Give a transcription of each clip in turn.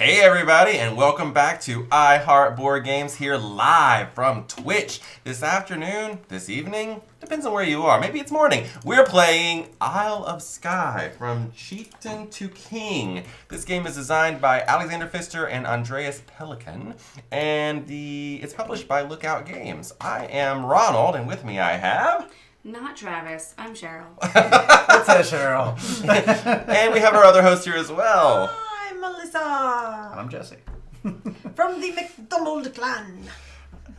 Hey everybody, and welcome back to I Heart Board Games here live from Twitch this afternoon, this evening, depends on where you are. Maybe it's morning. We're playing Isle of Skye from Chieftain to King. This game is designed by Alexander Pfister and Andreas Pelikan, and it's published by Lookout Games. I am Ronald, and with me I have... Not Travis. I'm Cheryl. It's Cheryl. And we have our other host here as well. I'm Melissa. I'm Jesse. From the McDonald clan.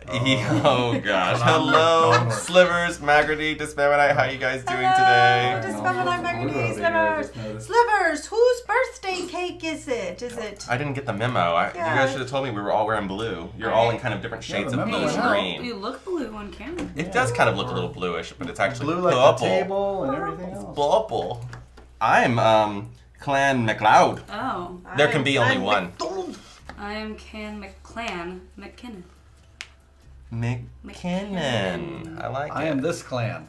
Oh gosh. Hello, Slivers, Magrity, Dispamonite. How you guys doing today? Dispamonite, Magrity, Slivers. Slivers, whose birthday cake is it? I didn't get the memo. You guys should have told me we were all wearing blue. You're all in kind of different shades of blue and green. You look blue on camera. It does kind of look a little bluish, but it's actually blue like purple. the table and everything else. Purple. I'm Clan McLeod. Oh. There can be only one. McDonald. I am McClan McKinnon. McKinnon. I like it. I am this clan.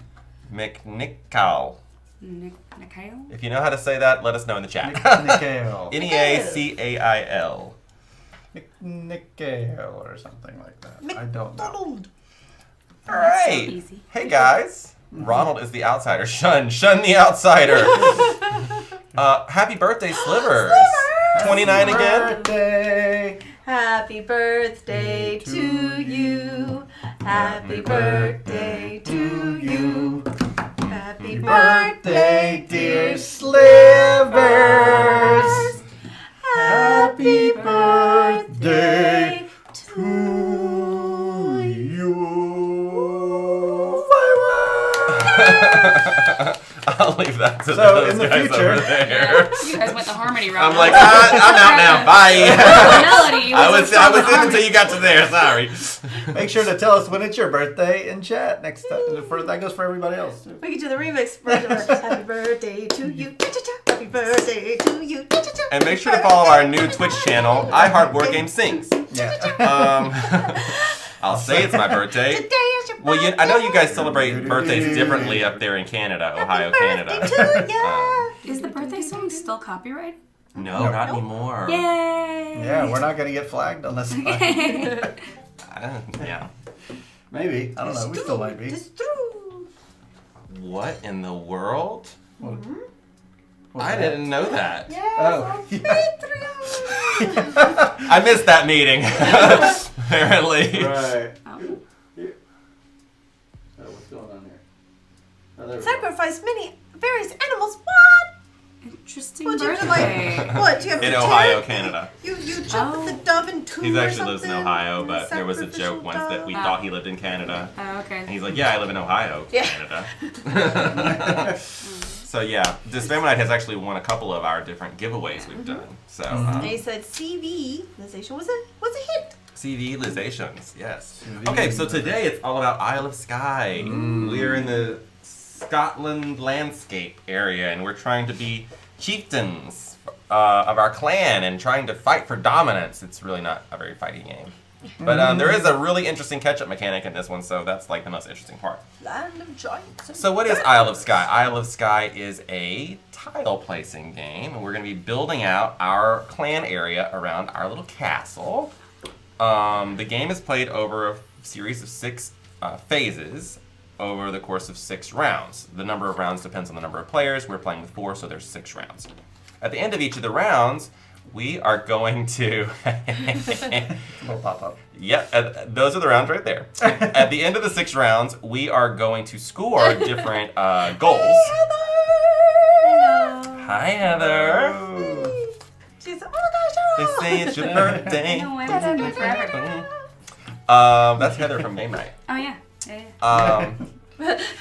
McNichol. Nicail? If you know how to say that, let us know in the chat. Nicail. Neacail. Nicail or something like that. I don't know. McDonald. All right. So easy. Hey guys. Ronald is the outsider. Shun the outsider. Happy birthday, Slivers. 29 again. Birthday. Happy birthday to you. Happy birthday to you. Happy Birthday, dear Slivers. Happy birthday to you. I'll leave that to So, those in the guys future- over there. You guys went the harmony route. I'm like, I'm out now. Bye. Melody. I was in until you got to there. Sorry. Make sure to tell us when it's your birthday in chat next time. That goes for everybody else too. We can do the remix version. Happy birthday to you. Happy birthday to you. And make sure to follow our new Twitch channel, I Heart Board Game Sings. Yeah. I'll say it's my birthday. Today is your birthday. Well, I know you guys celebrate birthdays differently up there in Canada, Ohio, Canada. Birthday to ya. Is the birthday song still copyrighted? No, not anymore. Yay! Yeah, we're not gonna get flagged unless. Yeah. Maybe. I don't know. We still might be. It's true. What in the world? What's I that? didn't know that. Yes, Oh, on yeah. Patreon. I missed that meeting. Apparently. Right. Oh. What's going on here? Oh, there we go. Sacrifice many various animals. What? Interesting What do you have to birthday. What? Do you have In to Ohio, tear- Canada. You chop the dove in two He or actually lives in something? Ohio, but there was a Sacrificial joke once that we dove. thought he lived in Canada. Oh, okay. And he's like, yeah, I live in Ohio, Yeah. Canada. So yeah, Dispamonite has actually won a couple of our different giveaways we've done. So And he said CV-ization was a hit. CV-lizations, yes. Okay, so today it's all about Isle of Skye. We're in the Scotland landscape area, and we're trying to be chieftains of our clan and trying to fight for dominance. It's really not a very fighty game. But there is a really interesting catch-up mechanic in this one, so that's like the most interesting part. Land of giants. and So what is Isle of Skye? Isle of Skye is a tile placing game, and we're going to be building out our clan area around our little castle. The game is played over a series of 6 phases over the course of 6 rounds. The number of rounds depends on the number of players. We're playing with 4, so there's 6 rounds. At the end of each of the rounds, we are going to... Little pop-up. Yep, those are the rounds right there. At the end of the 6 rounds, we are going to score different goals. Hello. Hi, Heather. Oh. She's oh my gosh. They say it's your birthday. No, I haven't seen you forever. That's Heather from Game Night. Oh, yeah. Yeah.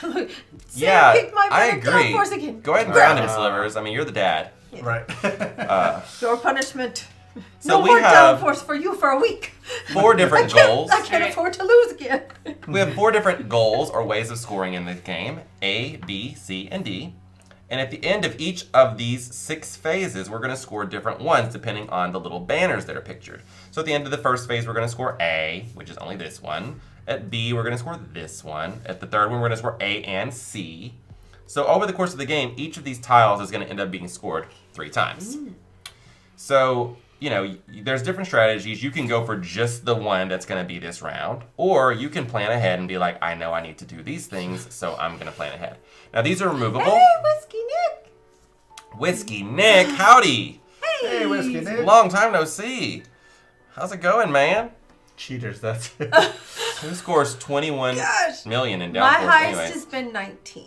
Look, Yeah, Sarah picked my I birthday agree. force again. Go ahead and ground him, Slivers. I mean, you're the dad. Right. Your punishment. So no we more have downforce for you for a week. 4 different goals. I can't afford to lose again. We have 4 different goals or ways of scoring in the game: A, B, C, and D. And at the end of each of these 6 phases, we're going to score different ones depending on the little banners that are pictured. So at the end of the first phase, we're going to score A, which is only this one. At B, we're going to score this one. At the third one, we're going to score A and C. So over the course of the game, each of these tiles is going to end up being scored 3 times. So there's different strategies. You can go for just the one that's going to be this round, or you can plan ahead and be like, I know I need to do these things, so I'm going to plan ahead. Now, these are removable. Hey, Whiskey Nick. Whiskey Nick, howdy. Hey, Whiskey Nick. Long time no see. How's it going, man? Cheaters, that's it. Who scores 21 million in My downforce highest anyway? has been 19.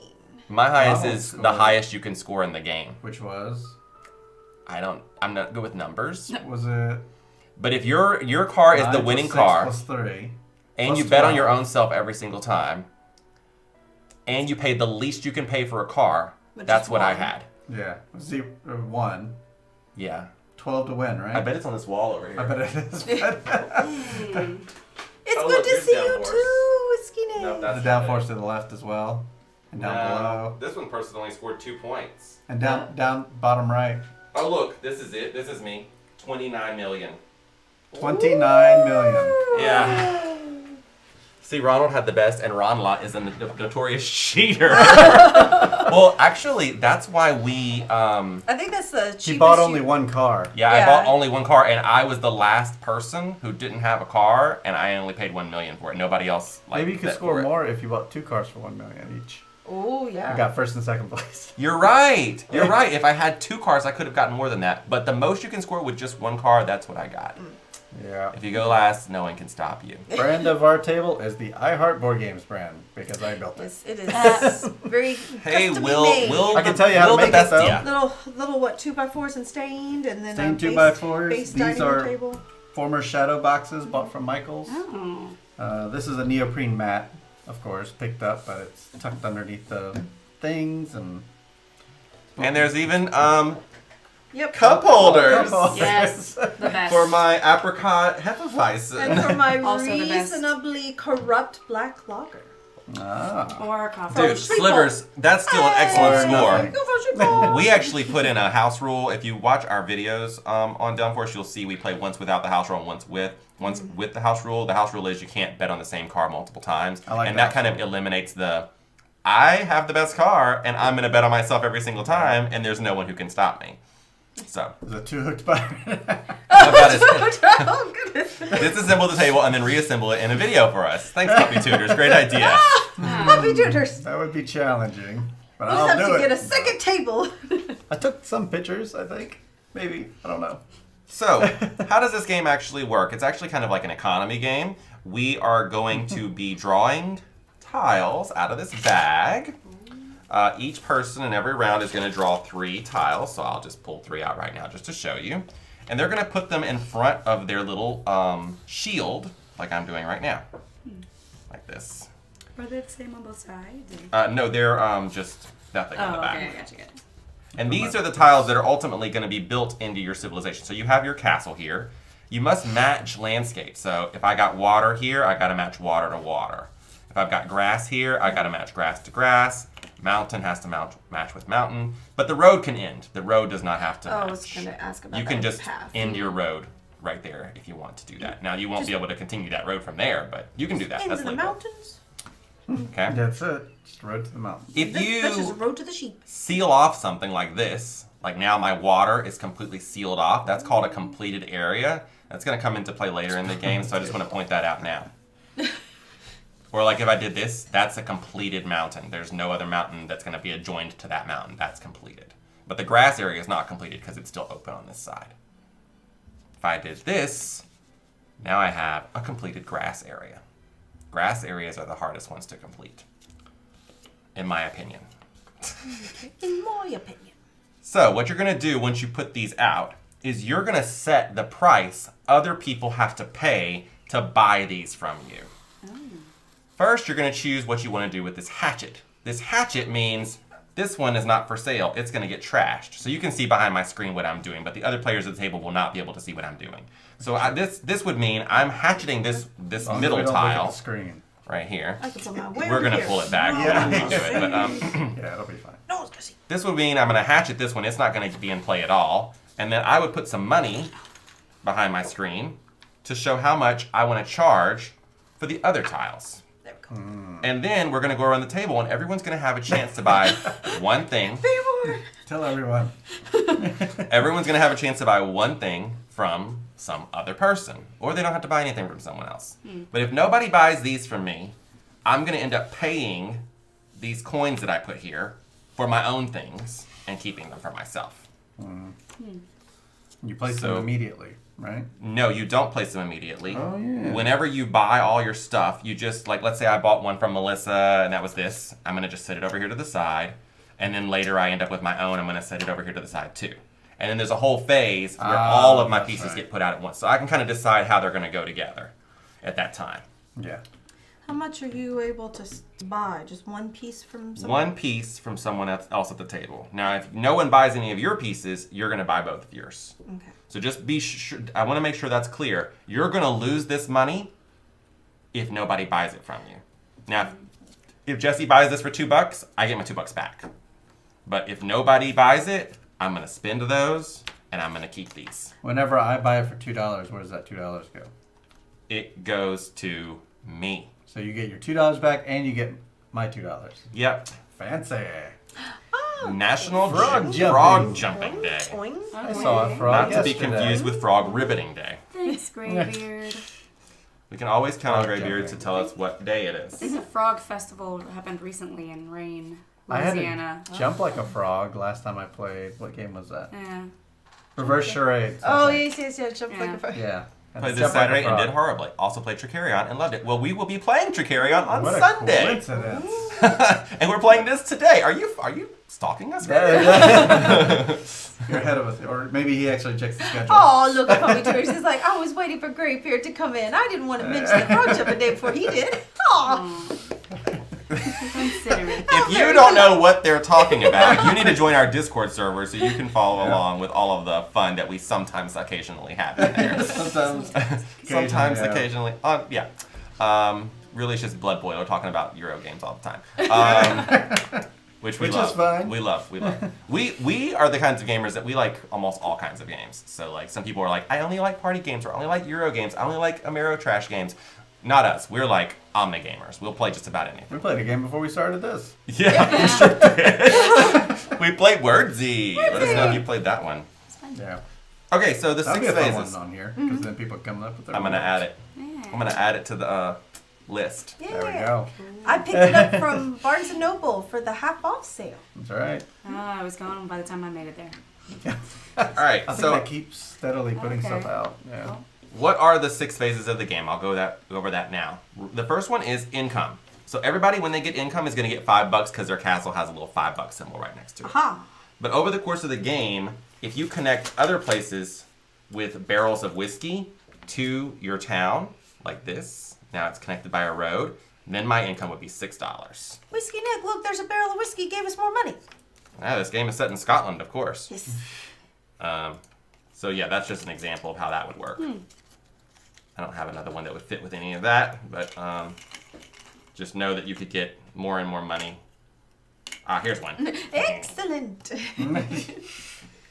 My highest Wow, is cool. the highest you can score in the game. Which was? I'm not good with numbers. Was it? But if your car is the 9 winning plus 6 car, plus 3. and plus you bet on 12. your own self every single time, and you pay the least you can pay for a car, Which that's is what I one. had. Yeah. 1. Yeah. 12 to win, right? I bet it's on this wall over here. I bet it is. It's Oh, good look, to here's see you downforce. too, Whiskey Nick. No, The that's downforce to the left as well. And down below. This one person only scored 2 points. And down bottom right. Oh, look, this is it. This is me. 29 million. 29 million. Yeah. See, Ronald had the best, and Ronlot is a notorious cheater. Well, actually, that's why we. I think that's the cheapest. He bought only one car. Yeah, I Yeah. bought only one car, and I was the last person who didn't have a car, and I only paid 1 million for it. Nobody else. Maybe you could bet score for it. more if you bought 2 cars for 1 million each. Oh yeah. I got first and second place. You're right. You're right. If I had 2 cars, I could have gotten more than that. But the most you can score with just 1 car, that's what I got. Yeah. If you go last, no one can stop you. Brand of our table is the I Heart Board Games brand because I built it. Yes, it is very Hey, custom Will, made. Will, I can tell you how to Will make the it, best, though. yeah. Little what 2x4s and stained, and then Stained a 2x4s. base These dining are- table. Former shadow boxes bought from Michaels. Oh. This is a neoprene mat, of course, picked up, but it's tucked underneath the things and. And there's even Yep. cup holders Yes, the best. for my apricot Hefeweizen. And for my Also the best. reasonably corrupt black lager. Ah. Or coffee. Dude, Street Slivers, that's still an excellent Hey! score. Nothing. Go for street ball. We actually put in a house rule. If you watch our videos on Downforce, you'll see we play once without the house rule and once with the house rule. The house rule is you can't bet on the same car multiple times. I like and that that kind of eliminates the, I have the best car and I'm going to bet on myself every single time and there's no one who can stop me. So, Is it 2 hooked by? that is, Oh goodness. disassemble the table and then reassemble it in a video for us. Thanks, Puppy Tutors. Great idea. Puppy tutors. That would be challenging, but We'll I'll have do to it. get a second table. I took some pictures, I think. Maybe. I don't know. So, how does this game actually work? It's actually kind of like an economy game. We are going to be drawing tiles out of this bag. Each person in every round is going to draw 3 tiles, so I'll just pull 3 out right now just to show you. And they're going to put them in front of their little shield, like I'm doing right now. Like this. Are they the same on both sides? No, they're just nothing on Oh, the back. okay, I got you. And these are the tiles that are ultimately going to be built into your civilization. So you have your castle here. You must match landscape. So if I got water here, I got to match water to water. If I've got grass here, I got to match grass to grass. Mountain has to match with mountain. But the road can end. The road does not have to Oh, I match. was going to ask about You that can just path. end your road right there if you want to do that. Now, you won't be able to continue that road from there, but you can do that. Into That's the legal. mountains. Okay? That's it. Just road to the mountain. If That's just you road to the sheep. seal off something like this, like now my water is completely sealed off, that's called a completed area. That's going to come into play later in the game, so I just want to point that out now. Or like if I did this, that's a completed mountain. There's no other mountain that's going to be adjoined to that mountain. That's completed. But the grass area is not completed because it's still open on this side. If I did this, now I have a completed grass area. Grass areas are the hardest ones to complete, in my opinion. In my opinion. So what you're going to do once you put these out is you're going to set the price other people have to pay to buy these from you. First, you're going to choose what you want to do with this hatchet. This hatchet means this one is not for sale. It's going to get trashed. So you can see behind my screen what I'm doing, but the other players at the table will not be able to see what I'm doing. So this would mean I'm hatcheting this As long as middle we don't look at tile the screen. right here. I can put my way We're over going to here. pull it back. Yeah. when we do it, but, Yeah, it'll be fine. No one's going to see. this would mean I'm going to hatchet this one. It's not going to be in play at all. And then I would put some money behind my screen to show how much I want to charge for the other tiles. There we go. And then we're going to go around the table and everyone's going to have a chance to buy one thing. Favor. Tell everyone. Everyone's going to have a chance to buy one thing from some other person. Or they don't have to buy anything from someone else. But if nobody buys these from me, I'm going to end up paying these coins that I put here for my own things and keeping them for myself. You place them immediately, right? No, you don't place them immediately. Oh, yeah. Whenever you buy all your stuff, you just, like, let's say I bought one from Melissa, and that was this. I'm going to just set it over here to the side. And then later I end up with my own. I'm going to set it over here to the side, too. And then there's a whole phase where all of my pieces get put out at once. So I can kind of decide how they're going to go together at that time. Yeah. How much are you able to buy? Just one piece from someone? One piece from someone else at the table. Now, if no one buys any of your pieces, you're going to buy both of yours. Okay. So just be sure, I want to make sure that's clear. You're going to lose this money if nobody buys it from you. Now, if Jesse buys this for $2, I get my $2 back. But if nobody buys it, I'm going to spend those, and I'm going to keep these. Whenever I buy it for $2, where does that $2 go? It goes to me. So you get your $2 back, and you get my $2. Yep. Fancy. National Frog Frog jumping. Jumping Day. Oink. I saw a frog Not to be yesterday. confused with Frog Ribbiting Day. Thanks, Graybeard. We can always count on Frog Graybeard to jumping. tell us what day it is. There's a frog festival that happened recently in Rain, I had Louisiana. to jump like a frog last time I played. What game was that? Yeah. Reverse charades. I Oh, think. yes. Jump like a frog. Yeah. Had to Played this jump like a Saturday and frog. did horribly. Also played Tricarion and loved it. Well, we will be playing Tricarion on What a Sunday. coincidence. And we're playing this today. Are you stalking us? You're ahead of us. Or maybe he actually checks the schedule. Oh, look at Puppy Tours. He's like, I was waiting for Graybeard to come in. I didn't want to mention the frog jumping day before he did. Oh. Consider it. If you don't know what they're talking about, you need to join our Discord server so you can follow along with all of the fun that we sometimes occasionally have in there. Sometimes. Occasionally. Yeah. Really, it's just Blood Boiler talking about Euro games all the time. Which we Which love. is fine. We love. We are the kinds of gamers that we like almost all kinds of games. So, like, some people are like, I only like party games, or I only like Euro games, I only like Ameritrash games. Not us. We're like Omni gamers. We'll play just about anything. We played a game before we started this. Yeah, we sure did. We played Wordsy. Let us know if you played that one. Yeah. Okay, so the That'll 6 be a fun phases. one on here, because then people come up with their I'm going to own add ones. it. Yeah. I'm going to add it to the list. Yeah. There we go. I picked it up from Barnes & Noble for the half-off sale. That's all right. I was gone by the time I made it there. All right, I think so that keeps steadily putting Okay. stuff out. Yeah. Well, what are the 6 phases of the game? I'll go over that now. The first one is income. So everybody, when they get income, is going to get $5 because their castle has a little $5 symbol right next to it. Aha. But over the course of the game, if you connect other places with barrels of whiskey to your town, like this, now it's connected by a road, then my income would be $6. Whiskey Nick, look, there's a barrel of whiskey. Gave us more money. This game is set in Scotland, of course. Yes. So yeah, that's just an example of how that would work. I don't have another one that would fit with any of that, but just know that you could get more and more money. Here's one. Excellent.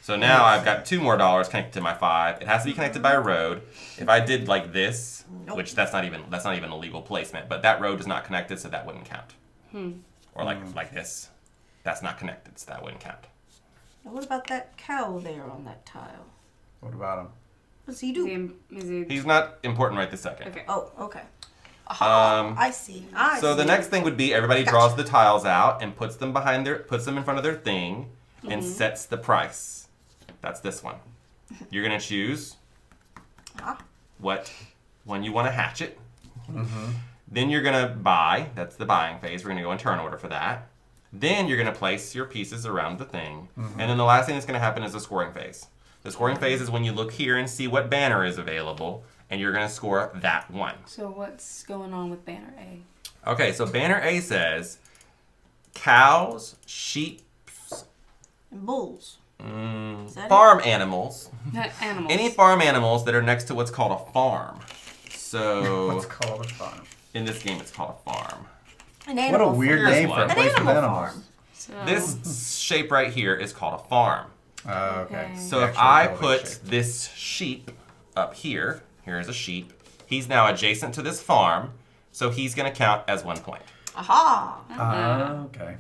So now I've got $2 more connected to my 5. It has to be connected by a road. If I did like this, Nope. which that's not even a legal placement, but that road is not connected, so that wouldn't count. Or like this, that's not connected, so that wouldn't count. Now, what about that cow there on that tile? What about him? What does he do? He's not important right this second. Okay. Oh, okay. Aha, I see. So the next thing would be everybody draws the tiles out and puts them in front of their thing, and sets the price. That's this one. You're gonna choose what one you want to hatchet. Then you're gonna buy. That's the buying phase. We're gonna go in turn order for that. Then you're gonna place your pieces around the thing, and then the last thing that's gonna happen is the scoring phase. The scoring phase is when you look here and see what banner is available, and you're gonna score that one. So what's going on with banner A? Okay, so banner A says cows, sheep, And bulls. Is that farm animals. Animals. Any farm animals that are next to what's called a farm. So What's called a farm? in this game, it's called a farm. An What animal a weird Here's name one. for a An place with animal animals. farm. So, This shape right here is called a farm. Okay. Okay. So if Actual I building put shape. this sheep up here, here's a sheep. He's now adjacent to this farm, so he's going to count as 1 point. Aha. Okay.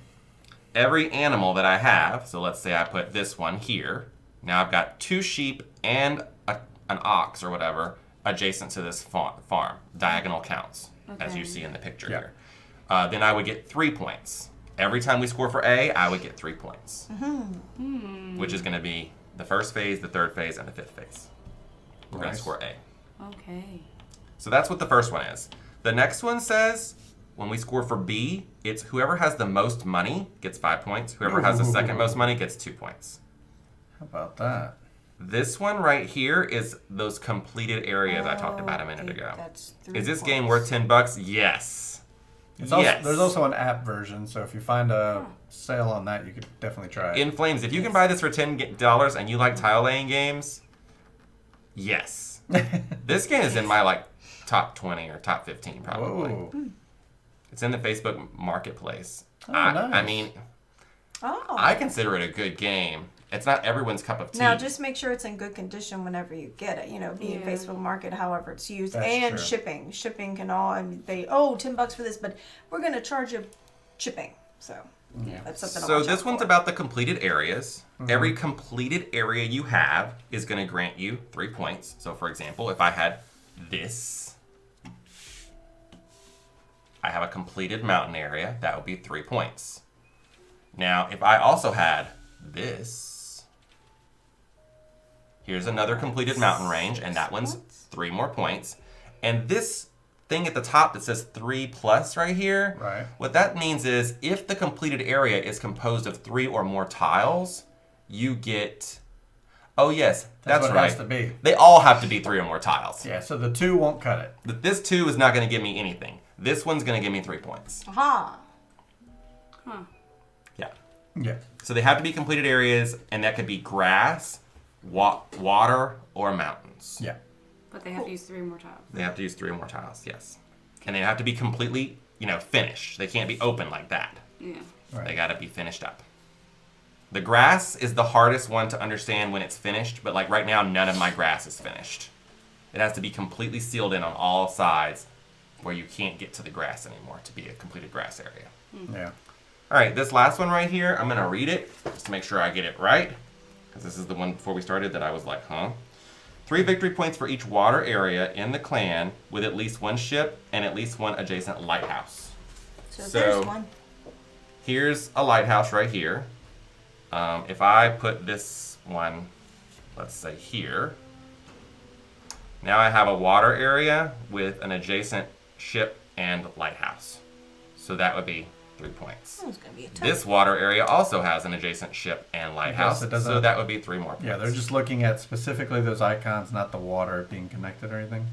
Every animal that I have, so let's say I put this one here. Now I've got 2 sheep and a an ox or whatever adjacent to this farm. Diagonal counts, as Okay. you see in the picture Yeah. here. Then I would get 3 points. Every time we score for A, I would get 3 points. Which is going to be the first phase, the third phase, and the fifth phase. We're going to Nice. score A. Okay. So that's what the first one is. The next one says when we score for B, it's whoever has the most money gets 5 points. Whoever has the second most money gets 2 points. How about that? This one right here is those completed areas I talked about a minute Okay, ago. That's 3 Is this points. game worth $10? Yes. It's also, Yes. There's also an app version, so if you find a sale on that, you could definitely try it. In Flames, if you can buy this for $10 and you like tile laying games, yes. This game is in my like top 20 or top 15 probably. Whoa. It's in the Facebook Marketplace. Oh, I nice. mean, Oh. I consider it a good game. It's not everyone's cup of tea. Now, just make sure it's in good condition whenever you get it. You know, being Yeah. Facebook Market, however it's used, That's and true. shipping. Shipping can all. I mean, $10 for this, but we're gonna charge you shipping. So that's something. to So watch this out one's for. about the completed areas. Every completed area you have is going to grant you 3 points. So for example, if I had this, I have a completed mountain area, that would be 3 points. Now, if I also had this, here's another completed mountain range, and that one's 3 more points. And this thing at the top that says 3 plus right here, Right. what that means is if the completed area is composed of 3 or more tiles, you get. Oh yes, that's what right. it has to be. They all have to be 3 or more tiles. Yeah, so the 2 won't cut it. This 2 is not going to give me anything. This one's going to give me 3 points. Aha. Huh. Yeah. Yeah. So they have to be completed areas, and that could be grass, water, or mountains. Yeah. But they have to use 3 more tiles. They have to use 3 or more tiles. Yes. And they have to be completely, finished. They can't be open like that. Yeah. Right. They got to be finished up. The grass is the hardest one to understand when it's finished, but like right now, none of my grass is finished. It has to be completely sealed in on all sides where you can't get to the grass anymore to be a completed grass area. Yeah. All right, this last one right here, I'm going to read it just to make sure I get it right, because this is the one before we started that I was like, huh? 3 victory points for each water area in the clan with at least 1 ship and at least 1 adjacent lighthouse. So, So- there's one. Here's a lighthouse right here. If I put this one, let's say here, now I have a water area with an adjacent ship and lighthouse. So that would be 3 points. Oh, it's gonna be a tough. This water area also has an adjacent ship and lighthouse, it doesn't- so that would be 3 more points. Yeah, they're just looking at specifically those icons, not the water being connected or anything.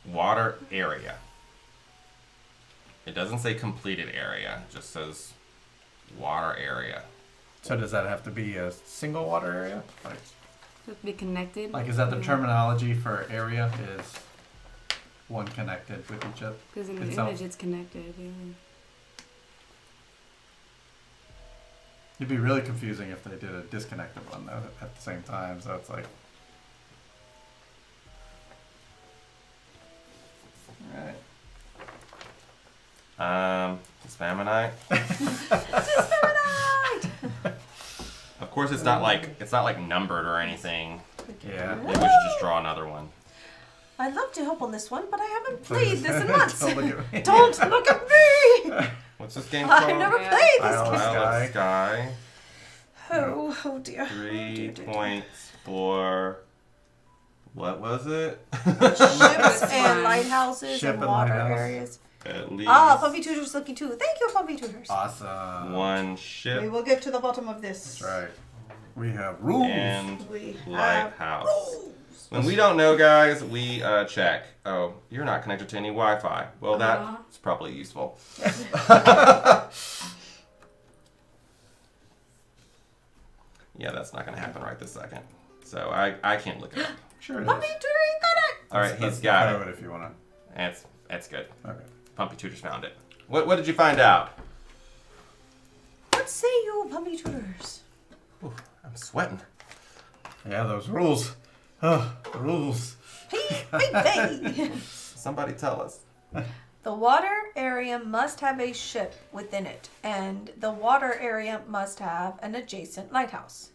Water area. It doesn't say completed area, it just says water area. So does that have to be a single water area? To be connected. Like is that the Yeah. terminology for area is one connected with each other? Because in the itself? image it's connected. Yeah. It'd be really confusing if they did a disconnected one though at the same time, so it's like Alright. Spammonite. Of course it's not like numbered or anything. yeah. Maybe we should just draw another one. I'd love to help on this one, but I haven't played this in months. Don't look at me. Don't look at me! What's this game called? I've never Yeah. played this Isle game. of Isle of Skye. Skye. Oh dear. 3 points for what was it? Ships and fine. lighthouses Ship and and water lighthouse. areas. At least Puppy Tutor's looking too. Thank you, Puppy Tutors. Awesome. 1 We ship will get to the bottom of this. That's right. We have rules. and We have lighthouse. rules. When we don't know, guys, we check. Oh, you're not connected to any Wi-Fi. Well, that's probably useful. Yeah, that's not going to happen right this second. So I can't look it up. Sure it is. Puppy Tutor, you got it. All right, That's he's the got code it. if you want That's good. to. Okay. Pumpy Tutors found it. What did you find out? What say you, Puppy Tutors? Ooh, I'm sweating. Yeah, those rules. Oh, the rules. Hey, hey, hey. Somebody tell us. The water area must have a ship within it, and the water area must have an adjacent lighthouse.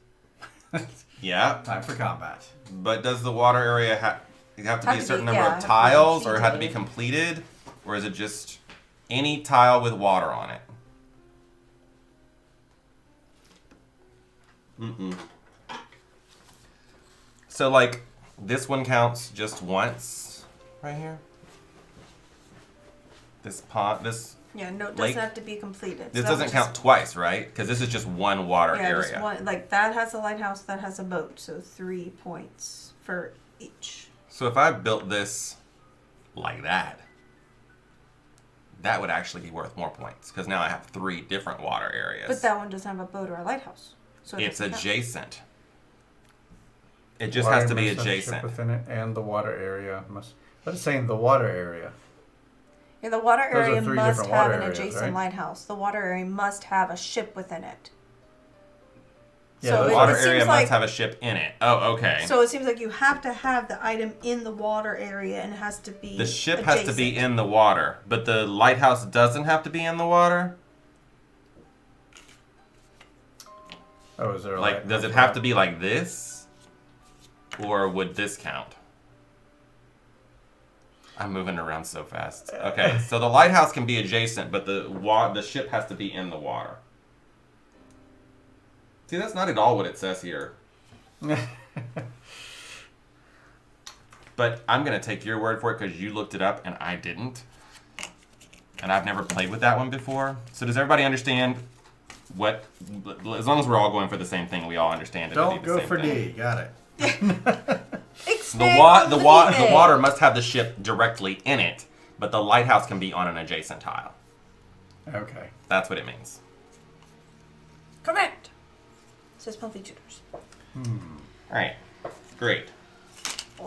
Yeah. Time for combat. But does the water area have to be a certain number yeah, of have to be tiles, or have to be completed. completed, or is it just any tile with water on it? So like this one counts just once, right here. This pond, Yeah, no, it Lake? doesn't have to be completed. this So that doesn't would count just- twice, right? Because this is just one water Yeah, area. just one. Like that has a lighthouse, that has a boat, so 3 points for each. So if I built this like that, that would actually be worth more points because now I have 3 different water areas. But that one doesn't have a boat or a lighthouse, so It's doesn't count. adjacent. It just Water has to be must have ship adjacent. within it, and the water area must. But it's saying the water area. Yeah, the water Those are area 3 must different have water an areas, adjacent right? lighthouse. The water area must have a ship within it. Yeah, So the The it- water it area seems must like- have a ship in it. Oh, okay. So it seems like you have to have the item in the water area, and it has to be. The ship has to be adjacent. in the water, but the lighthouse doesn't have to be in the water? Oh, is there a Like, does it have to be like this? Or would this count? I'm moving around so fast. Okay, so the lighthouse can be adjacent, but the ship has to be in the water. See, that's not at all what it says here. But I'm going to take your word for it because you looked it up and I didn't. And I've never played with that one before. So does everybody understand what... As long as we're all going for the same thing, we all understand it. Don't the go same for thing. D. Got it. Expand The water must have the ship directly in it, but the lighthouse can be on an adjacent tile. Okay. That's what it means. Correct. Says Puffy Tutors. Alright, great.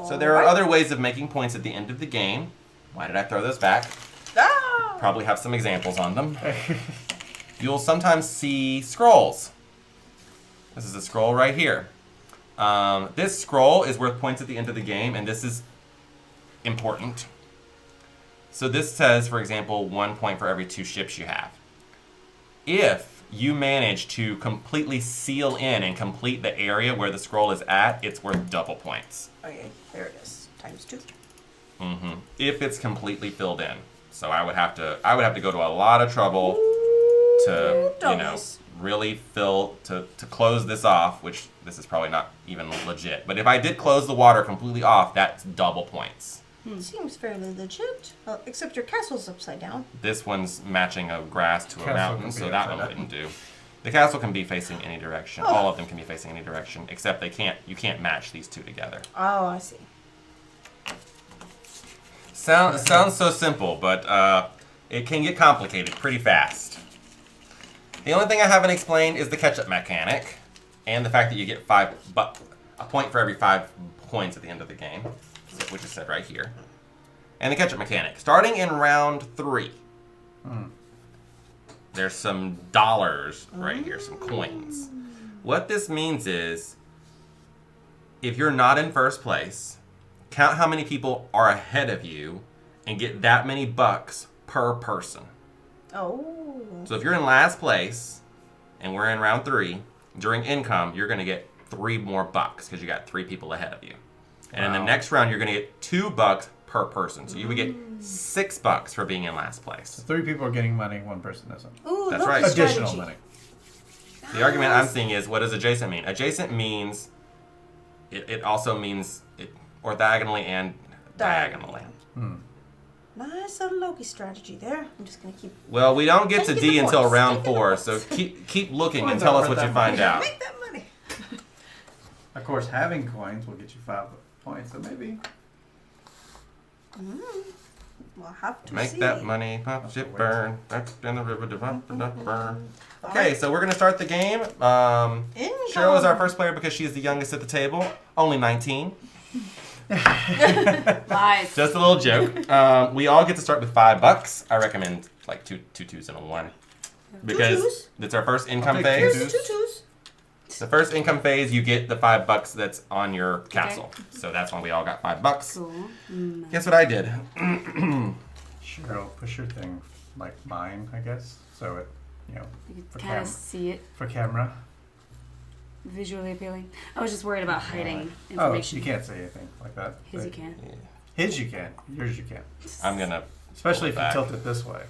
So there are other ways of making points at the end of the game. Why did I throw those back? Ah! Probably have some examples on them. You'll sometimes see scrolls. This is a scroll right here. This scroll is worth points at the end of the game, and this is important. So this says, for example, 1 point for every 2 ships you have. If you manage to completely seal in and complete the area where the scroll is at, it's worth double points. Okay, there it is. Times 2. If it's completely filled in. So I would have to go to a lot of trouble to, Dummies. really fill to close this off, which this is probably not even legit. But if I did close the water completely off, that's double points. Seems fairly legit. Well, except your castle's upside down. This one's matching a grass to a Castle mountain, can be so that upside one down. wouldn't do. The castle can be facing any direction. Oh. All of them can be facing any direction, except you can't match these 2 together. Oh, I see. Sounds so simple, but it can get complicated pretty fast. The only thing I haven't explained is the catch-up mechanic, and the fact that you get a point for every 5 points at the end of the game, which is said right here. And the catch-up mechanic. Starting in round 3, there's some dollars right here, some coins. What this means is, if you're not in first place, count how many people are ahead of you and get that many bucks per person. Oh. So if you're in last place and we're in round 3, during income, you're going to get 3 more bucks because you got 3 people ahead of you. And in the Wow. next round, you're going to get 2 bucks per person. So you would get 6 bucks for being in last place. 3 people are getting money, 1 person isn't. Ooh, That's look, right. Additional strategy. money. The argument I'm seeing is, what does adjacent mean? Adjacent means, it also means orthogonally and diagonally. Nice little Loki strategy there. I'm just gonna keep. Well, we don't get to Taking D the until points, round taking the 4, points. so keep looking and Points tell are us what worth you that find money. out. Make that money. Of course, having coins will get you 5 points, so maybe. We'll have to Make see. that money, pop, shit, burn. Back in the river, burn. Okay, so we're gonna start the game. Cheryl is our first player because she's the youngest at the table, only 19. Lies. Just a little joke. We all get to start with $5. I recommend like two twos and a 1 because twos? it's our first income take phase. twos. Here's 2 twos. The first income phase, you get the $5 that's on your castle. So that's why we all got $5. Cool. Guess what I did? Cheryl, push your thing like mine, I guess. So it, You for can kind cam- of see it. for camera. visually appealing. I was just worried about hiding Oh, information. you can't say anything like that. His you can. Yeah. His you can. Yours you can't. I'm gonna. Especially if pull it you back. tilt it this way.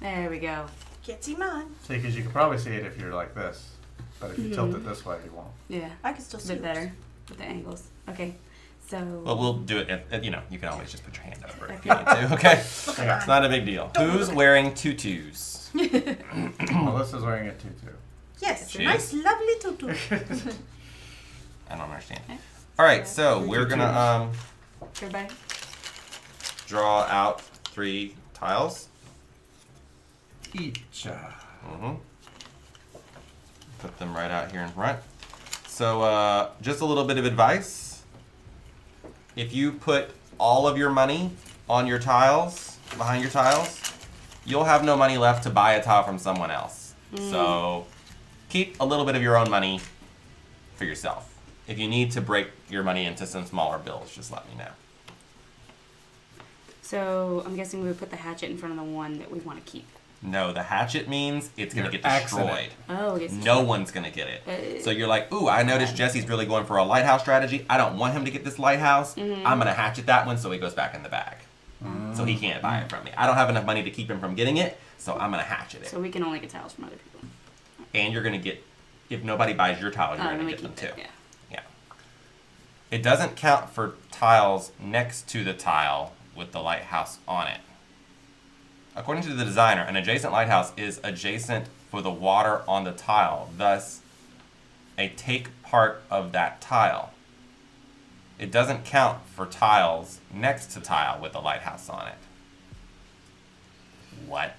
There we go. Can't see mine. See, because you can probably see it if you're like this. But if you tilt it this way, you won't. Yeah. I can still A see bit yours. better with the angles. Okay. So. Well, we'll do it. You know, you can always just put your hand over it if you need to. Okay. Yeah. It's not a big deal. Who's wearing tutus? Melissa's wearing a tutu. Yes, She a nice, lovely tutu. I don't understand. Okay. All right, so we're gonna Everybody. draw out 3 tiles. Each. Mm-hmm. Put them right out here in front. So just a little bit of advice. If you put all of your money on your tiles, behind your tiles, you'll have no money left to buy a tile from someone else. So keep a little bit of your own money for yourself. If you need to break your money into some smaller bills, just let me know. So I'm guessing we would put the hatchet in front of the one that we want to keep. No, the hatchet means it's going to You're get axing destroyed. it. Oh, it gets No one's going to get it. Uh, So you're like, ooh, I noticed Jesse's really going for a lighthouse strategy. I don't want him to get this lighthouse. I'm going to hatchet that one so he goes back in the bag. So he can't buy it from me. I don't have enough money to keep him from getting it, so I'm going to hatchet it. So we can only get tiles from other people. And you're going to get, if nobody buys your tile, you're Then going we to get them keep too. it. Yeah. Yeah. It doesn't count for tiles next to the tile with the lighthouse on it. According to the designer, an adjacent lighthouse is adjacent for the water on the tile, thus a take part of that tile. It doesn't count for tiles next to tile with a lighthouse on it. What?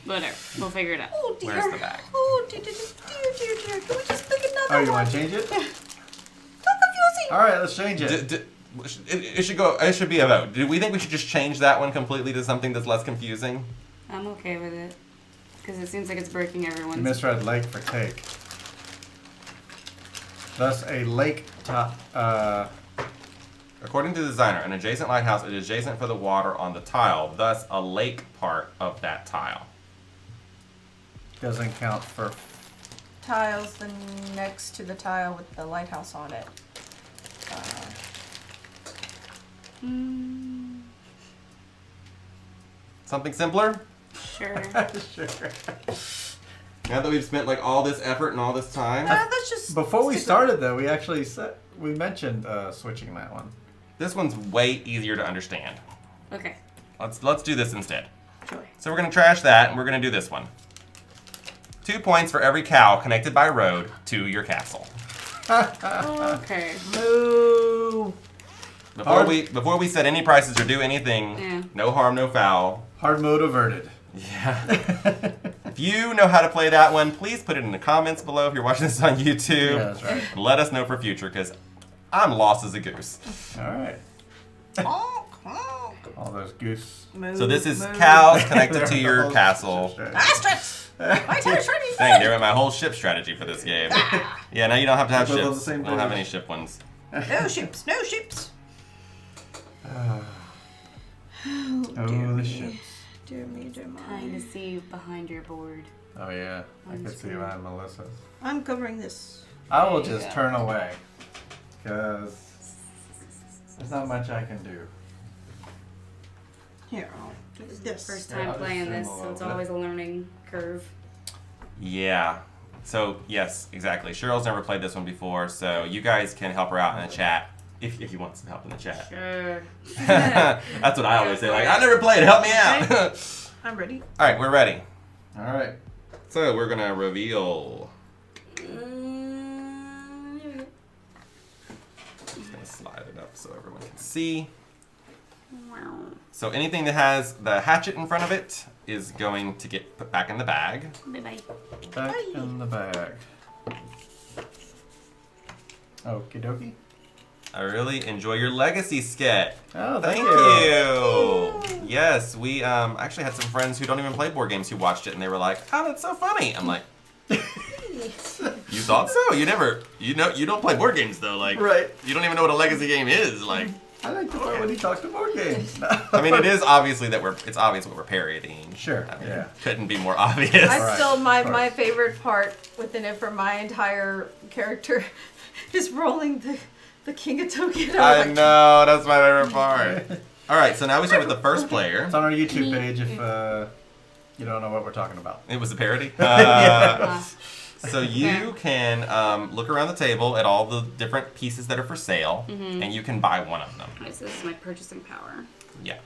Whatever. We'll figure it out. Oh dear. Where's the bag? Oh dear, dear, dear, dear, dear. Can we just pick another Oh, you one? want to change it? So confusing. All right, let's change it. It should go. It should be a vote. Do we think we should just change that one completely to something that's less confusing? I'm okay with it. Because it seems like it's breaking You everyone's. misread lake for take. Thus, a lake top. According to the designer, an adjacent lighthouse is adjacent for the water on the tile, thus a lake part of that tile. Doesn't count for. Tiles the next to the tile with the lighthouse on it. Something simpler? Sure. Sure. Now that we've spent like all this effort and all this time, That's just Before we stick with started, though, we actually we mentioned switching that one. this one's way easier to understand. Okay. Let's do this instead. Sure. So we're gonna trash that and we're gonna do this one. 2 points for every cow connected by road to your castle. Okay. Moo. Before we set any prices or do anything, Yeah. no harm, no foul. Hard mode averted. Yeah. If you know how to play that one, please put it in the comments below if you're watching this on YouTube. Yeah, that's right. And let us know for future, because I'm lost as a goose. All right. Honk, honk. All those goose. So this is Moo. cows connected to your Whole castle. ship Asterix! My turret's ready. Dang, there went my whole ship strategy for this game. Yeah, now you don't have to have Both on ships. the same We don't have page. any ship ones. No ships, no ships. Oh, the ships. Dear me, dear Trying to me. see behind your board. Oh yeah, I On could see screen. behind Melissa's. I'm covering this. I will There you just go. turn away, because there's not much I can do. Here, I'll do this. First Yeah, time I'll just playing zoom this, a so little it's bit. always a learning curve. Yeah. So, yes, exactly. Cheryl's never played this one before, so you guys can help her out in the chat if you want some help in the chat. Sure. That's what I always say. Like, I never played. Help me out. I'm ready. All right, we're ready. All right. So we're gonna reveal. Here we go. Just gonna slide it up so everyone can see. Wow. So anything that has the hatchet in front of it is going to get put back in the bag. Bye-bye. Back Bye. in the bag. Okie dokie. I really enjoy your legacy skit. Oh, Thank thank you. Yes, we actually had some friends who don't even play board games who watched it and they were like, "Oh, that's so funny." I'm like, "You thought so? You don't play board games though. Like, Right. you don't even know what a legacy game is. Like, I like the part when he talks to board games. I mean, it is obviously it's obvious what we're parodying. Sure. I mean, Yeah. couldn't be more obvious. I still my favorite part within it for my entire character is rolling the king of token. I know, that's my favorite part. All right, so now we start with the first player. It's on our YouTube page if you don't know what we're talking about. It was a parody. Yeah. So you can look around the table at all the different pieces that are for sale, and you can buy one of them. Alright, so this is my purchasing power. Yeah.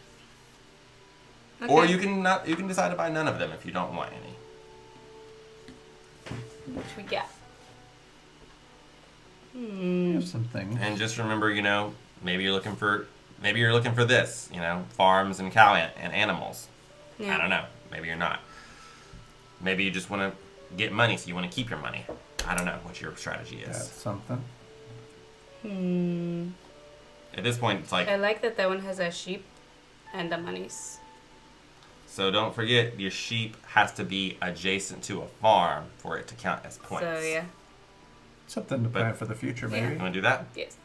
Okay. Or you can not. You can decide to buy none of them if you don't want any. Which we get. We have some things. And just remember, maybe you're looking for this, farms and cow and animals. Yeah. I don't know. Maybe you're not. Maybe you just want to get money, so you want to keep your money. I don't know what your strategy is. That's something. At this point, it's like, I like that one has a sheep and the monies. so don't forget, your sheep has to be adjacent to a farm for it to count as points. So yeah. Something to plan for the future, Yeah. maybe. You want to do that? Yes.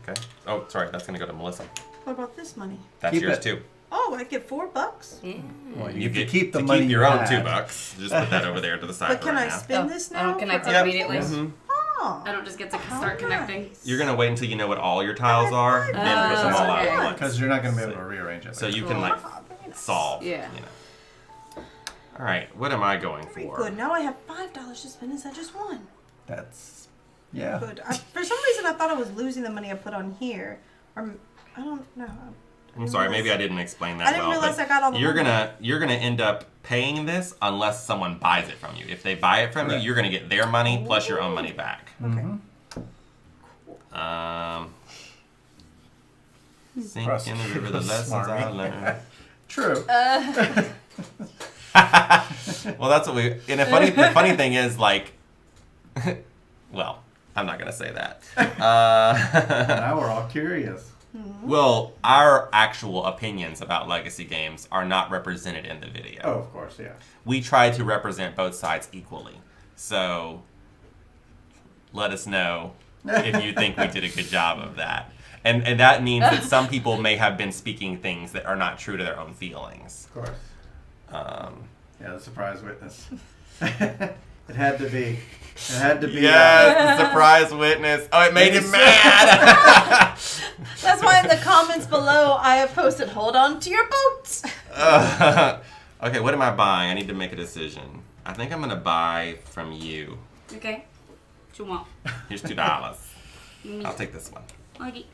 Okay. Oh, sorry, that's going to go to Melissa. What about this money? That's Keep yours it. too. Oh, I get $4. Yeah. Well, You can get keep the to money keep your you own had. $2. Just put that over there to the side But for can right I now. spend this now? Connect for- it immediately. Mhm. Oh. I don't just get to How start connecting. nice. You're gonna wait until you know what all your tiles are, then put them all out okay. at once. Because you're not going to be able to rearrange it. So you can Cool. like Oh, very nice. solve. Yeah. All right, what am I going Very for? good. Now I have $5 to spend instead of just one. That's, yeah. Good. For some reason, I thought I was losing the money I put on here. Or I don't know. I'm sorry, maybe I didn't explain that I didn't well. realize but I got all the you're money. gonna end up paying this unless someone buys it from you. If they buy it from Correct. you, you're gonna get their money plus your own money back. Mm-hmm. Sink in the river, the lessons I learned. True. Well, that's what we. And the funny thing is, like, well, I'm not gonna say that. Now we're all curious. Well, our actual opinions about legacy games are not represented in the video. Oh, of course, yeah. We try to represent both sides equally. So, let us know if you think we did a good job of that. And that means that some people may have been speaking things that are not true to their own feelings. Of course. Yeah, the surprise witness. It had to be. It had to be. Yes, the surprise witness. Oh, it made him mad. That's why in the comments below I have posted, hold on to your boats. Okay, what am I buying? I need to make a decision. I think I'm going to buy from you. Okay. What you want? Here's $2. I'll take this one. Okay.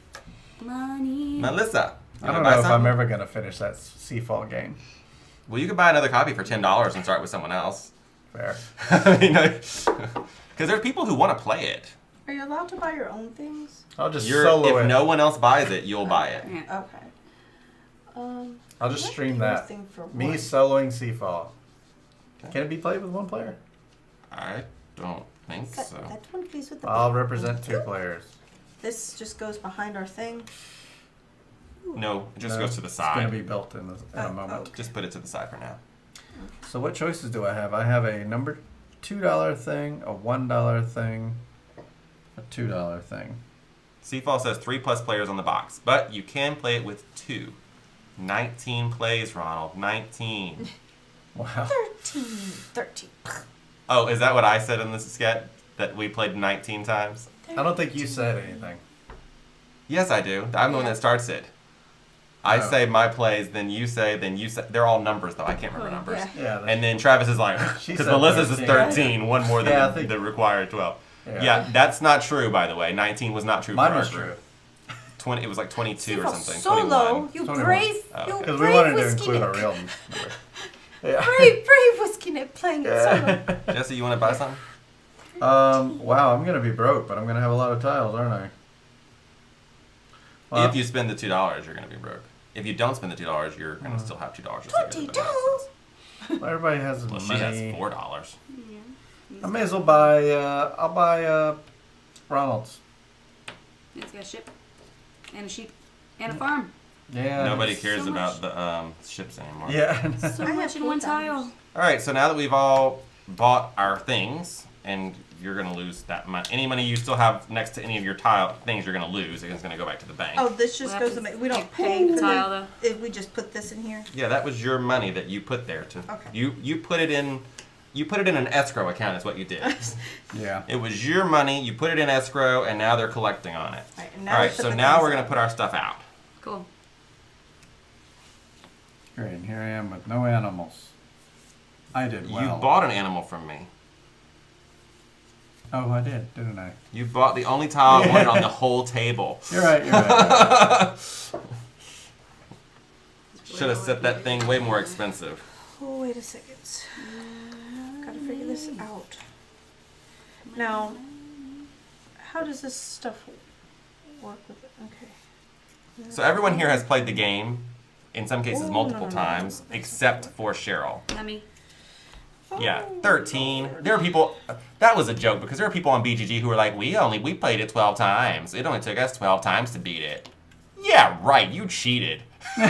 Money. Melissa. you I don't wanna buy know if I'm something? ever going to finish that Seafall game. Well, you can buy another copy for $10 and start with someone else. Fair. Because there's people who want to play it. Are you allowed to buy your own things? I'll just solo If it. no one else buys it, you'll buy it. Yeah. Okay. I'll just what stream your that. thing for Me what? soloing Seafall. Okay. Can it be played with one player? I don't think so. That one, please, with the I'll big- represent 2 players. This just goes behind our thing. No, it just No, goes to the It's going side. to be built in a moment. okay. Just put it to the side for now. So what choices do I have? I have a number $2 thing, a $1 thing, a $2 thing. Seafall says 3+ players on the box, but you can play it with 2. 19 plays, Ronald. 19. Wow. 13. Oh, is that what I said in the sketch? That we played 19 times? I don't think you said anything. Yes, I do. I'm the one that starts it. I Oh. say my plays, then you say. They're all numbers, though. I can't remember Oh, numbers. yeah. Yeah. that's- And then Travis is like, She because said Melissa's is 13. 13, one more than Yeah, I think- the required 12. Yeah. Yeah, that's not true, by the way. 19 was not true Mine for our was group. true. 20, it was like 22 or Seafall something. Solo, 21. you 21. brave, Oh, you okay. Because we brave wanted to whiskey include our neck. real number. Yeah. Brave whiskey neck playing it solo. Jesse, you want to buy something? Wow, I'm going to be broke, but I'm going to have a lot of tiles, aren't I? Well, If you spend the $2, you're going to be broke. If you don't spend the $2, you're going to still have $2. just like everybody else does. everybody has Well, money. she has $4. I may as well buy, I'll buy Ronald's. It's got a ship and a sheep and a farm. Yeah. Nobody cares so about the ships anymore. Yeah. So I much have in one $4. tile. All right, so now that we've all bought our things and you're gonna lose that money. Any money you still have next to any of your tile things, you're gonna lose. It's gonna go back to the bank. Oh, this just goes to we don't pay for tile, the. If we just put this in here. Yeah, that was your money that you put there to. Okay. You put it in. You put it in an escrow account. Is what you did. Yeah. It was your money. You put it in escrow, and now they're collecting on it. Right, and All right. So now we're gonna put our stuff out. Cool. Great, and here I am with no animals. I did well. You bought an animal from me. Oh, I did, didn't I? You bought the only tile I wanted on the whole table. You're right, you're right. Should have set that thing way more expensive. Oh, wait a second. Gotta figure this out. Now, how does this stuff work with it? Okay. So everyone here has played the game, in some cases Oh, multiple no. times, except for Cheryl. Let me. Yeah, 13. There are people. That was a joke because there are people on BGG who are like, we played it 12 times. It only took us 12 times to beat it. Yeah, right. You cheated. You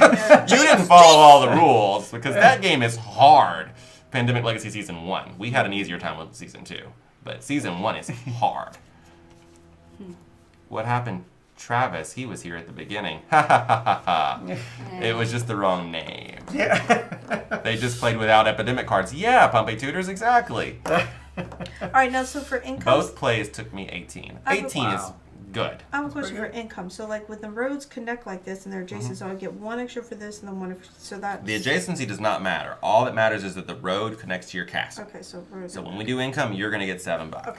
didn't follow all the rules because that game is hard. Pandemic Legacy Season 1. We had an easier time with Season 2, but Season 1 is hard. What happened? Travis, he was here at the beginning. Ha ha ha ha ha. It was just the wrong name. They just played without epidemic cards. Yeah, Pompey Tutors, exactly. All right, now so for income. Both plays took me 18. I have a- 18 is Wow. good. I have a question for income. So like when the roads connect like this and they're adjacent, so I get one extra for this and then one extra, so that. The adjacency does not matter. All that matters is that the road connects to your castle. Okay, so roads. So when we do income, you're going to get $7. Okay.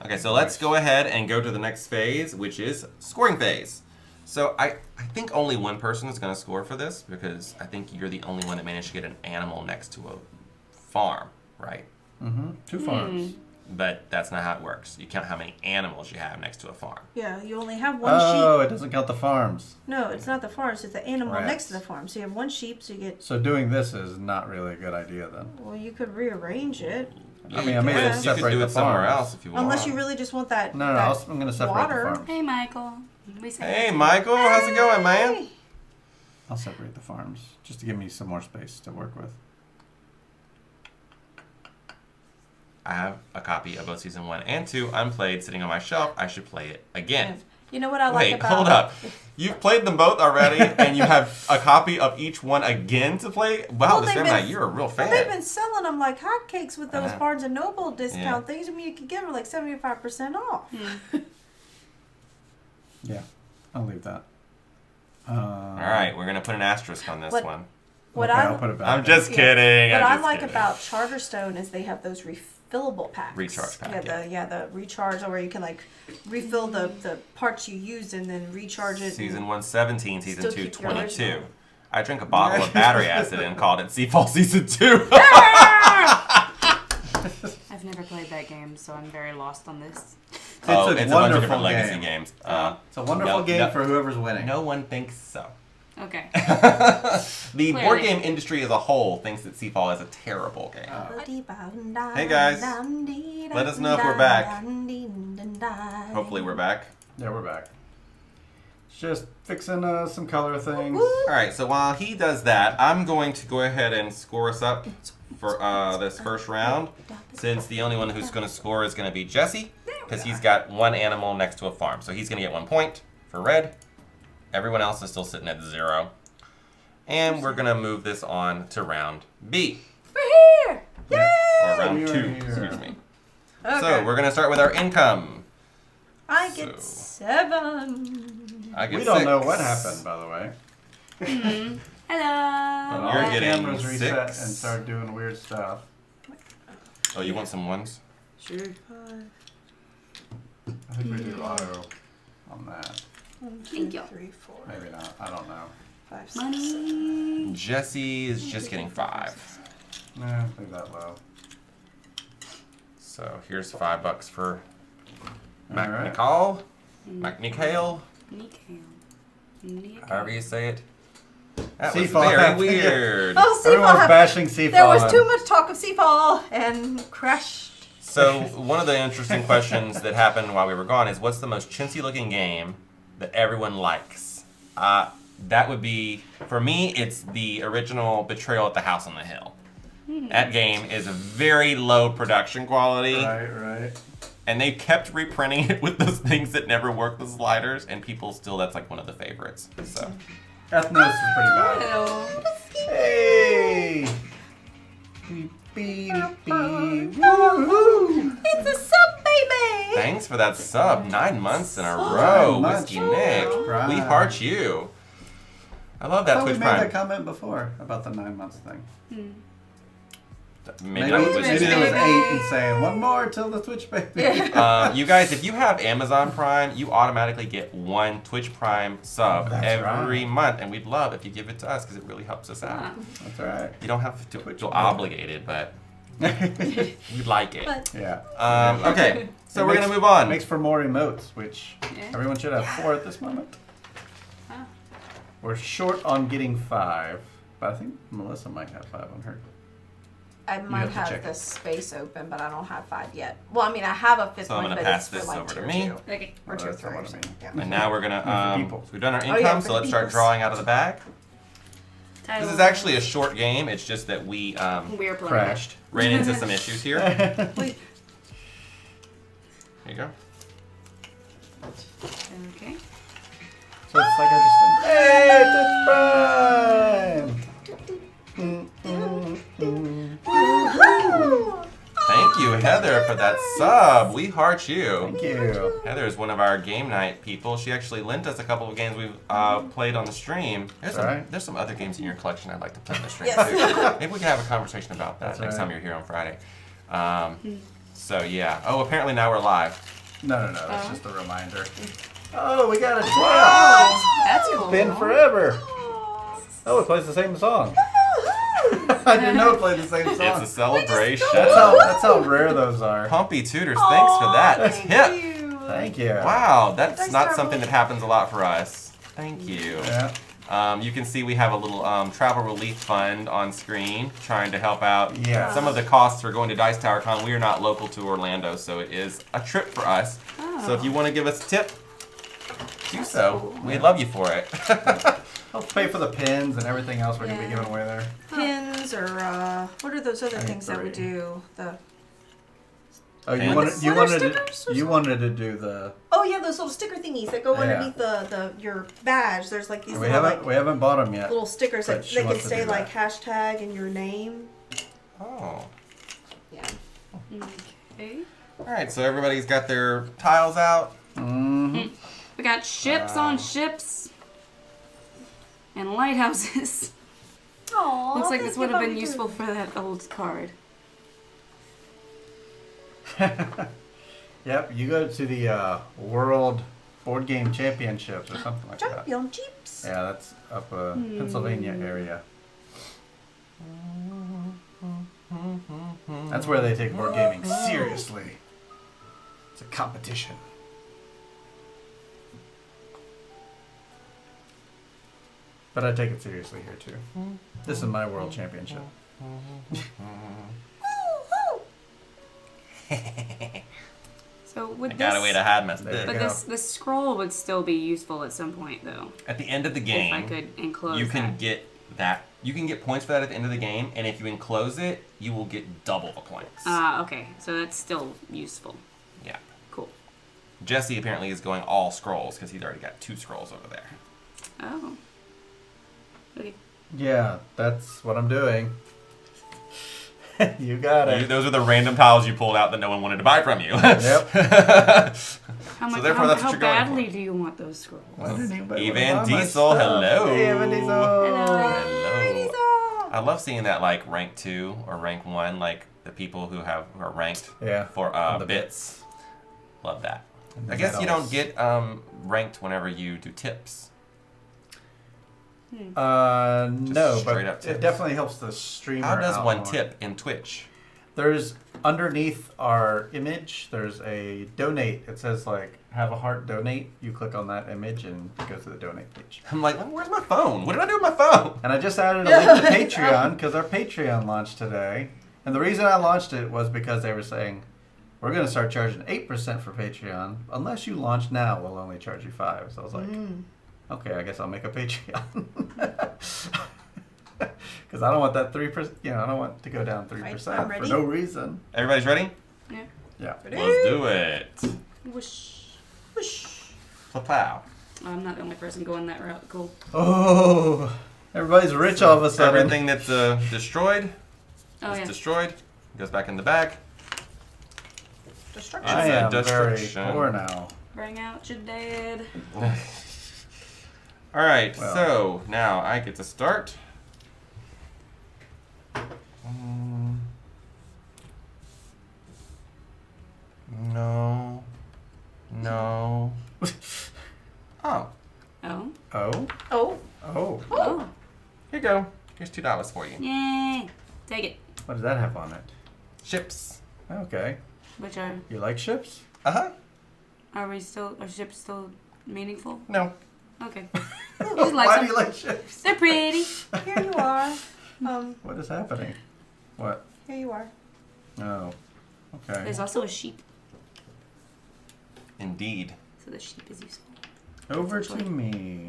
Okay, so let's go ahead and go to the next phase, which is scoring phase. So I think only one person is going to score for this because I think you're the only one that managed to get an animal next to a farm, right? Mm-hmm. 2 farms. But that's not how it works. You count how many animals you have next to a farm. Yeah, you only have one Oh, sheep. it doesn't count the farms. No, it's not the farms. It's the animal Rats. next to the farm. So you have one sheep. So you get. So doing this is not really a good idea then. Well, you could rearrange it. I mean, I may You just could separate do the it somewhere farms. else if you want. Unless you really just want that. No, that I'm going to separate water. the farms. Hey, Michael. We say Hey, Michael, how's it going, man? Hey. I'll separate the farms just to give me some more space to work with. I have a copy of both Season 1 and 2 unplayed sitting on my shelf. I should play it again. You know what I like Wait, about. hold up. You've played them both already, and you have a copy of each one again to play? Wow, Well, this they've Gemini, been- you're a real fan. Well, they've been selling them like hotcakes with those Uh-huh. Barnes and Noble discount Yeah. things. I mean, you could get them like 75% off. Yeah, I'll leave that. All right, we're going to put an asterisk on this What- one. What Okay, I I'll put it back. I'm just Yeah. kidding. What I'm I just like kidding. about Charterstone is they have those refillable packs. Recharge pack, The recharge where you can like refill the parts you used and then recharge it. Season 1, 17, Season Still 2, keep your 22. original. I drank a bottle of battery acid and called it Seafall Season 2. I've never played that game, so I'm very lost on this. It's Oh, a it's a bunch of wonderful different legacy game. games. It's a wonderful no, game no. for whoever's winning. No one thinks so. Okay. The board Clearly. game industry as a whole thinks that Seafall is a terrible game. Hey, guys. Let us know if we're back. Hopefully we're back. Yeah, we're back. Just fixing some color things. All right, so while he does that, I'm going to go ahead and score us up for this first round, since the only one who's going to score is going to be Jesse, because he's got one animal next to a farm. So he's going to get 1 point for red. Everyone else is still sitting at 0. And we're going to move this on to round B. We're here! Or round We're 2, here. excuse me. Okay. So we're going to start with our income. I get So- 7. I get We don't 6. know what happened, by the way. Hello. But You're all the getting cameras reset 6. and started doing weird stuff. Oh, you want some ones? Sure. I think we do auto on that. 1, 2, Thank you. 3, 4, Maybe not. I don't know. 5, 6, 7. Money. Jesse is just getting 5. Nah, leave that low. So here's $5 for Mac All right. Nicole. Mac Nicole. Nico. However you say it. That was Seafall very happened. weird. Oh, Everyone's Seafall! bashing Seafall. There was too much talk of Seafall and crashed. So one of the interesting questions that happened while we were gone is, what's the most chintzy looking game that everyone likes? That would be, for me, it's the original Betrayal at the House on the Hill. That game is a very low production quality. Right. And they kept reprinting it with those things that never work, the sliders, and people still, that's like one of the favorites. So Ethnos is pretty bad. Hello. Hey! Beep, beep, beep. Woo-hoo. It's a sub, baby! thanks for that sub. 9 months in a row, Whiskey Nick. Prime. We heart you. I love that I thought we Twitch made Prime. that comment before about the 9 months thing. Maybe Maybe that was it Whiskey was Nick. 8 and saying one more till the Twitch baby. You guys, if you have Amazon Prime, you automatically get 1 Twitch Prime sub That's every right. month, and we'd love if you give it to us because it really helps us out. That's all right. You don't have to feel obligated, but we'd like it. But Okay, so It we're makes- gonna move on. Makes for more emotes, which Yeah. everyone should have 4 at this moment. Ah. We're short on getting 5, but I think Melissa might have 5 on her. I have might to have check the it. space open, but I don't have 5 yet. Well, I mean, I have a 5th So I'm one, gonna but pass it's for this like over to tier me. 2. Okay. Or tier That's 3 what I or mean. something. Yeah. And now we're For gonna people. so we've done our yeah, income, for so the let's start peoples. drawing out of the bag. Title. This is actually a short game. It's just that we We're playing. Crashed. ran into some issues here. Wait, Here you go. Okay. So it's like I just said, hey, Twitch Prime! Thank you, Heather, for that sub. We heart you. Thank you. Heather is one of our game night people. She actually lent us a couple of games we've played on the stream. Alright. There's some other games in your collection I'd like to play on the stream Yes. too. Maybe we can have a conversation about that That's next right. time you're here on Friday. So yeah. Oh, apparently now we're live. No, that's Oh. just a reminder. Oh, we got a 12! Oh, that's cool. Been forever. Oh, it plays the same song. I didn't know it played the same It's song. a celebration. That's how rare those are. Pumpy Tutors, thanks for that tip. you. Thank you. Wow, that's Dice not Star something that happens a lot for us. Thank you. Yeah. You can see we have a little travel relief fund on screen trying to help out. Yeah. Some of the costs for going to Dice Tower Con. We are not local to Orlando, so it is a trip for us. So if you want to give us a tip, do so. We'd love you for it. Help pay for the pins and everything else we're going to be Yeah. giving away there. Pins or what are those other I think things that we 3. do? The Oh, Pins. you Glitter wanted stickers or you wanted to do the. oh yeah, those little sticker thingies that go Yeah. underneath the your badge. There's like these We little haven't bought them yet. little stickers but that she they can wants to say do like that. hashtag and your name. Oh. Yeah. Okay. All right, so everybody's got their tiles out. Mm-hmm. We got ships on ships and lighthouses. Aww, Looks like this would have been useful for that old card. Yep, you go to the World Board Game Championships or something like that. Champion Jeeps. Yeah, that's up Pennsylvania area. That's where they take board gaming seriously. It's a competition. But I take it seriously here too. This is my world championship. So would I got a way this, to hide my There you stick. but go. this scroll would still be useful at some point though. At the end of the If I game, could enclose you can that. get that. You can get points for that at the end of the game, and if you enclose it, you will get double the points. Okay, so that's still useful. Yeah. Cool. Jesse apparently is going all scrolls because he's already got 2 scrolls over there. Oh. Okay. Yeah, that's what I'm doing. You got it. Those are the random tiles you pulled out that no one wanted to buy from you. Yep. How much? therefore, that's what how you're going badly for. do you want those scrolls? Why didn't anybody Evan wanna buy my Diesel, stuff? hello. Hey, Evan Diesel. Hello. I love seeing that like rank 2 or rank 1, like the people who are ranked Yeah. for the bits. Love that. And the I guess you don't medals. get ranked whenever you do tips. No, straight but up it tips. definitely helps the streamer. How does out one more. tip in Twitch? There's underneath our image, there's a donate. It says like have a heart donate. You click on that image and it goes to the donate page. I'm like, where's my phone? What did I do with my phone? And I just added a link to Patreon because our Patreon launched today. And the reason I launched it was because they were saying we're going to start charging 8% for Patreon. Unless you launch now, we'll only charge you 5. So I was like, okay, I guess I'll make a Patreon. Because I don't want that 3%. You know, I don't want to go down 3% I'm for ready. no reason. Everybody's ready? Yeah. Yeah. Ready? Let's do it. Whoosh. Whoosh. Plow. Oh, I'm not the only person going that route. Cool. Oh, everybody's rich all of a sudden. Everything that's destroyed Oh, is yeah. destroyed. Goes back in the bag. Destruction. I am very destruction. poor now. Bring out your dead. All right, Well. so now I get to start. Mm. No. No. Oh, Oh. Oh, Oh. oh. Oh. here you go. Here's $2 for you. Yay. Take it. What does that have on it? Ships. Okay. Which are You like ships? Uh-huh. are ships still meaningful? No. Okay. Just like Why them. do you like ships? They're pretty. Here you are. What is happening? What? Here you are. Oh. Okay. There's also a sheep, Indeed. so the sheep is useful. Over to me.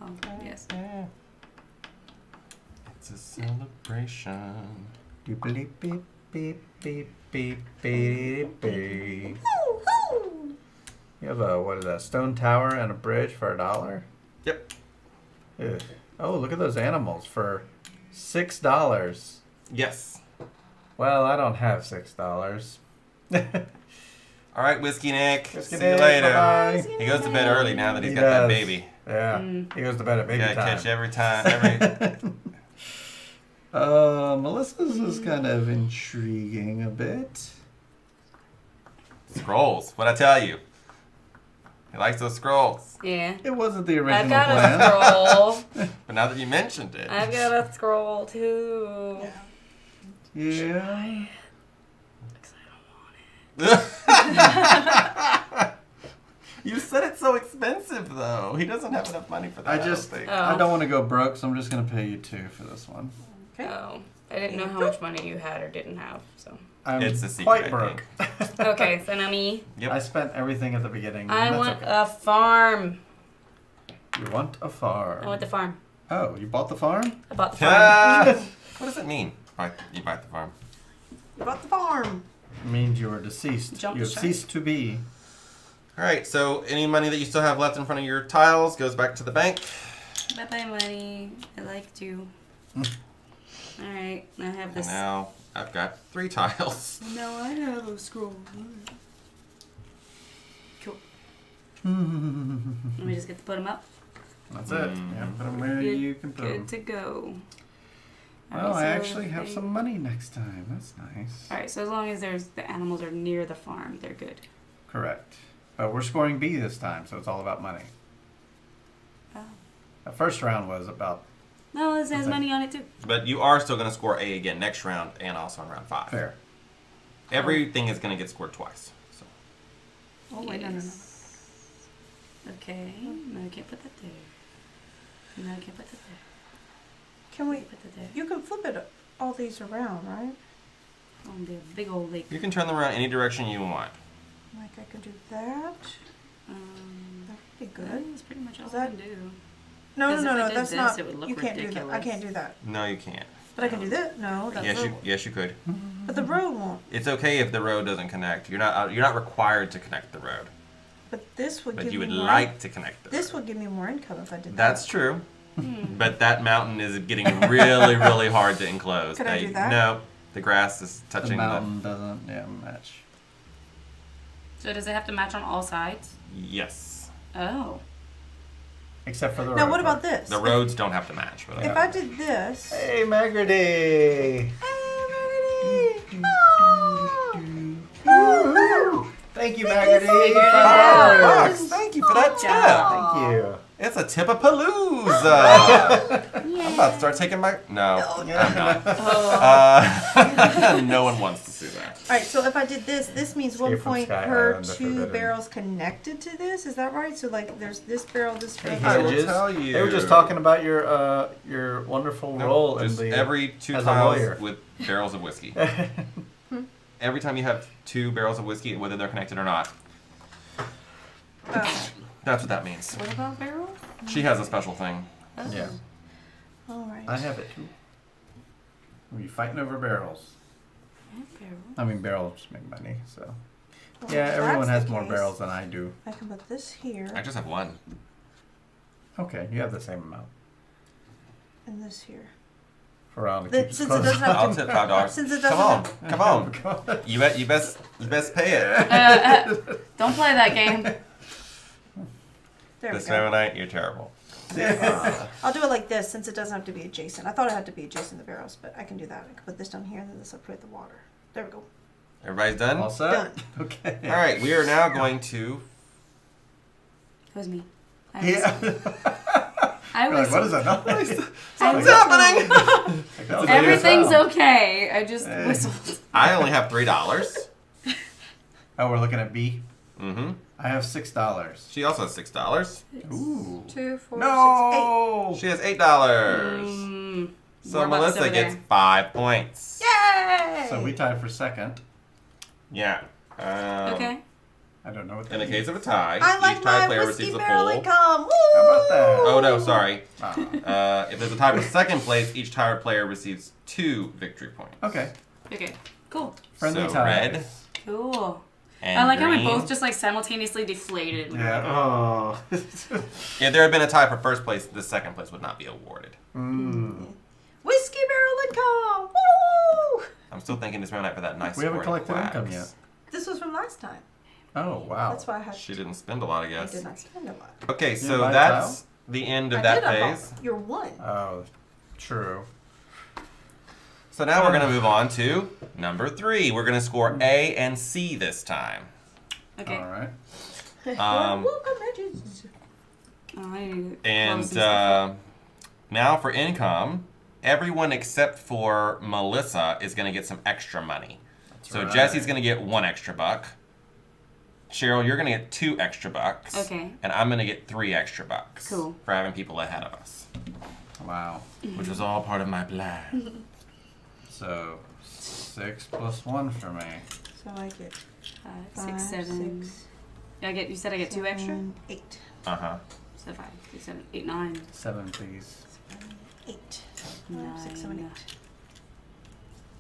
Oh, yes. Yeah. It's a celebration. Doopily beep beep beep beep beep beep. You have a, what is that, stone tower and a bridge for $1? Yep. Ugh. Oh, look at those animals for $6. Yes. Well, I don't have $6. All right, Whiskey Nick. Whiskey See you Nick, later. bye-bye. He goes to bed early now that he's He got that does. baby. Yeah, he goes to bed at baby Gotta time. catch every time. Melissa's is kind of intriguing a bit. Scrolls. What'd I tell you? He likes those scrolls. Yeah. It wasn't the original I've got plan. a scroll. But now that you mentioned it. I've got a scroll too. Yeah. You said it's so expensive though. He doesn't have enough money for that. I don't just, think. Oh. I don't want to go broke, so I'm just gonna pay you $2 for this one. Okay. Oh, I didn't know how much money you had or didn't have. So. I'm It's a secret, quite I broke. Okay, so now me. Yep. I spent everything at the beginning. I and that's want okay. a farm. You want a farm? I want the farm. Oh, you bought the farm? I bought the farm. Ah, what does it mean? You buy the farm. You bought the farm. It means you are deceased. Jump you have the shark. ceased to be. All right. So any money that you still have left in front of your tiles goes back to the bank. Bye bye money. I like to. Alright, I have And this. now I've got 3 tiles. Now I have a scroll. Cool. Let me just get to put them up. That's it. Yeah, put them where you can put them. Good to go. Well, Alright, I so actually have they- some money next time. That's nice. Alright, so as long as the animals are near the farm, they're good. Correct. But we're scoring B this time, so it's all about money. Oh. The first round was about No, this has Okay. money on it too. But you are still going to score A again next round and also in round 5. fair. Everything is going to get scored twice. So. Oh, wait, no. Okay, no, I can't put that there. No, I can't put that there. Can we? Can't put that there. You can flip it all these around, right? On the big old lake. You can turn them around any direction you want. Like I could do that. That would be good. That's pretty much all Is I that- can do. No, 'Cause no, if I no, did that's this, not. it would look You can't do that. I ridiculous. can't do that. No, you can't. But I can do that. No, that's Yes, you could. But the road won't. It's okay if the road doesn't connect. You're not required to connect the road, But this would but give you me would more. like to connect the This road. would give me more income if I did That's that. true, Hmm. but that mountain is getting really, really hard to enclose. Could I do that? No, the grass is The touching mountain doesn't match. So does it have to match on all sides? Yes, Oh. Except for the road. Now, what part. about this? the roads don't have to match. But If I did this. Hey, Magrity! Thank you, Magrity. Yeah. $5. Thank you for that tip. job. Thank you. It's a tip of Palooza. I'm about to start taking my. No, I'm not. Oh. No one wants to see that. All right, so if I did this, this means Escape 1 from point Skye per Island, the 2 forbidden. barrels connected to this. Is that right? So like, there's this barrel, this barrel. I will Hedges. tell you. They were just talking about your wonderful No, role in just the every 2 as a tiles lawyer. with barrels of whiskey. Every time you have 2 barrels of whiskey, whether they're connected or not, that's what that means. What about barrel? She has a special thing. Oh. Yeah. All right. I have it too. We'll be fighting over barrels. Okay. I mean, barrels make money, so. Well, Yeah, if everyone that's has the more case, barrels than I do. I can put this here I just have one. Okay, you have the same amount. and this here. For round to That- keep us since it close. doesn't have I'll tip $5. Since it Come doesn't on, come on. Come on. You best pay it. Don't play that game. There we This go. time of night, you're terrible. I'll do it like this since it doesn't have to be adjacent. I thought it had to be adjacent to the barrels, but I can do that. I can put this down here and then this up here at the water. There we go. Everybody's done? All set? Done. Okay. All right, we are now going to. It was me. I You're like, was. what is that noise? What's happening? Like, that was Everything's ASL. okay. I just Hey. whistled. I only have $3. Oh, we're looking at B. Mm-hmm. I have $6. She also has $6. Ooh. 2, 4, 6, 8. No. She has $8. Mm, So more bucks Melissa over gets there. 5 points. Yay! So we tied for second. Yeah. Okay. I don't know what that In the means. case of a tie, I like each tie my player whiskey receives a barrel full. income. Woo! How about that? Oh no, sorry. Ah. If there's a tie for second place, each tie player receives 2 victory points. Okay. Okay. Cool. Friendly So ties. red. Cool. And I like how we green. both just like simultaneously deflated. Yeah. Oh. If there had been a tie for first place, the second place would not be awarded. Mm. Whiskey barrel income. Woo! I'm still thinking this night for that nice. We haven't scoring collected income quacks. yet. This was from last time. Oh, wow. That's why I had. She didn't spend a lot, I I guess. did not spend a lot. Okay, didn't so buy a that's the end of I that did. I phase. bought your one. Oh, true. So now we're going to move on to number 3. We're going to score A and C this time. Okay. All right. Welcome, edges. Oh, I need to close And some stuff up. now for income, everyone except for Melissa is going to get some extra money. So right. Jesse's going to get 1 extra buck. Cheryl, you're going to get 2 extra bucks. Okay. And I'm going to get 3 extra bucks. Cool. For having people ahead of us. Wow. Which was all part of my plan. So 6 plus 1 for me. So I get 5, 6, 7. 6, I get. You said I get 2 extra. 8. Uh-huh. So 5, 6, 7, 8, 9. 7, please. 8. 5, 6, 7, 8.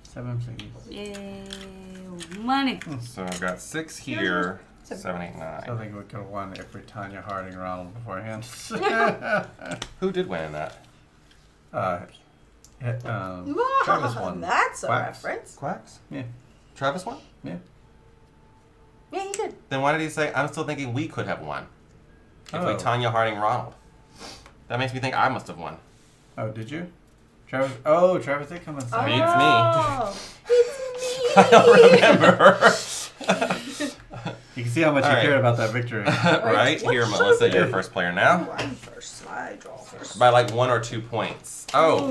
7, please. Yay! Money. So I've got 6 here. 7, 8, So I 9. think we could have won if we Tanya Harding Ronald beforehand. Who did win in that? Travis won. That's a Quacks. reference. Quacks? Yeah. Travis won? Yeah. Yeah, he did. Then why did he say, I'm still thinking we could have won? If we Oh. Tanya Harding Ronald. That makes me think I must have won. Oh, did you? Travis. Oh, Travis did come in second. Beats me. Oh, it's me. I don't remember. You can see how much All you right. cared about that victory. Right here, What Melissa, should you're we- first player now. Oh, I'm first. I draw first. By like 1 or 2 points. Oh,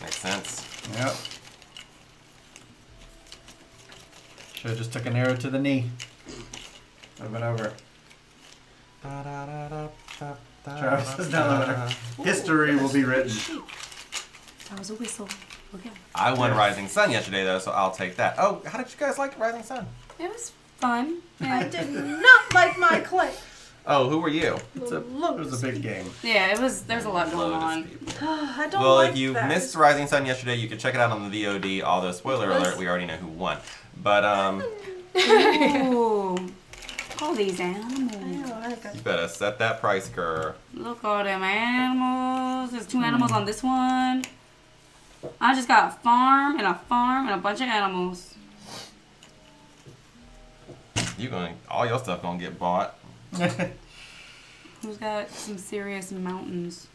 makes sense. Yep. Should have just took an arrow to the knee. Would have been over. Travis is down there. History will be written. That was a whistle. Okay. I won Rising Sun yesterday, though, so I'll take that. Oh, how did you guys like Rising Sun? It was fun. I Yeah. did not like my clay. Oh, who were you? It was a big game. Yeah, it was. There's a lot going Lotus on. people. I don't Well, like if you that. missed Rising Sun yesterday, you can check it out on the VOD. Although, spoiler Was- alert, we already know who won. But Ooh. All these animals. I got you better set that price, girl. Look all them animals. There's 2 animals on this one. I just got a farm and a bunch of animals. All your stuff gonna get bought. Who's got some serious mountains?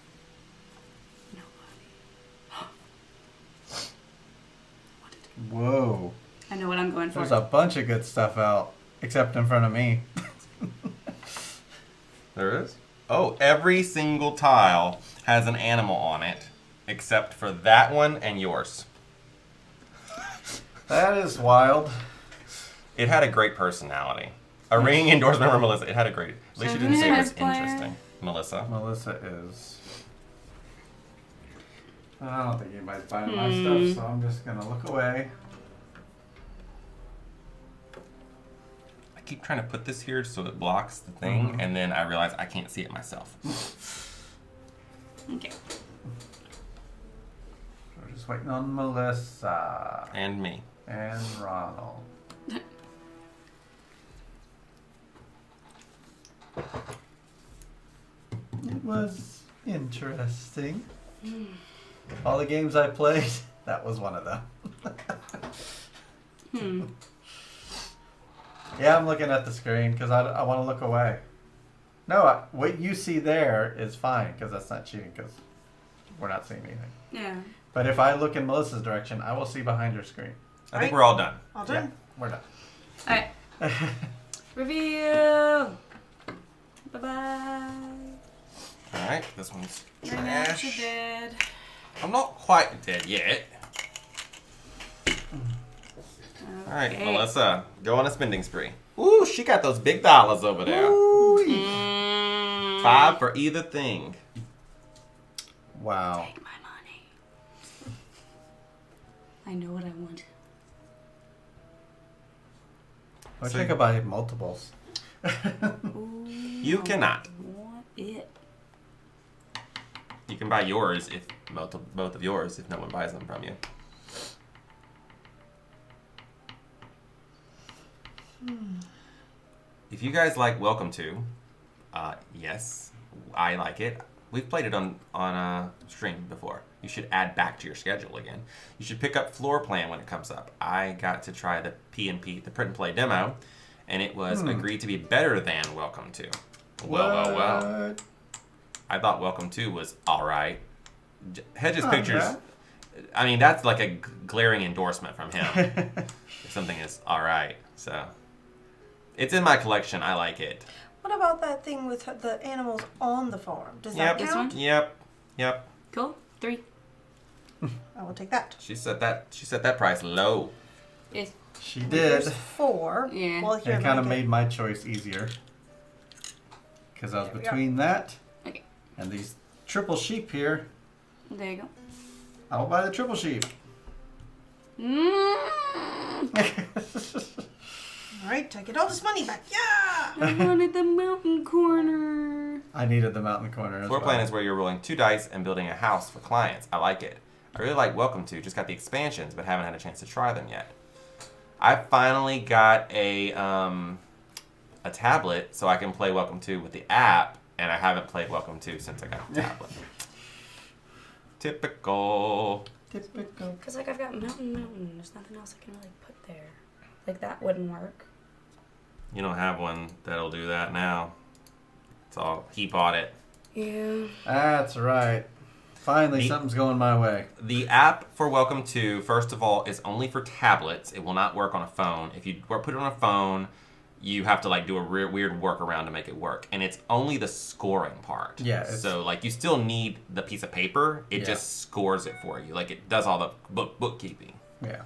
Whoa. I know what I'm going for. There's a bunch of good stuff out, except in front of me. There is? Oh, every single tile has an animal on it, except for that one and yours. That is wild. It had a great personality. A ringing endorsement from Melissa. It had a great. At least you didn't say it was Player. interesting, Melissa. Melissa is. I don't think anybody's buying my Hmm. stuff, so I'm just gonna look away. I keep trying to put this here so it blocks the thing, Mhm. and then I realize I can't see it myself. Okay. Just waiting on Melissa. And me. And Ronald. It was interesting. All the games I played, that was one of them. Yeah, I'm looking at the screen because I want to look away. No, what you see there is fine because that's not cheating because we're not seeing anything. Yeah. But if I look in Melissa's direction, I will see behind her screen. I think we're all done. All done? Yeah, we're done. Alright. Review. Bye-bye. Alright, this one's You're trash. dead. I'm not quite dead yet. Alright, Okay. Melissa, go on a spending spree. Ooh, she got those big dollars over there. Mm. 5 for either thing. Wow. Take my money. I know what I want. I So- think I buy multiples. Ooh, You cannot. I want it. You can buy yours if both of yours if no one buys them from you. If you guys like Welcome to, yes, I like it. We've played it on stream before. You should add back to your schedule again. You should pick up Floor Plan when it comes up. I got to try the P&P, the print and play demo, and it was agreed to be better than Welcome to. Well. What? I thought Welcome to was all right. Hedges Not Pictures. bad. I mean, that's like a glaring endorsement from him. If something is all right, so it's in my collection. I like it. What about that thing with the animals on the farm? Does that Yep. count? Yep. Cool. 3. I will take that. She set that price low. Yes. She There's did. Yeah. 4. Well, here, It let kind me of get- made my choice easier. Because I was There we go. between that Okay. and these triple sheep here. There you go. I'll buy the triple sheep. Mm. All right, I get all this money back. Yeah! I wanted the mountain corner. I needed the mountain corner as Floor well. plan is where you're rolling 2 dice and building a house for clients. I like it. I really like Welcome to. Just got the expansions, but haven't had a chance to try them yet. I finally got a tablet so I can play Welcome to with the app, and I haven't played Welcome to since I got the tablet. Typical. Typical. Because, like, I've got mountain. There's nothing else I can really put there. Like, that wouldn't work. You don't have one that'll do that now. It's all he bought it. Yeah. That's right. Finally, The- something's going my way. The app for Welcome to, first of all, is only for tablets. It will not work on a phone. If you put it on a phone, you have to like do a weird workaround to make it work. And it's only the scoring part. Yeah, it's- So like you still need the piece of paper. It Yeah. just scores it for you. Like it does all the bookkeeping. Yeah.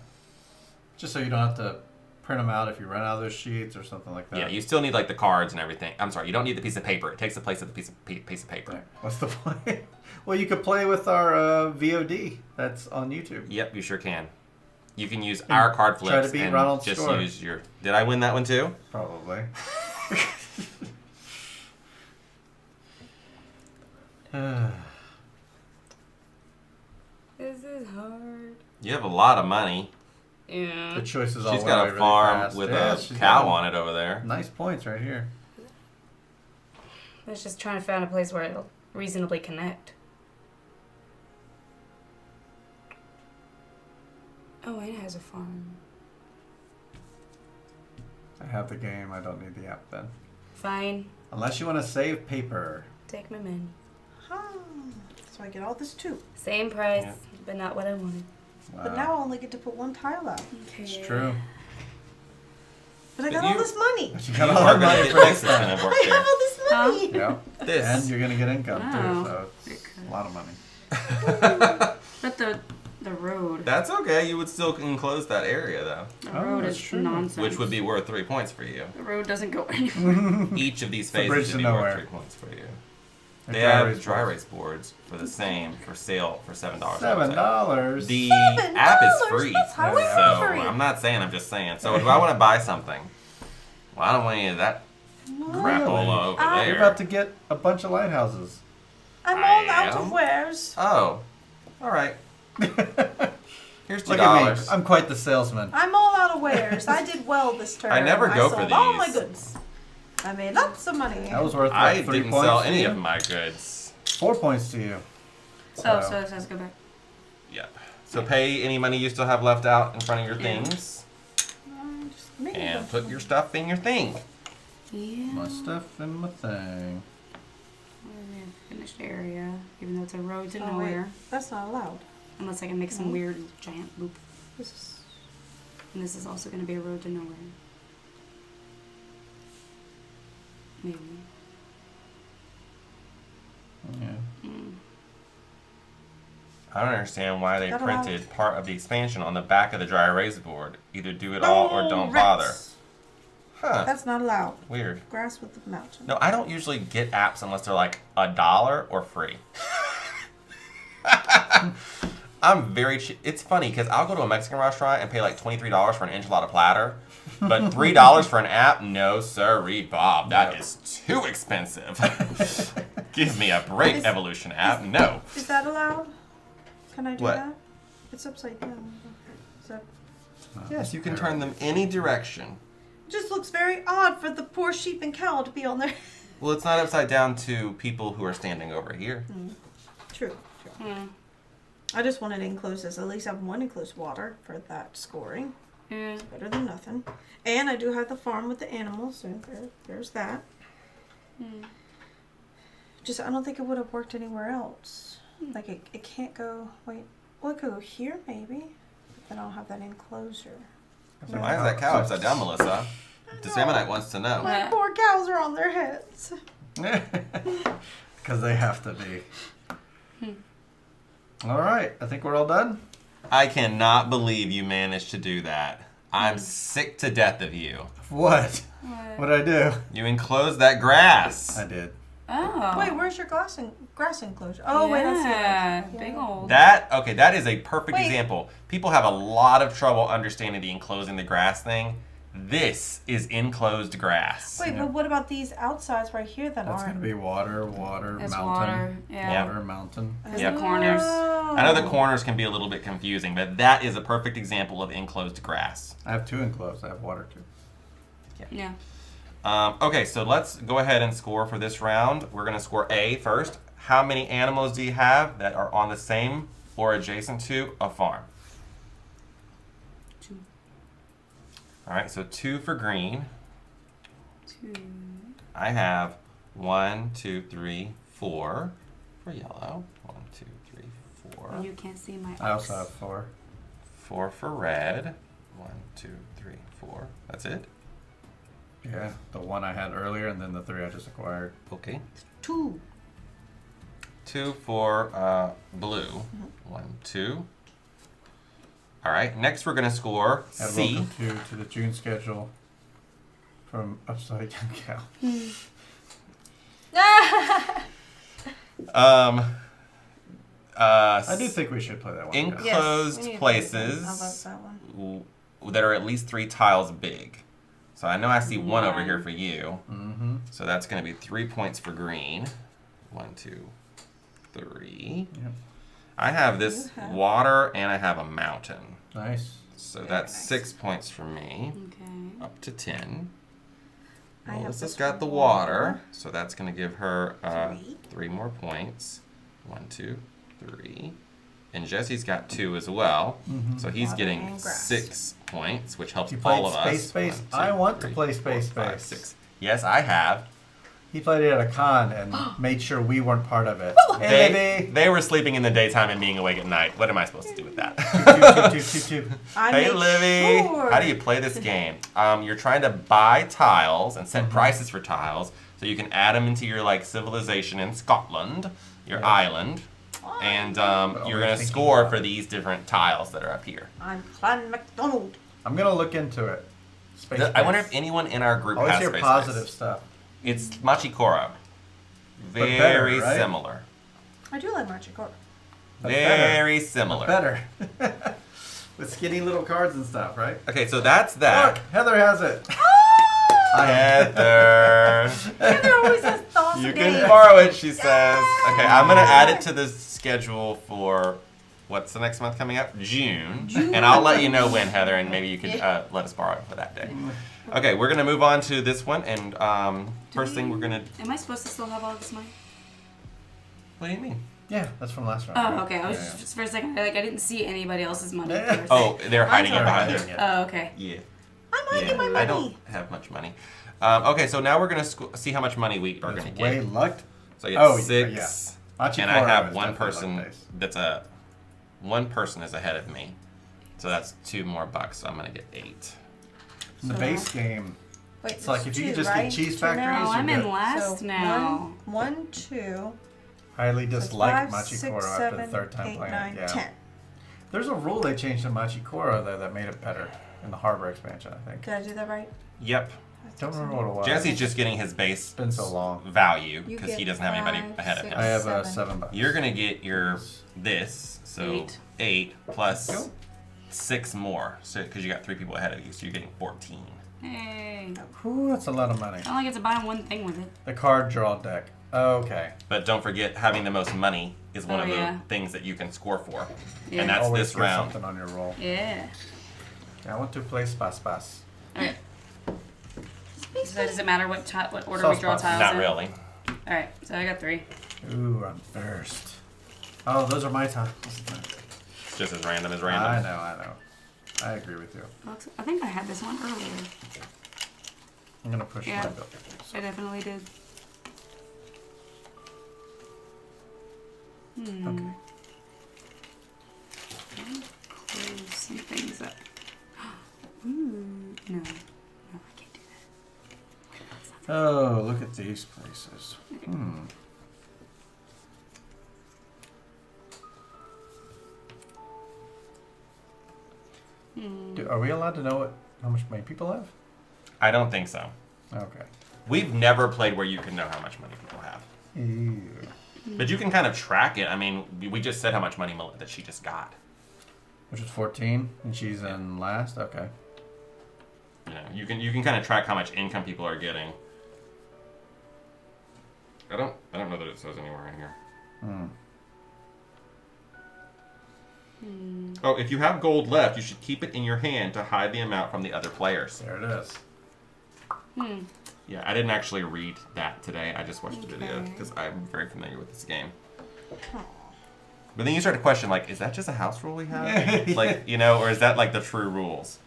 Just so you don't have to print them out if you run out of those sheets or something like that. Yeah, you still need like the cards and everything. I'm sorry, you don't need the piece of paper. It takes the place of the piece of paper. Right. What's the point? Well, you could play with our VOD that's on YouTube. Yep, you sure can. You can use our card try to flips beat and Ronald's just score. use your. Did I win that one too? Probably. This is hard. You have a lot of money. Yeah. The choices all She's went got away a really farm fast. with Yeah, a she's cow got on it over there. Nice points right here. I was just trying to find a place where it'll reasonably connect. Oh, and it has a farm. I have the game. I don't need the app then. Fine. Unless you want to save paper. Take my money. So I get all this too. Same price, Yeah. but not what I wanted. Wow. But now I only get to put 1 tile out. Okay. It's true. But I But got all you- this money. But You you got are all going the to money get for this this time. kind of work I have there. all this money. Yeah. This. And you're going to get income Wow. too, so it's a lot of money. But the road. That's okay. You would still enclose that area though, The Oh, road that's is true. nonsense. which would be worth 3 points for you. The road doesn't go anywhere. Each of these a bridge phases to would be worth nowhere. 3 points for you. A They dry have erase dry board. erase boards for the same for sale for $7. $7. The $7? app is free, That's highway so robbery. I'm not saying. I'm just saying. So do I want to buy something? Well, I don't want any of that crap all Really? over Ah. there. You're about to get a bunch of lighthouses. I'm all out am? of wares. Oh, all right. Here's $2. Look at me. I'm quite the salesman. I'm all out of wares. I did well this turn. I never go for sold all my these. goods. I made lots of money. That was worth what, I 3 didn't points sell to any you? of my goods. 4 points to you. Oh, so it says go back. Yep. So pay any money you still have left out in front of your things. Just made a And bunch put of your stuff in your thing. Yeah. My stuff and my thing. We're in a finished area, even though it's a road to Oh, nowhere. wait. That's not allowed. Unless I can make some weird giant loop. This is... And this is also going to be a road to nowhere. Maybe. Yeah. I don't understand why they Got a printed lot. part of the expansion on the back of the dry erase board. Either do it all or don't bother. rats. Huh. That's not allowed. Weird. Grass with the mountain. No, I don't usually get apps unless they're like $1 or free. I'm very cheap. It's funny because I'll go to a Mexican restaurant and pay like $23 for an enchilada platter, but $3 for an app? No, sirree, Bob. That Yep. is too expensive. Give me a break, Is- Evolution app. No. Is that allowed? Can I do What? that? It's upside down. Is that... Yes, you can turn them any direction. It just looks very odd for the poor sheep and cow to be on there. Well, it's not upside down to people who are standing over here. True. I just wanted to enclose this. At least I have one enclosed water for that scoring. Yeah. Better than nothing. And I do have the farm with the animals, so there's that. Just, I don't think it would have worked anywhere else. Like, it can't go, wait, well, it could go here, maybe. But then I'll have that enclosure. So why is that cow upside down, Melissa? Disseminite wants to know. My poor cows are on their heads. Because they have to be. All right. I think we're all done. I cannot believe you managed to do that. I'm sick to death of you. What? What did I do? You enclosed that grass. I did. Oh. Wait, where's your grass enclosure? Oh, wait, that's yeah, it. big old. That is a perfect Wait. example. People have a lot of trouble understanding the enclosing the grass thing. This is enclosed grass. Wait, but what about these outsides right here that That's aren't? going to be water, It's mountain. water. Yeah. Water, mountain. There's Yep. the corners. I know the corners can be a little bit confusing, but that is a perfect example of enclosed grass. I have 2 enclosed. I have water too. Yeah. Okay, so let's go ahead and score for this round. We're going to score A first. How many animals do you have that are on the same or adjacent to a farm? 2. All right, so 2 for green. 2. I have 1, 2, 3, 4 for yellow. 1, 2, 3, 4. You can't see my. I also have 4. 4 for red. 1, 2, 3, 4. That's it? Yeah, the 1 I had earlier and then the 3 I just acquired. Okay. 2. 2 for blue. 1, 2. All right, next we're going to score Add C. welcome to the June schedule from Upside Down Cow. I do think we should play that one. guys. Enclosed Yes, we need to play that. I places love that one. that are at least 3 tiles big. So I know I see 1 over here for you. Mm-hmm. So that's going to be 3 points for green. 1, 2, 3. Yep. I have this You have- water and I have a mountain. Nice. So Very that's nice. 6 points for me. Okay. Up to 10. I have Melissa's this got the water. water. So that's going to give her 3. 3 more points. 1, 2, 3. And Jesse's got 2 as well. Mm-hmm. So he's Water getting and grass. 6 points, which helps You played all of Space us. Space? 1, 2, I want to 3, play 4, Space 5, Space. 6. Yes, I have. He played it at a con and made sure we weren't part of it. Hey, They, baby. they were sleeping in the daytime and being awake at night. What am I supposed to do with that? Two. I Hey, make Livy. sure. How do you play this game? You're trying to buy tiles and set prices for tiles so you can add them into your like civilization in Scotland, your island, and you're gonna score for these different tiles that are up here. I'm Clan McDonald. I'm going to look into it. Space I wonder Space. if anyone in our group I always has hear Space positive Space. stuff. It's Machikoro. But Very better, right? similar. I do like Machikoro. But Very similar. Better. With skinny little cards and stuff, right? Okay, so that's that. Look, Heather has it. Heather. Heather always has thoughts You of can games. borrow it, she says. Okay, I'm going to add it to the schedule for What's the next month coming up? June. And I'll let you know when, Heather, and maybe you could let us borrow it for that day. Okay, we're going to move on to this one. And first thing we're going to... Am I supposed to still have all this money? What do you mean? Yeah, that's from last round. Oh, right? okay. I was just for a second, I didn't see anybody else's money. first. Oh, they're hiding it behind Mine's there. already Oh, okay. Yeah. I'm hiding my money. I don't have much money. Okay, so now we're going to see how much money we are going to It's get. way lucked. So I get 6. Yeah. And I have is one definitely person luck-based. one person is ahead of me. So that's 2 more bucks. So I'm going to get 8. In the base game, Wait, it's like if you two, could just right? get cheese Two factories. now? Oh, I'm you're in good. last So now. 1, 2, Highly so dislike 5, 6, Machikoro after 7, the third time 8, playing 9, it. Yeah. 10. There's a rule they changed in Machikoro though that made it better in the harbor expansion, I think. Did I do that right? Yep. Don't remember what it was. Jesse's just getting his base It's been so long. value You because he get doesn't have anybody 5, ahead of 6, him. I have Seven. $7. You're going to get your this. So 8 plus Go. 6 more. So because you got 3 people ahead of you. So you're getting 14. Hey. Ooh, that's a lot of money. I only get to buy one thing with it. The card draw deck. Okay. But don't forget, having the most money is one Oh, of the yeah. things that you can score for. Yeah. And that's Always this get round. something on your roll. Yeah. I want to play Spas. Okay. So does it matter what order Sauce we draw box. tiles Not in? really. All right. So I got 3. Ooh, I'm first. Oh, those are my tiles. It's just as random as I random. know. I agree with you. I think I had this one earlier. I'm gonna push Yeah. my bill. I definitely did. Okay. Close some things up. Ooh, no, I can't do that. Oh, look at these places. Are we allowed to know how much money people have? I don't think so. Okay. We've never played where you can know how much money people have. Ew. But you can kind of track it. I mean, we just said how much money that she just got. Which is 14, and she's in last. Okay. You know, you can kind of track how much income people are getting. I don't know that it says anywhere in here. Oh, if you have gold left, you should keep it in your hand to hide the amount from the other players. There it is. Yeah, I didn't actually read that today. I just watched the video because I'm very familiar with this game. But then you start to question, like, is that just a house rule we have? Like, you know, or is that like the true rules?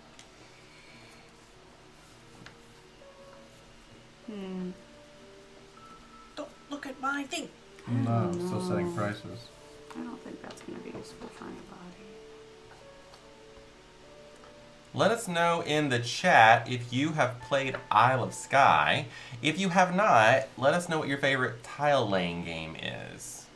Don't look at my thing. No, I'm still setting prices. I don't think that's going to be useful for anybody. Let us know in the chat if you have played Isle of Skye. If you have not, let us know what your favorite tile laying game is.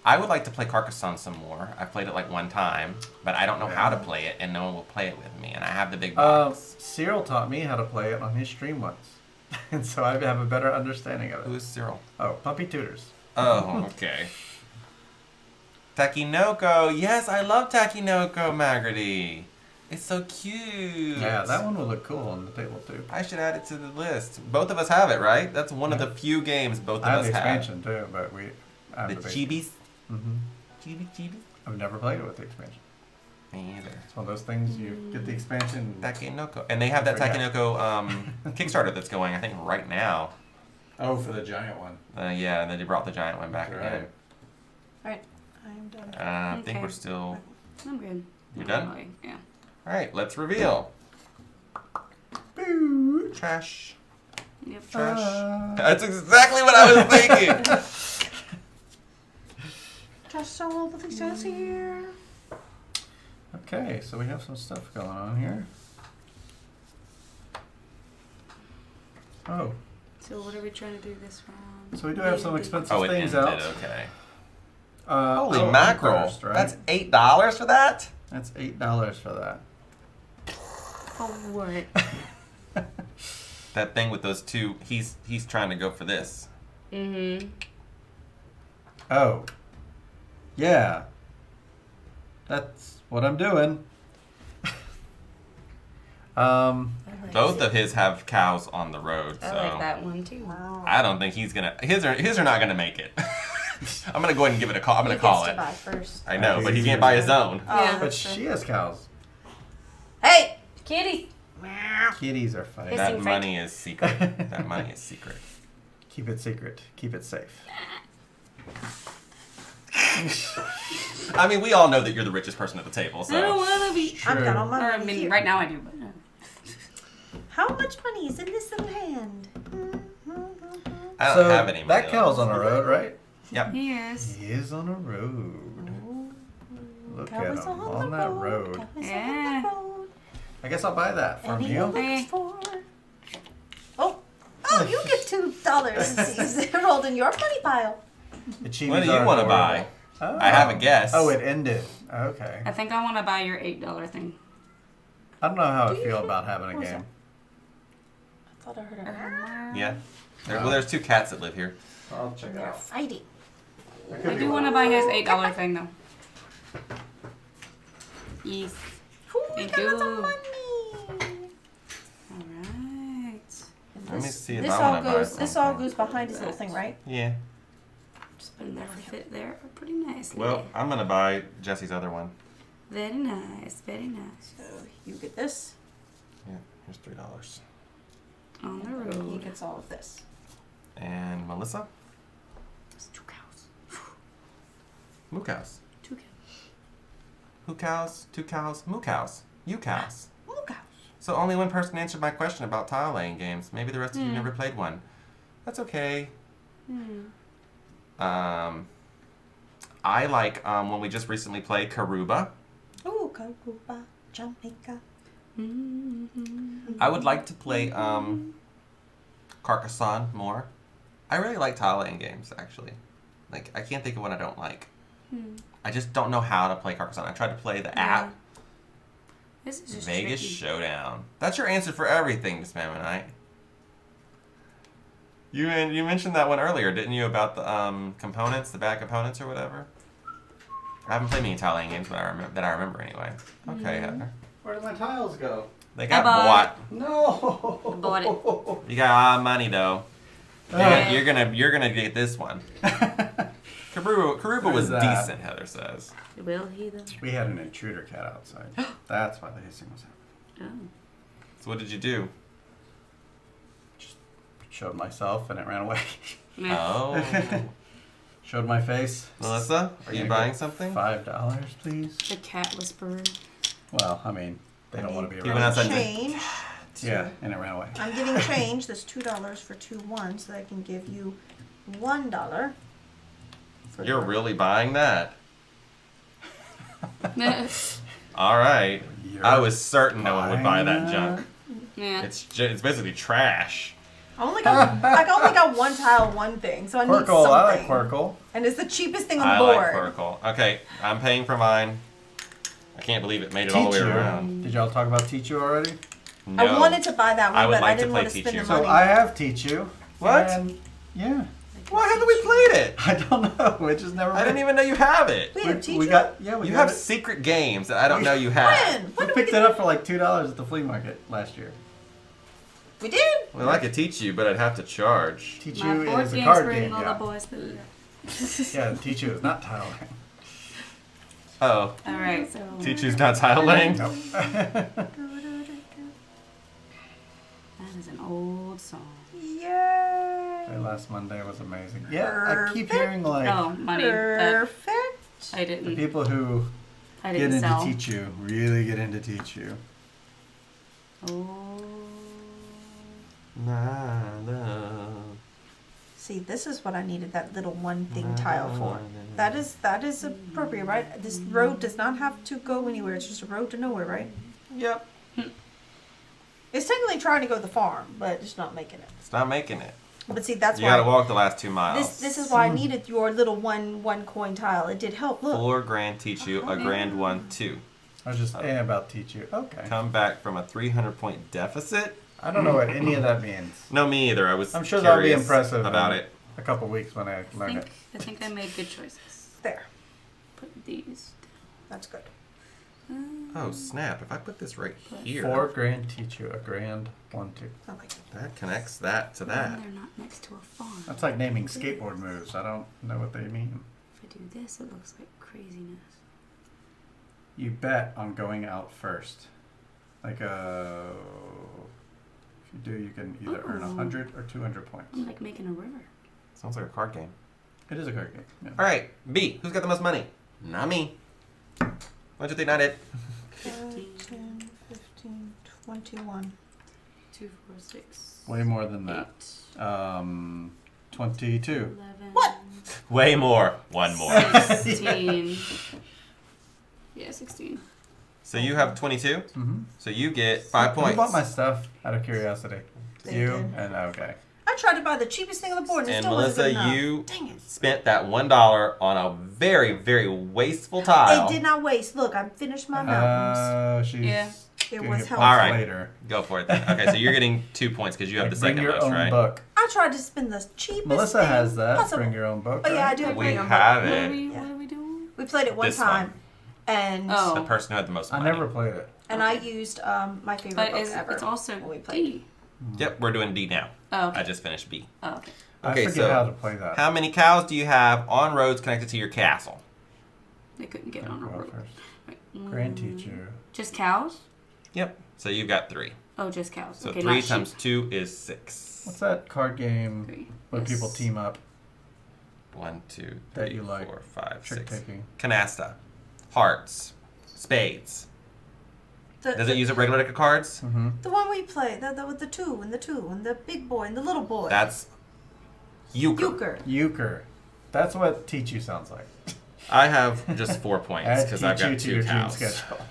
I would like to play Carcassonne some more. I've played it like one time, but I don't know how to play it, and no one will play it with me. And I have the big box. Cyril taught me how to play it on his stream once. And so I have a better understanding of Who it. is Cyril? Oh, Puppy Tutors. Oh, okay. Takinoko. Yes, I love Takinoko, Magrity. It's so cute. Yeah, that one would look cool on the table too. I should add it to the list. Both of us have it, right? That's one of the few games both of I have us the have. expansion too, but I have The base Chibis. Mm-hmm. Chibi. I've never played it with the expansion. Me either. It's one of those things you get the expansion. Takinoko. And they have that Forget. Takinoko Kickstarter that's going, I think, right now. Oh, for the giant one. Yeah, and then they brought the giant one back That's again. Alright, I'm done. I think Okay. we're still... I'm good. You Not done? really, yeah. Alright, let's reveal. Boo. Trash. Yep. Trash. That's exactly what I was thinking. Just all the things that's here. Okay, so we have some stuff going on here. Oh, So what are we trying to do this round? so we do have some expensive Oh, it things ended. out. Okay. Holy Holy mackerel. First, right? That's $8 for that? That's $8 for that. Oh, what? That thing with those two, he's trying to go for this. Mm-hmm. Oh. Yeah. That's what I'm doing. Both of his have cows on the road, so I like that one too. I don't think he's gonna. His are not gonna make it. I'm gonna go ahead and give it a call. I'm gonna He call gets it. to buy first. I know, but he can't buy his own. Oh, Yeah. But that's true. she has cows. Hey! Kitty. Kitties are fine. Hissing That Frank. money is secret. That money is secret. Keep it secret. Keep it safe. I mean, we all know that you're the richest person at the table, I don't so. want to be. I've got all my Or, I money mean, here. right now I do, but. How much money is in this little hand? I don't have any money. That cow's on a road, right? Yep. Yes. He is on a road. Look at Cowboys him the on that road. Cowboys Yeah. on the road. I guess I'll buy that from And he you. looks for. Oh, you get $2 rolled in your money pile. The chivis What do are you want to adorable. buy? Oh. I have a guess. Oh, it ended. Okay. I think I want to buy your $8 thing. I don't know how I Do you? feel about having a What was game. I thought I heard a. Yeah. Well, there's 2 cats that live here. I'll check it They're out. fighting. I do want to buy his $8 thing though. Yes. Ooh, we Thank got lots of you. money. All right. Let me see if this I all wanna buy goes. This all something. goes behind his little thing, right? Yeah. Just put it there for fit there pretty nicely. Well, I'm gonna buy Jesse's other one. Very nice. Very nice. So you get this, Yeah. Here's $3. On the and he road. gets all of this. And Melissa, It's 2 cows. moo cows. 2 cows. Who cows? 2 cows. Moo cows. You cows. Oh gosh. So only one person answered my question about tile laying games. Maybe the rest of you Hmm. never played one. That's okay. Hmm. I like when we just recently played Karuba. Ooh, Karuba, Jamaica. Mm-hmm. I would like to play Carcassonne more. I really like tile laying games, actually. Like, I can't think of one I don't like. Hmm. I just don't know how to play Carcassonne. I tried to play the app. This is just Vegas tricky. Showdown. That's your answer for everything, Miss Mammonite. You mentioned that one earlier, didn't you, about the components, the bad components or whatever? I haven't played many tile laying games, but that I remember anyway. Okay, Heather. Where did my tiles go? They got bought bought. No. I bought it. You got a lot of money though. Yeah. You're gonna get this one. Karuba was Who's that? decent, Heather says. Will he though? We had an intruder cat outside. That's why the hissing was happening. Oh. So what did you do? Showed myself and it ran away. Meh. Oh. Showed my face. Melissa, are you Can I buying get something? $5, please. The cat whisperer. Well, I mean, they don't want to be He went around. outside and Change. Yeah, and it ran away. I'm giving change. There's $2 for 2 1s, so I can give you $1. For You're your- really buying that? yeah. All right. You're I was certain no one would buy that buying junk. It's basically trash. I only got 1 tile, 1 thing, so I need Quirkle, something. I like Quirkle. And it's the cheapest thing on the I board. like Oracle. Okay, I'm paying for mine. I can't believe it made it all the way Tichu. around. Did y'all talk about Tichu already? No. I wanted to buy that I one, would but like I to didn't play want to spend the Tichu. So money. I have Tichu. What? And yeah. Why haven't we played it? I don't know. It just never. I didn't even know you have it. We have We Tichu? got we You got have it. secret games that I don't know you have. When? We When did picked we it up for like $2 at the flea market last year. We did? Well, I could teach you, but I'd have to charge. Tichu My board is a games card bring game. all the Yeah. boys through. Yeah, Tichu is not tile laying. Oh, All right, so Tichu's not tile laying? No. that is an old song. Yay! Last Monday was amazing. Yeah, I keep hearing like Oh, money that Perfect. I the didn't. people who I get didn't into sell. Tichu really get into Tichu. Oh. My love. See, this is what I needed that little 1 thing tile for. That is appropriate, right? This road does not have to go anywhere. It's just a road to nowhere, right? Yep. It's technically trying to go to the farm, but it's not making it. It's not making it. But see, that's You gotta why walk the last 2 miles. this is why I needed your little one coin tile. It did help. Look. 4 grand Tichu, a grand 1, 2. I was just saying about Tichu. Okay. Come back from a 300-point deficit? I don't know what any of that means. No, me either. I was I'm sure that'll be curious impressive about in it. a couple weeks when I learn it. I think I made good choices. There. Put these. That's good. Oh, snap. If I put this right here, 4 grand teach you a grand 1, 2. I like it. that connects that to that. They're not next to a farm. That's like naming skateboard moves. I don't know what they mean. If I do this, it looks like craziness. You bet on going out first. Like if you do, you can either earn 100 or 200 points. I'm like making a river. Sounds like a card game. It is a card game. Yeah. All right, B. Who's got the most money? Not me. 1, 2, 3, not it. 5, 10, 15, 21. 2, 4, 6. Way more than that. 22. 11. What? Way more. One more. 16. Yeah, 16. So you have 22. Mm-hmm. So you get 5 Who points. bought my stuff out of curiosity? They You did. and okay. I tried to buy the cheapest thing on the board, and it And still wasn't Melissa, good enough. you Dang it. spent that $1 on a very, very wasteful tile. It did not waste. Look, I finished my mountains. She's Yeah. It gonna was get helpful. points All right. later. Go for it then. Okay, so you're getting 2 points because you have the Bring second your most, own right? book. I tried to spend the cheapest Melissa thing has that. possible. Bring your own book. Oh, yeah, I right? do. We bring them, have What are it. we, Yeah. what are we doing? We played it one This time, and Oh. The person who had the most I money. never played it. I used my favorite But book is, ever. it's also when we played. D. Yep, we're doing D now. Oh, okay. I just finished B. Oh, okay. Okay, I forget so how to play that. How many cows do you have on roads connected to your castle? They couldn't get on a Go road. first. Right. Grand teacher. Just cows? Yep. So you've got 3. Oh, just cows. So okay, 3 not times sheep. 2 is 6. What's that card game 3. where Yes. people team up? 1, 2, That 3, you like. 4, 5, Trick 6. taking. Canasta. Hearts. Spades. The, Does it use a regular deck of cards? Mm-hmm. the one we played, with the 2 and the 2 and the big boy and the little boy. That's euchre. Euchre. Euchre. That's what teach you sounds like. I have just 4 points Add because I've teach you got to 2 your team cows. schedule.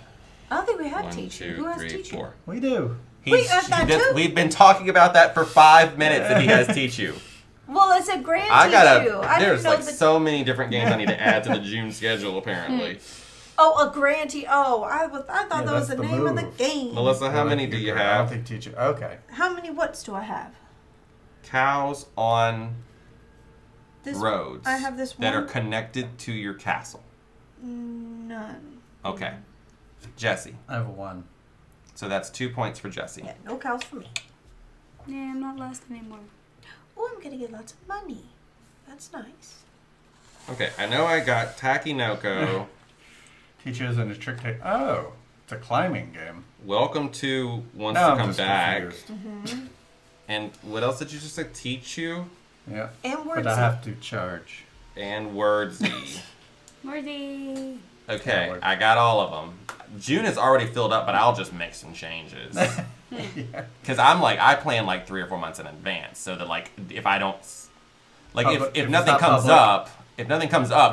I don't think we had 1, teacher. 2, Who has 3, teacher? 4. We do. Wait, that too? We've been talking about that for 5 minutes that he has teach you. Well, it's a grand I teach gotta. you. I There's didn't know like that. so many different games I need to add to the June schedule. Apparently, Oh, a grand teach. Oh, I thought Yeah, that was the that's the name of the move. game. Melissa, how many do you Euchre. I don't have? think teach you. Okay. How many whats do I have? Cows on This roads I have this that are one. connected to your castle. None. Okay, Jesse. I have a 1. So that's 2 points for Jesse. Yeah, no cows for me. Yeah, I'm not last anymore. Oh, I'm gonna get lots of money. That's nice. Okay, I know I got Takinoko. Teachers and a trick take. Oh, it's a climbing game. Welcome to Wants Now to I'm Come just Back. confused. And what else did you just say? Teach you Yeah. And words. But I have to charge. and Wordsy. Worthy. Okay, I got all of them. June is already filled up, but I'll just make some changes. Yeah. Because I'm like, I plan like 3 or 4 months in advance, so that like, if I don't, like, Oh, if but if it's nothing not comes public- up,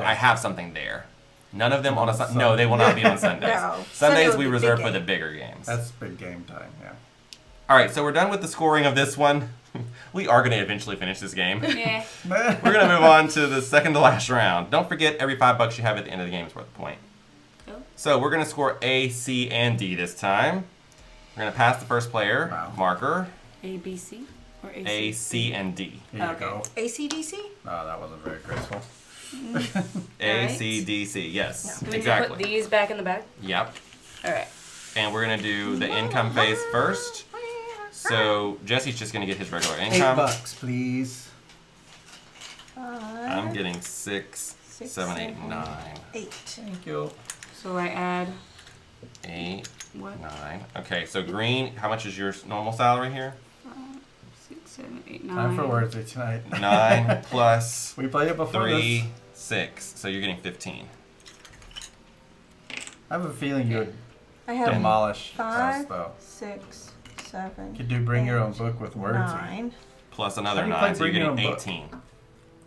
Yeah. I have something there. None of them on a On Sunday. No, they will not be on Sundays. No. Sunday Sundays would we be reserve big for the game. bigger games. That's big game time. Yeah. All right, so we're done with the scoring of this one. We are going to eventually finish this game. Yeah. We're going to move on to the second to last round. Don't forget, every $5 you have at the end of the game is worth a point. Oh. So we're going to score A, C, and D this time. We're going to pass the first player, Wow. marker, A, B, C? Or A, A, C, and D. Here you Okay. go. ACDC? Oh, that wasn't very graceful. A, Alright. C, D, C. Yes, Do we need to put exactly. these back in the bag? Yep. Alright. And we're going to do the income phase first. So Jesse's just going to get his regular income. $8, please. I'm getting 6, 7, 8, 9. 8. Thank you. So I add 8, what? 9. Okay, so green, how much is your normal salary here? 6, 7, 8, 9. Time for words tonight. 9 plus We played it before 3, this. 6. So you're getting 15. I have a feeling you would I have demolish us, 5, though. 6, 7. Could you bring your own 8, book with words? 9. Plus another How do you 9, play so you're bring your getting own book? 18.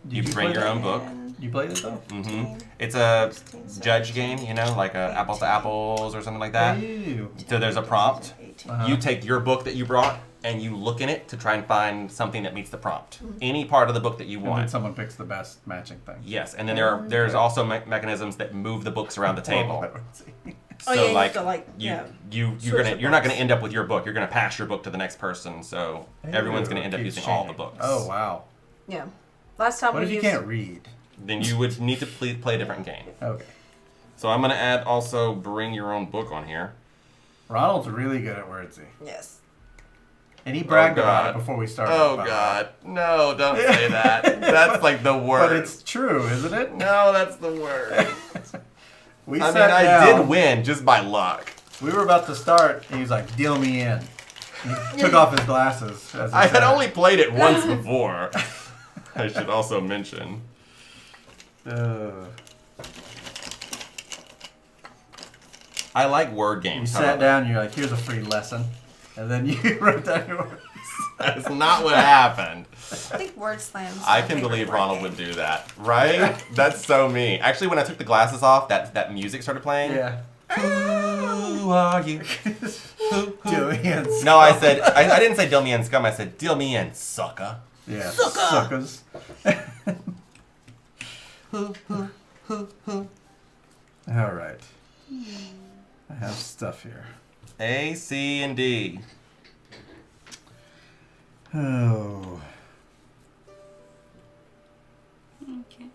Did You bring play your that? own book. 10, You played it though? hmm 15, It's a 16, judge 17, game, you know, like a apples to 18. apples or something like that. Ew. So there's a prompt. 18. Uh-huh. You take your book that you brought and you look in it to try and find something that meets the prompt. Mm-hmm. Any part of the book that you And then want. someone picks the best matching thing. Yes, and then there's also mechanisms that move the books around the table. Oh, So yeah, you like, have to, like, you yeah. you're Switch the not gonna books. end up with your book. You're gonna pass your book to the next person. So everyone's gonna end up Keeps using all the changing. books. Oh wow. Yeah. Last time What we if you used can't read? Then you would need to play a different game. Okay. So I'm going to add also bring your own book on here. Ronald's really good at wordsy. Yes. And he bragged about God. it before we started. Oh, by the way. God. No, don't say that. That's like the worst. But it's true, isn't it? No, that's the worst. We I mean, sat I down. did win just by luck. We were about to start, and he was like, "Deal me in." He took off his glasses. As he I said had it. only played it once before. I should also mention. I like word You games. sat down, and you're like, "Here's a free lesson," and then you wrote down your words. That's not what happened. I think word slams. I can believe Ronald would do that. Right? That's so me. Actually, when I took the glasses off, that music started playing. Yeah. Who are you? Deal me in. No, I said, I didn't say deal me in scum. I said deal me in, sucker. Yeah. Sucker. Suckers. All right. I have stuff here. A, C, and D. Oh. Okay.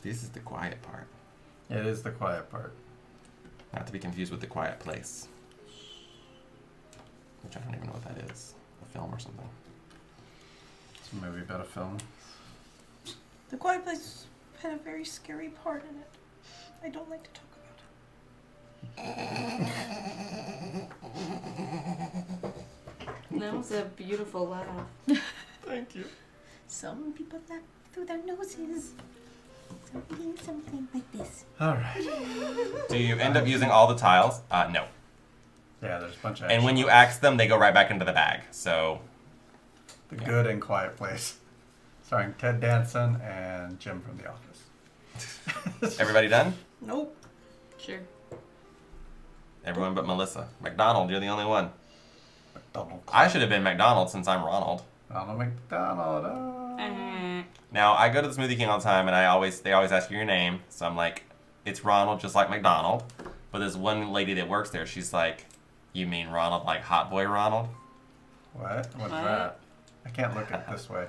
This is the quiet part. It is the quiet part. Not to be confused with The Quiet Place. Which I don't even know what that is. A film or something. It's a movie about a film. The Quiet Place had a very scary part in it. I don't like to talk about it. That was a beautiful laugh. Thank you. Some people laugh through their noses. Something like this. All right. Do you end up using all the tiles? No. Yeah, there's a bunch of. And when you action. axe them, they go right back into the bag. So, The Good and Quiet Place, starring Ted Danson and Jim from The Office. everybody done? Nope. Sure. Everyone but Melissa. McDonald, you're the only one. Donald. I should have been McDonald since I'm Ronald. Ronald McDonald. Oh. Now, I go to the Smoothie King all the time, and they always ask you your name. So I'm like, it's Ronald, just like McDonald. But there's one lady that works there. She's like, you mean Ronald, like Hot Boy Ronald? What? What's What? that? I can't look at this way.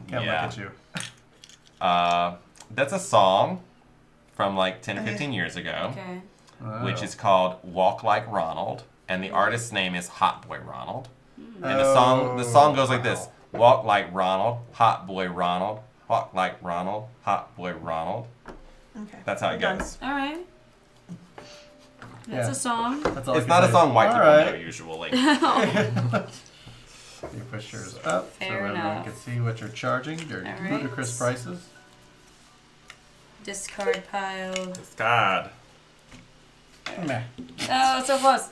I can't Yeah. look at you. That's a song from like 10 or 15 years ago, Okay. which is called Walk Like Ronald. And the artist's name is Hot Boy Ronald. And Oh, the song goes like this. Walk like Ronald, Hot Boy Ronald. Walk like Ronald, Hot Boy Ronald. Okay. That's how it Done. goes. All right. That's Yeah. a song. That's all I It's can not a say. song white All people know right. usually. You push yours up Fair so everyone enough. can see what you're charging. Your All right. ludicrous prices. Discard pile. God. Meh. Oh, so close.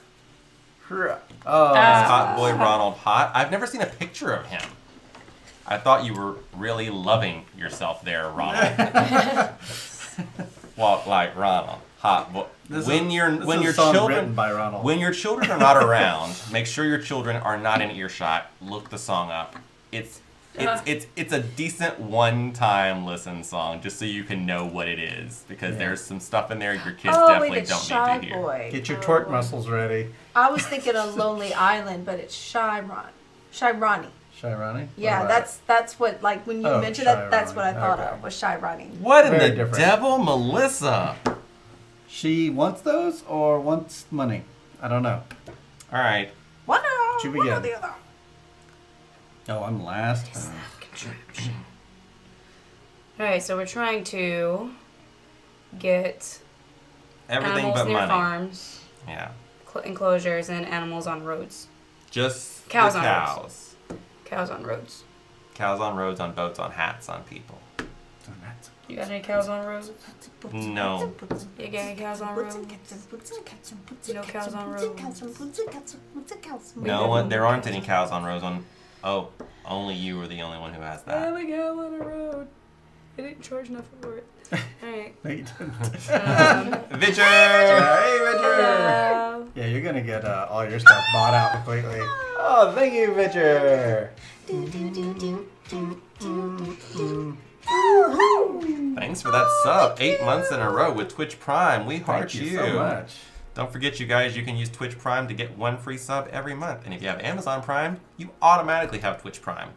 Oh, Hot Boy Ronald hot. I've never seen a picture of him. I thought you were really loving yourself there, Ronald. Walk like Ronald. Hot boy. This When is your a song children written by Ronald. when your children are not around, make sure your children are not in earshot. Look the song up. It's a decent one-time listen song, just so you can know what it is, because Yeah. there's some stuff in there your kids Oh, definitely wait, it's don't Shy need to hear. Boy. Get your twerk muscles ready. I was thinking of Lonely Island, but it's Shy Ronnie. Shy Ronnie? Yeah, What about that's what, like, when you Oh, mentioned Shy that, that's what I Ronnie. thought Okay. of, was Shy Ronnie. What in Very the different. devil, Melissa? it? She wants those or wants money? I don't know. All right. One You or begin. the other. Oh, I'm last. All right, so we're trying to get Everything animals but near money. farms, Yeah. enclosures, and animals on roads. Just Cows the on cows. Cows on roads. Cows on roads, on boats, on hats, on people. You got any cows on roads? No. You got any cows on roads? No cows on roads. No one. There aren't any cows on roads. Oh, only you are the only one who has I have that. a cow on a road. I didn't charge enough for it. Alright. No, you didn't. Vidger! Hey, Vidger! Hello. Yeah, you're gonna get all your stuff bought out completely. Oh, thank you, Vidger. Thanks for that sub. 8 months in a row with Twitch Prime. We heart Thank you so much. Don't forget, you guys, you can use Twitch Prime to get 1 free sub every month. And if you have Amazon Prime, you automatically have Twitch Prime.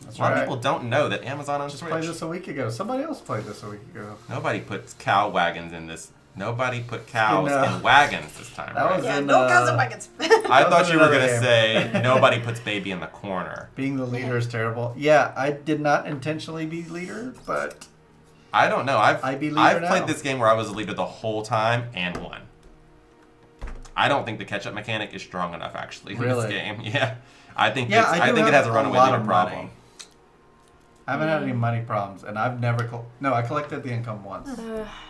That's A lot of right. people don't know that Amazon on Just played Switch. this a week ago. Somebody else played this a week ago. Nobody puts cow wagons in this. Nobody put cows In, in wagons this time. that right? was Yeah, in, no cows and wagons. I That thought was you were another gonna game. say nobody puts baby in the corner. Being the leader is terrible. Yeah, I did not intentionally be leader, but I don't know. I be leader I've now. played this game where I was the leader the whole time and won. I don't think the catch-up mechanic is strong enough actually in Really? this game. Yeah, I think yeah, I think it has a runaway lot leader of problem. money. I haven't had any money problems, and I've never. No, I collected the income once,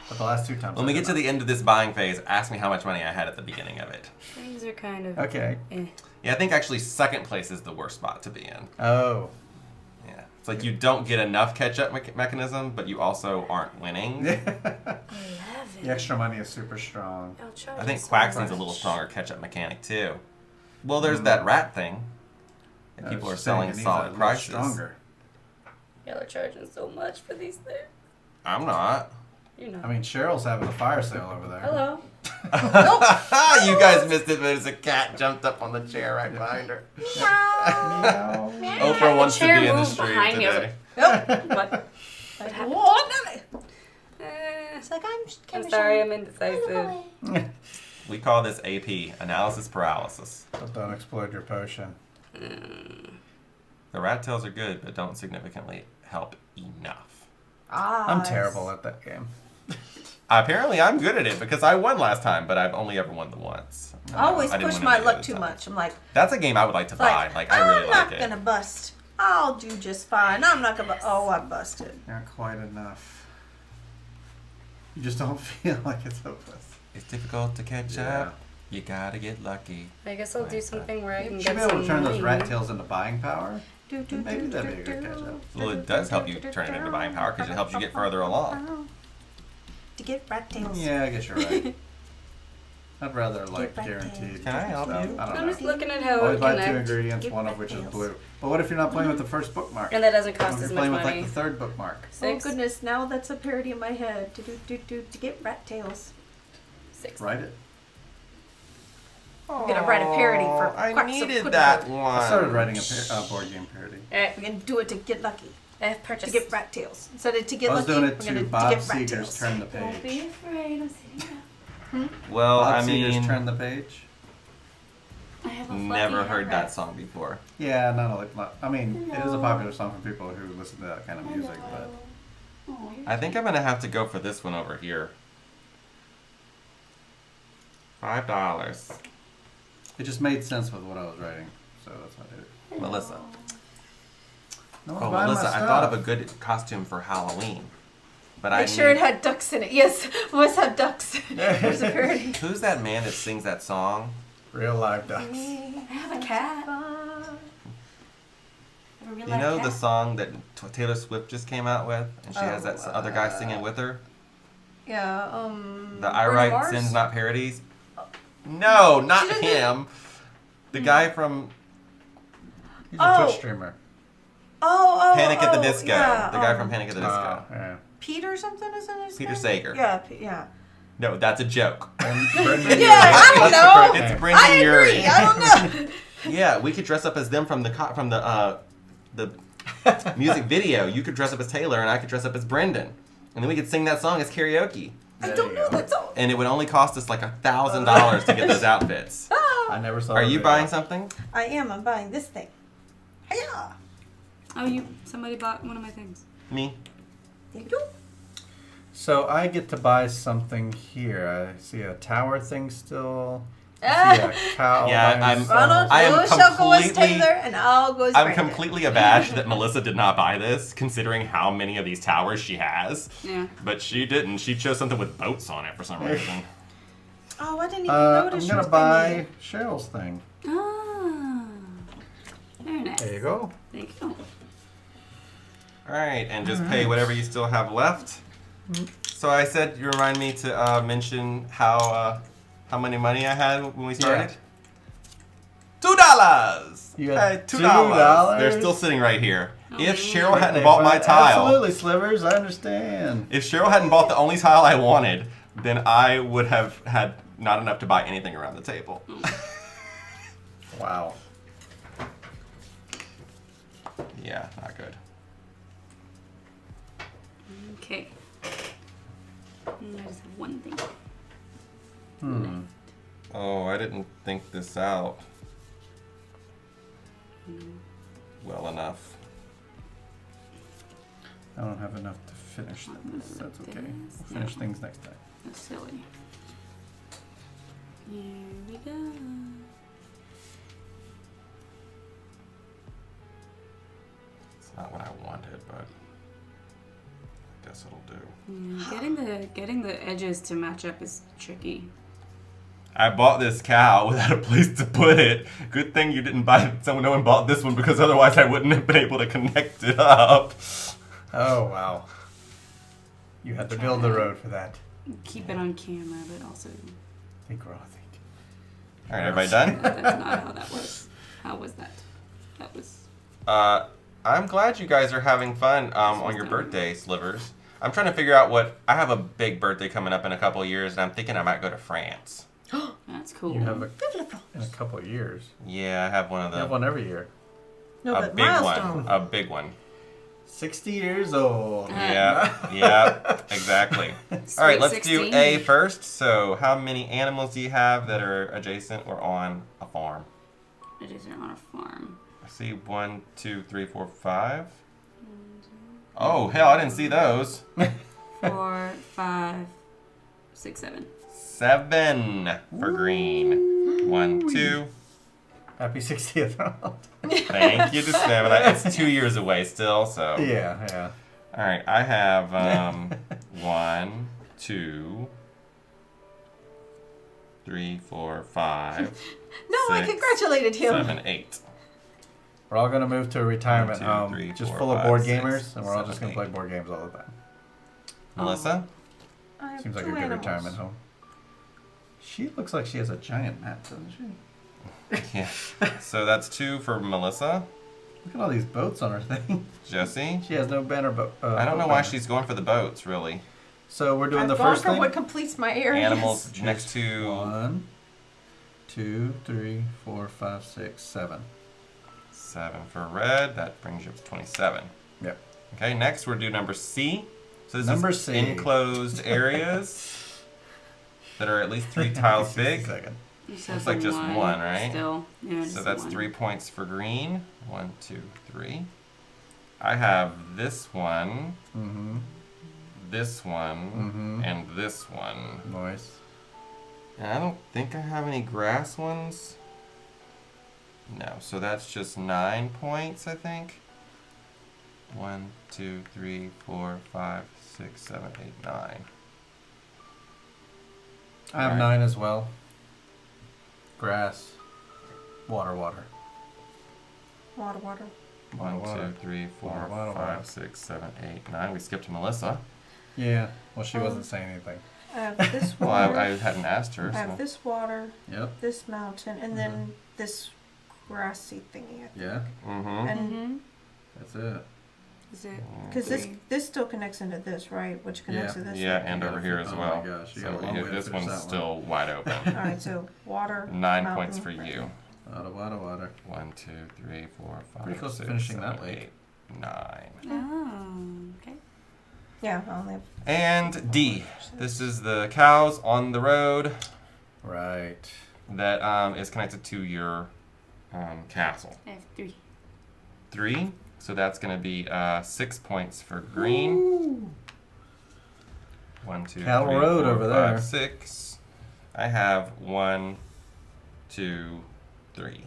but the last 2 times. When we get to the end of this buying phase, ask me how much money I had at the beginning of it. Things are kind of. Okay. Yeah, I think actually second place is the worst spot to be in. Oh. Yeah, it's like you don't get enough catch-up mechanism, but you also aren't winning. The extra money is super strong. I think Quacks needs a little stronger catch-up mechanic too. Well, there's that rat thing. And I people was are just saying selling it needs a solid little prices. Stronger. Y'all are charging so much for these things. I'm not. You know. I mean, Cheryl's having a fire sale over there. Hello. You guys missed it, but there's a cat jumped up on the chair right behind her. Meow. Oprah wants to be chair in the moved stream behind me. I was today. What? What happened? It's like I'm sorry, I'm indecisive. We call this AP, analysis paralysis. But don't explode your potion. The rat tails are good, but don't significantly help enough. I'm terrible at that game. Apparently, I'm good at it because I won last time, but I've only ever won the once. I always I didn't push win my any luck other too time. much. I'm like, That's a game I would like to buy. Like, I I'm really not like it. gonna bust. I'll do just fine. I'm not gonna. Oh, I busted. Not quite enough. You just don't feel like it's hopeless. It's difficult to catch Yeah. up. You gotta get lucky. I guess I'll do something where I can You get should be able some to turn those money. rat tails into buying power. Maybe that'd be a good catch up. Well, it does help you turn it into buying power because it helps you get further along. To get rat tails. Yeah, I guess you're right. I'd rather like rat tails. guaranteed. Can I help stuff. you? I don't I'm know. just looking at how Always it buy 2 connects. ingredients, Get one of rat which is tails. blue. But what if you're not playing with the first bookmark? And that doesn't What cost if as you're much playing with money. like the third bookmark? Oh 6. goodness! Now that's a parody in my head. To get rat tails. 6. Write it. We're gonna write a parody for I Quacks of needed Good that Hope. one. I started writing a board game parody. We're gonna do it to get lucky. I've To purchased. get rat tails. Instead of to get I was lucky, doing we're it gonna to to Bob get rat Seger's tails. Turn the Don't be Page. afraid. I'm sitting down. Well, Bob I Seger's mean, Turn the Page. I have a fluffy never heard headrest. that song before. Yeah, I mean, it is a popular song for people who listen to that kind of music, but Oh, you're I think I'm gonna have to go for this one over here. $5. it just made sense with what I was writing, so that's why I did it. Melissa. No one's Oh, buying my Melissa, I thought of a stuff. good costume for Halloween. But I Make sure it need- had ducks in it. Yes, it must have ducks. There's a parody. Who's that man that sings that song? Real live ducks. I have a cat. I have a real You life know cat. the song that Taylor Swift just came out with, and she has that other guy singing with her. Yeah. The I Bruno Write Mars? Sins Not Parodies. No, not him. The guy from He's a Oh. Twitch streamer. Oh, Panic at the Disco. Yeah, The guy from Panic at the Disco. Yeah. Peter something isn't his Peter name? Sager. Yeah, yeah. No, that's a joke. Brendan Yeah, Urie. I don't That's the know. correct It's name. Brendan I agree. Urie. I don't know. Yeah, we could dress up as them from the music video. You could dress up as Taylor, and I could dress up as Brendan, and then we could sing that song as karaoke. I There don't you know go. that song. And it would only cost us like $1,000 to get those outfits. I never saw Are the you video. buying something? I am. I'm buying this thing. Hiya. Oh, somebody bought one of my things. Me? Thank you. So I get to buy something here. I see a tower thing still. I Ah. see a cow. Yeah, buying I'm- stuff. Ronald, I am you shall go as completely- Taylor, and I'll go as I'm Brandon. completely abashed that Melissa did not buy this, considering how many of these towers she has. Yeah. But she didn't. She chose something with boats on it for some reason. Oh, I didn't even I'm notice. gonna buy Cheryl's thing. Ah. Very nice. There you go. Thank you. Alright, and just pay whatever you still have left. So I said you remind me to mention how many money I had when we started. $2. You had Hey, $2? They're still sitting right here. If Okay. Cheryl hadn't bought my tile, Absolutely, Slivers. I understand. if Cheryl hadn't bought the only tile I wanted, then I would have had not enough to buy anything around the table. Wow. Yeah, not good. Okay. I just have one thing. Hmm. Oh, I didn't think this out well enough. I don't have enough to finish this. That's okay. We'll finish things next time. That's silly. Here we go. It's not what I wanted, but I guess it'll do. Getting the edges to match up is tricky. I bought this cow without a place to put it. Good thing you didn't buy no one bought this one, because otherwise I wouldn't have been able to connect it up. Oh, wow. You had to build the road for that. Keep it on camera, but also. Think we're all thinking. All right, everybody done? That's not how that was. How was that? That was. I'm glad you guys are having fun on your birthday, Slivers. I'm trying to figure out I have a big birthday coming up in a couple of years, and I'm thinking I might go to France. That's cool. You have in a couple of years. Yeah, I have one of You have them. one every year. No, A but big milestone. one. A big one. 60 years old. Yeah, exactly. All right, let's 16. do A first. So, how many animals do you have that are adjacent or on a farm? Adjacent on a farm. I see 1, 2, 3, 4, 5. Oh, hell, I didn't see those. 4, 5, 6, 7. 7 for green. 1, 2. Happy 60th. Thank you to Stamina. It's 2 years away still, so. Yeah. All right, I have 1, 2, 3, 4, 5. No, I 6, congratulated him. 7, 8. We're all going to move to a retirement 1, 2, home 3, just 4, full of 5, board 6, gamers, and we're all 7, just going to 8. play board games all the time. Melissa? I have Seems like a two good animals. retirement home. She looks like she has a giant map, doesn't she? Yeah. So that's 2 for Melissa. Look at all these boats on her thing. Jesse? She has no banner boat. I don't know why she's going for the boats, really. So we're doing I've the gone first for thing. what completes my areas. Animals next to 1, 2, 3, 4, 5, 6, 7. 7 for red. That brings you up to 27. Yep. Okay, next we'll do number C. So this Number is C. enclosed areas that are at least 3 tiles big. Looks like just one, right? Still. Yeah, So just that's one. 3 points for green. 1, 2, 3. I have this one, Mm-hmm. this one, Mm-hmm. and this one. Nice. And I don't think I have any grass ones. No, so that's just 9 points, I think. 1, 2, 3, 4, 5, 6, 7, 8, 9. I have Alright. 9 as well. Grass. Water. Water. 1, Water. 2, 3, 4, Water. 5, 6, 7, 8, 9. We skipped Melissa. Yeah. Well, she wasn't saying anything. I have this Well, water. I hadn't asked her. I have So. this water, Yep. this mountain, and then this grassy thingy. Yeah. Mm-hmm. And Mm-hmm. That's it. Is it? because this still connects into this, right? Which connects to this. Yeah, right? and You over gotta here fit- as oh well. my gosh, you So got a long way to this finish one's that one. still wide open. All right. So water. 9 mountain, points for right. you. Water. 1, 2, 3, 4, 5, Pretty close to 6, finishing 7, that lake. 8, 9. Oh, okay. Yeah, I only have. And D. This is the cows on the road Right. that is connected to your castle. I have 3. 3. So that's going to be 6 points for green. 1, 2, Cattle 3, Road 4, over 5, there. 6. I have 1, 2, 3.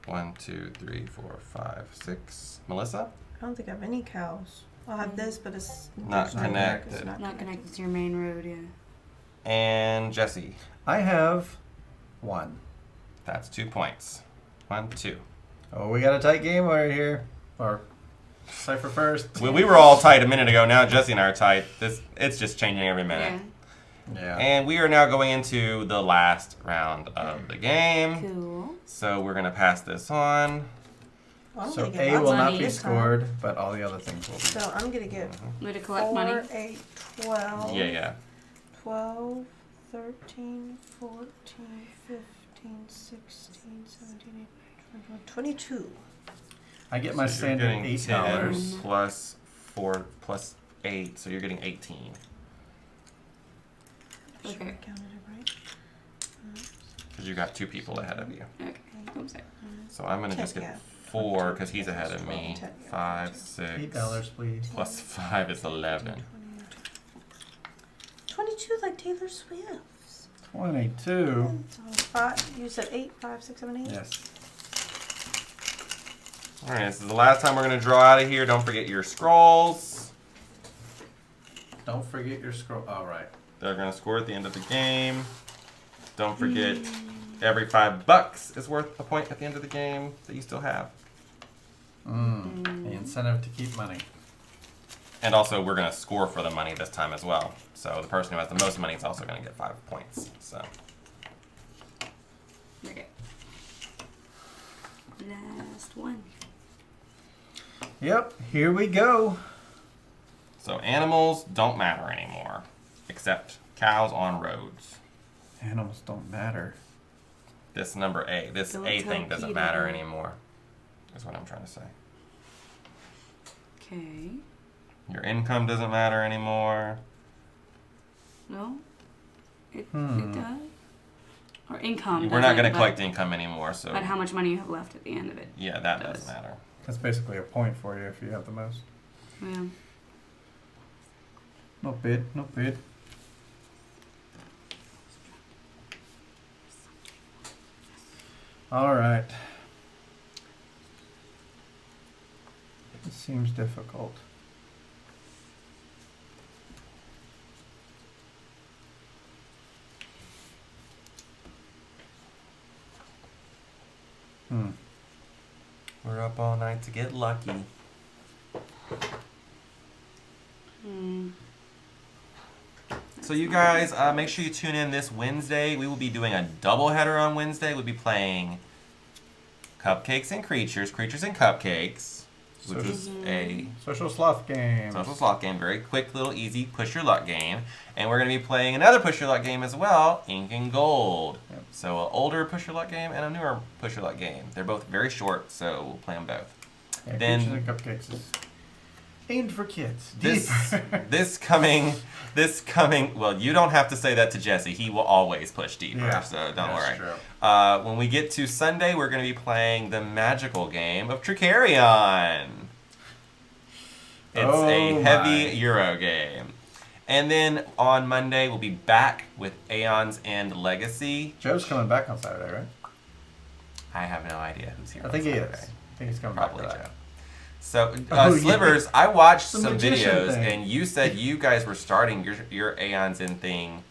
1, 2, 3, 4, 5, 6. Melissa? I don't think I have any cows. I'll have this, but it's Not it's connected. It's Not connected to your main road, yeah. And Jesse. I have 1. That's 2 points. 1, 2. Oh, we got a tight game right here. Or Cypher first. Well, we were all tight a minute ago. Now Jesse and I are tight. It's just changing every minute. Yeah. Yeah. And we are now going into the last round of the game. Cool. So we're going to pass this on. Well, I'm So gonna get A lots will of not money be this time. scored, but all the other things will be. So I'm gonna get Way to collect 4, money. 8, 12. Yeah. 12, 13, 14, 15, 16, 17, 18, 19, 20, 22. I get my So you're standard getting $8. 10 plus 4 plus 8, so you're getting 18. Sure Okay. I counted it right. Because you got 2 people ahead of you. Okay. Oops, sorry. So I'm going to 10, just get yeah. 4 because he's ahead of me. 10, yeah. 5, 6. $8, please. Plus 5 is 11. 22 like Taylor Swift's. 22. You said 8, 5, 6, 7, 8? Yes. Alright, this is the last time we're going to draw out of here. Don't forget your scrolls. Don't forget your scroll. All right. They're going to score at the end of the game. Don't forget every $5 is worth a point at the end of the game that you still have. The incentive to keep money. And also, we're going to score for the money this time as well. So the person who has the most money is also going to get 5 points. So Okay. Last one. Yep, here we go. So animals don't matter anymore, except cows on roads. Animals don't matter. This number A, this Don't A tell thing doesn't Peter. matter anymore. Is what I'm trying to say. Okay. Your income doesn't matter anymore. No. It does. Or income. We're not doesn't, going to but- collect income anymore, so But how much money you have left at the end of it. yeah, that does. does matter. That's basically a point for you if you have the most. Yeah. No bid, no bid. All right. This seems difficult. We're up all night to get lucky. So you guys, make sure you tune in this Wednesday. We will be doing a doubleheader on Wednesday. We'll be playing Cupcakes and Creatures, Creatures and Cupcakes, which is a Social sloth game. social slot game. Very quick, little, easy push your luck game. And we're going to be playing another push your luck game as well, Ink and Gold. Yep. So an older push your luck game and a newer push your luck game. They're both very short, so we'll play them both. Yeah, Then- Creatures and Cupcakes is aimed for kids. This Deeper. this coming. Well, you don't have to say that to Jesse. He will always push deeper. Yeah, So don't that's worry. true. When we get to Sunday, we're going to be playing the magical game of Tricarion. It's Oh a my. heavy Euro game. And then on Monday, we'll be back with Aeon's End Legacy. Joe's coming back on Saturday, right? I have no idea who's here. I think on he Saturday. is. I think he's coming Probably back for Joe. that. So, Oh, yeah. Slivers, I watched The some magician videos, thing. and you said you guys were starting your Aeon's End thing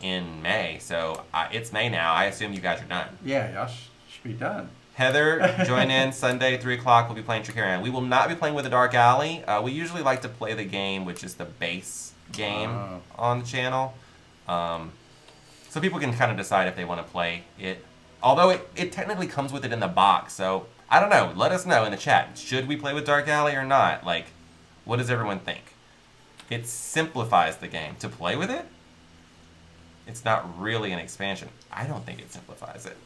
in May. So it's May now. I assume you guys are done. Yeah, y'all should be done. Heather, join in Sunday, 3 o'clock. We'll be playing Tricarion. We will not be playing with the Dark Alley. We usually like to play the game, which is the base game Oh. on the channel. So people can kind of decide if they want to play it. Although it technically comes with it in the box. So, I don't know. Let us know in the chat. Should we play with Dark Alley or not? Like, what does everyone think? It simplifies the game. To play with it, it's not really an expansion. I don't think it simplifies it.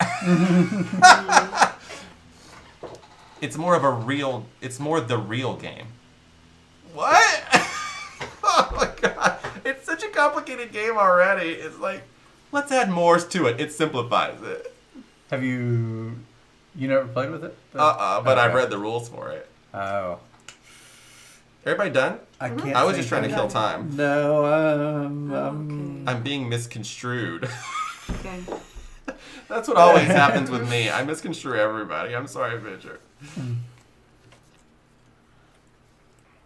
It's more of a real, it's more the real game. What? Oh my god. It's such a complicated game already. It's like, let's add more to it. It simplifies it. Have you never played with it? But I've Okay. read the rules for it. Oh. Everybody done? I can't. I was say just trying to that. kill time. No, Okay. I'm being misconstrued. Okay. That's what always happens with me. I misconstrue everybody. I'm sorry, Victor.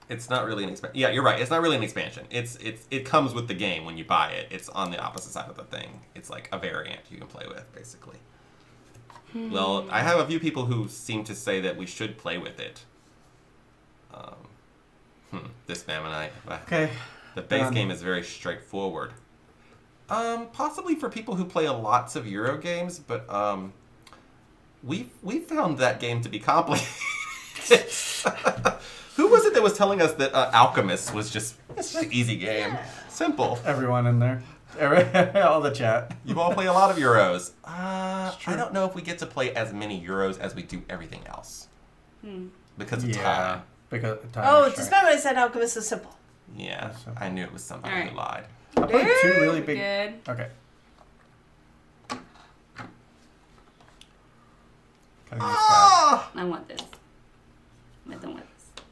It's not really an expansion. Yeah, you're right. It's not really an expansion. It comes with the game when you buy it. It's on the opposite side of the thing. It's like a variant you can play with, basically. Well, I have a few people who seem to say that we should play with it. This Mammonite. Okay. The base game is very straightforward. Possibly for people who play lots of Euro games, but we found that game to be complicated. Who was it that was telling us that Alchemist was just an easy game? Simple. Everyone in there. All the chat. You all play a lot of Euros. I true. don't know if we get to play as many Euros as we do everything else. Because of Yeah. time. Because time Oh, restraint. despite what I said, alchemist is simple. Yeah, I knew it was somebody Alright. who lied. I played two really big. Good. Okay. Cutting the sky. I want this. I don't want this.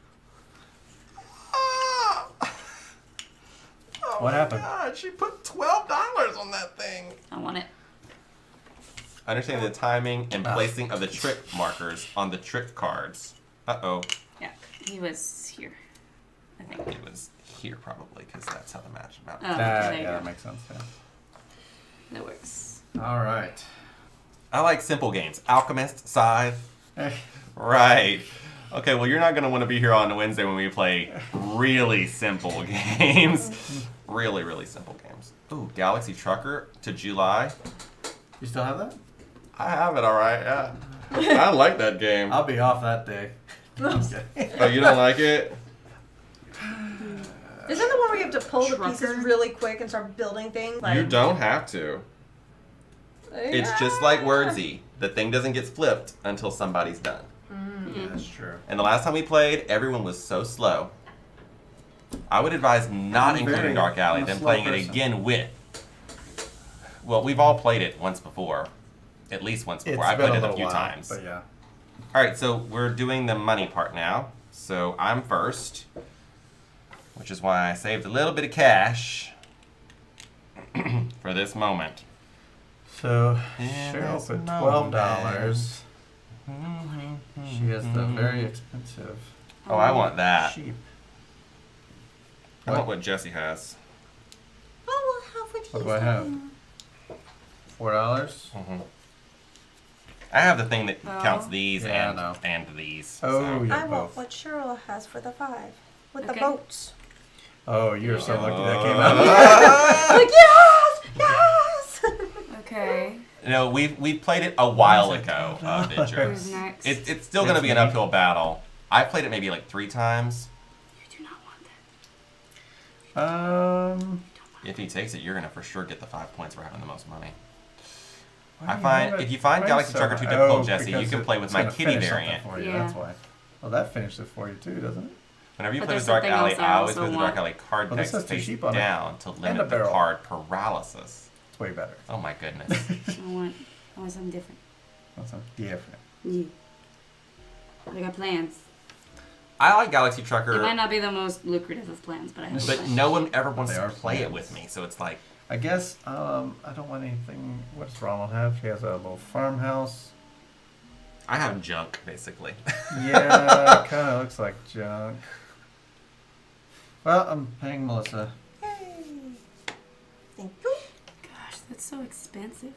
Oh What my happened? God, she put $12 on that thing. I want it. Understanding the timing and placing of the trick markers on the trick cards. Uh-oh. Yeah, he was here. I think. It was here probably, because that's how the match Oh, matters. there you Yeah, go. that makes sense. That works. Yeah. All right. I like simple games. Alchemist, Scythe. Eh, Right. Okay, well, you're not going to want to be here on Wednesday when we play really simple games. Really, really simple games. Ooh, Galaxy Trucker to July. You still have that? I have it, all right. Yeah. I like that game. I'll be off that day. Okay. Oh, you don't like it? Isn't the one where you have to pull the pieces Trucker? really quick and start building things? Like, You don't have to. It's just like Wordsy. The thing doesn't get flipped until somebody's done. Yeah, that's true. And the last time we played, everyone was so slow. I would advise not I'm including very- Dark Alley, I'm a then slow playing it person. again with. Well, we've all played it once before. At least once before. I been played it a little few while, times. But yeah. Alright, so we're doing the money part now. So I'm first. Which is why I saved a little bit of cash for this moment. So In Cheryl this put moment. $12. She has the very expensive Oh, I want that. sheep. I want what Jesse has. Oh, well, how would What do I have? $4. I have the thing that Oh. counts these Yeah, I and know. these. Oh, so. yeah, I want both. what Cheryl has for the 5 with Okay. the boats. Oh, you're so lucky that came Uh, out. Like yes, yes. Okay. No, we've played it a while Where's ago, that $12? Vidger. Who's next? It's still going to It's be an me. uphill battle. I played it maybe like 3 times. You do not want that. If he takes it, you're going to for sure get the 5 points for having the most money. Why I do you find have it if you find ranked Galaxy so Trucker too high? difficult, Oh, Jesse, you because can play with it's my gonna kitty finish something variant. For you. Yeah. That's why. Well, that finished it for you too, doesn't it? Whenever you But play there's with Dark something Alley, else I I always also play with the Dark want. Alley card Well, this decks has two face sheep on it. down to And a limit the barrel. card paralysis. It's way better. Oh my goodness. I want something different. That's something different. Yeah. I got plans. I like Galaxy It might Trucker, not be the most lucrative of plans, but I have but plans. no one ever wants They to are play it plans. with me, so it's like, I guess I don't want anything. What does Ronald have? He has a little farmhouse. I have junk, basically. Yeah, it kind of looks like junk. Well, I'm paying Melissa. Yay. Thank you. Gosh, that's so expensive.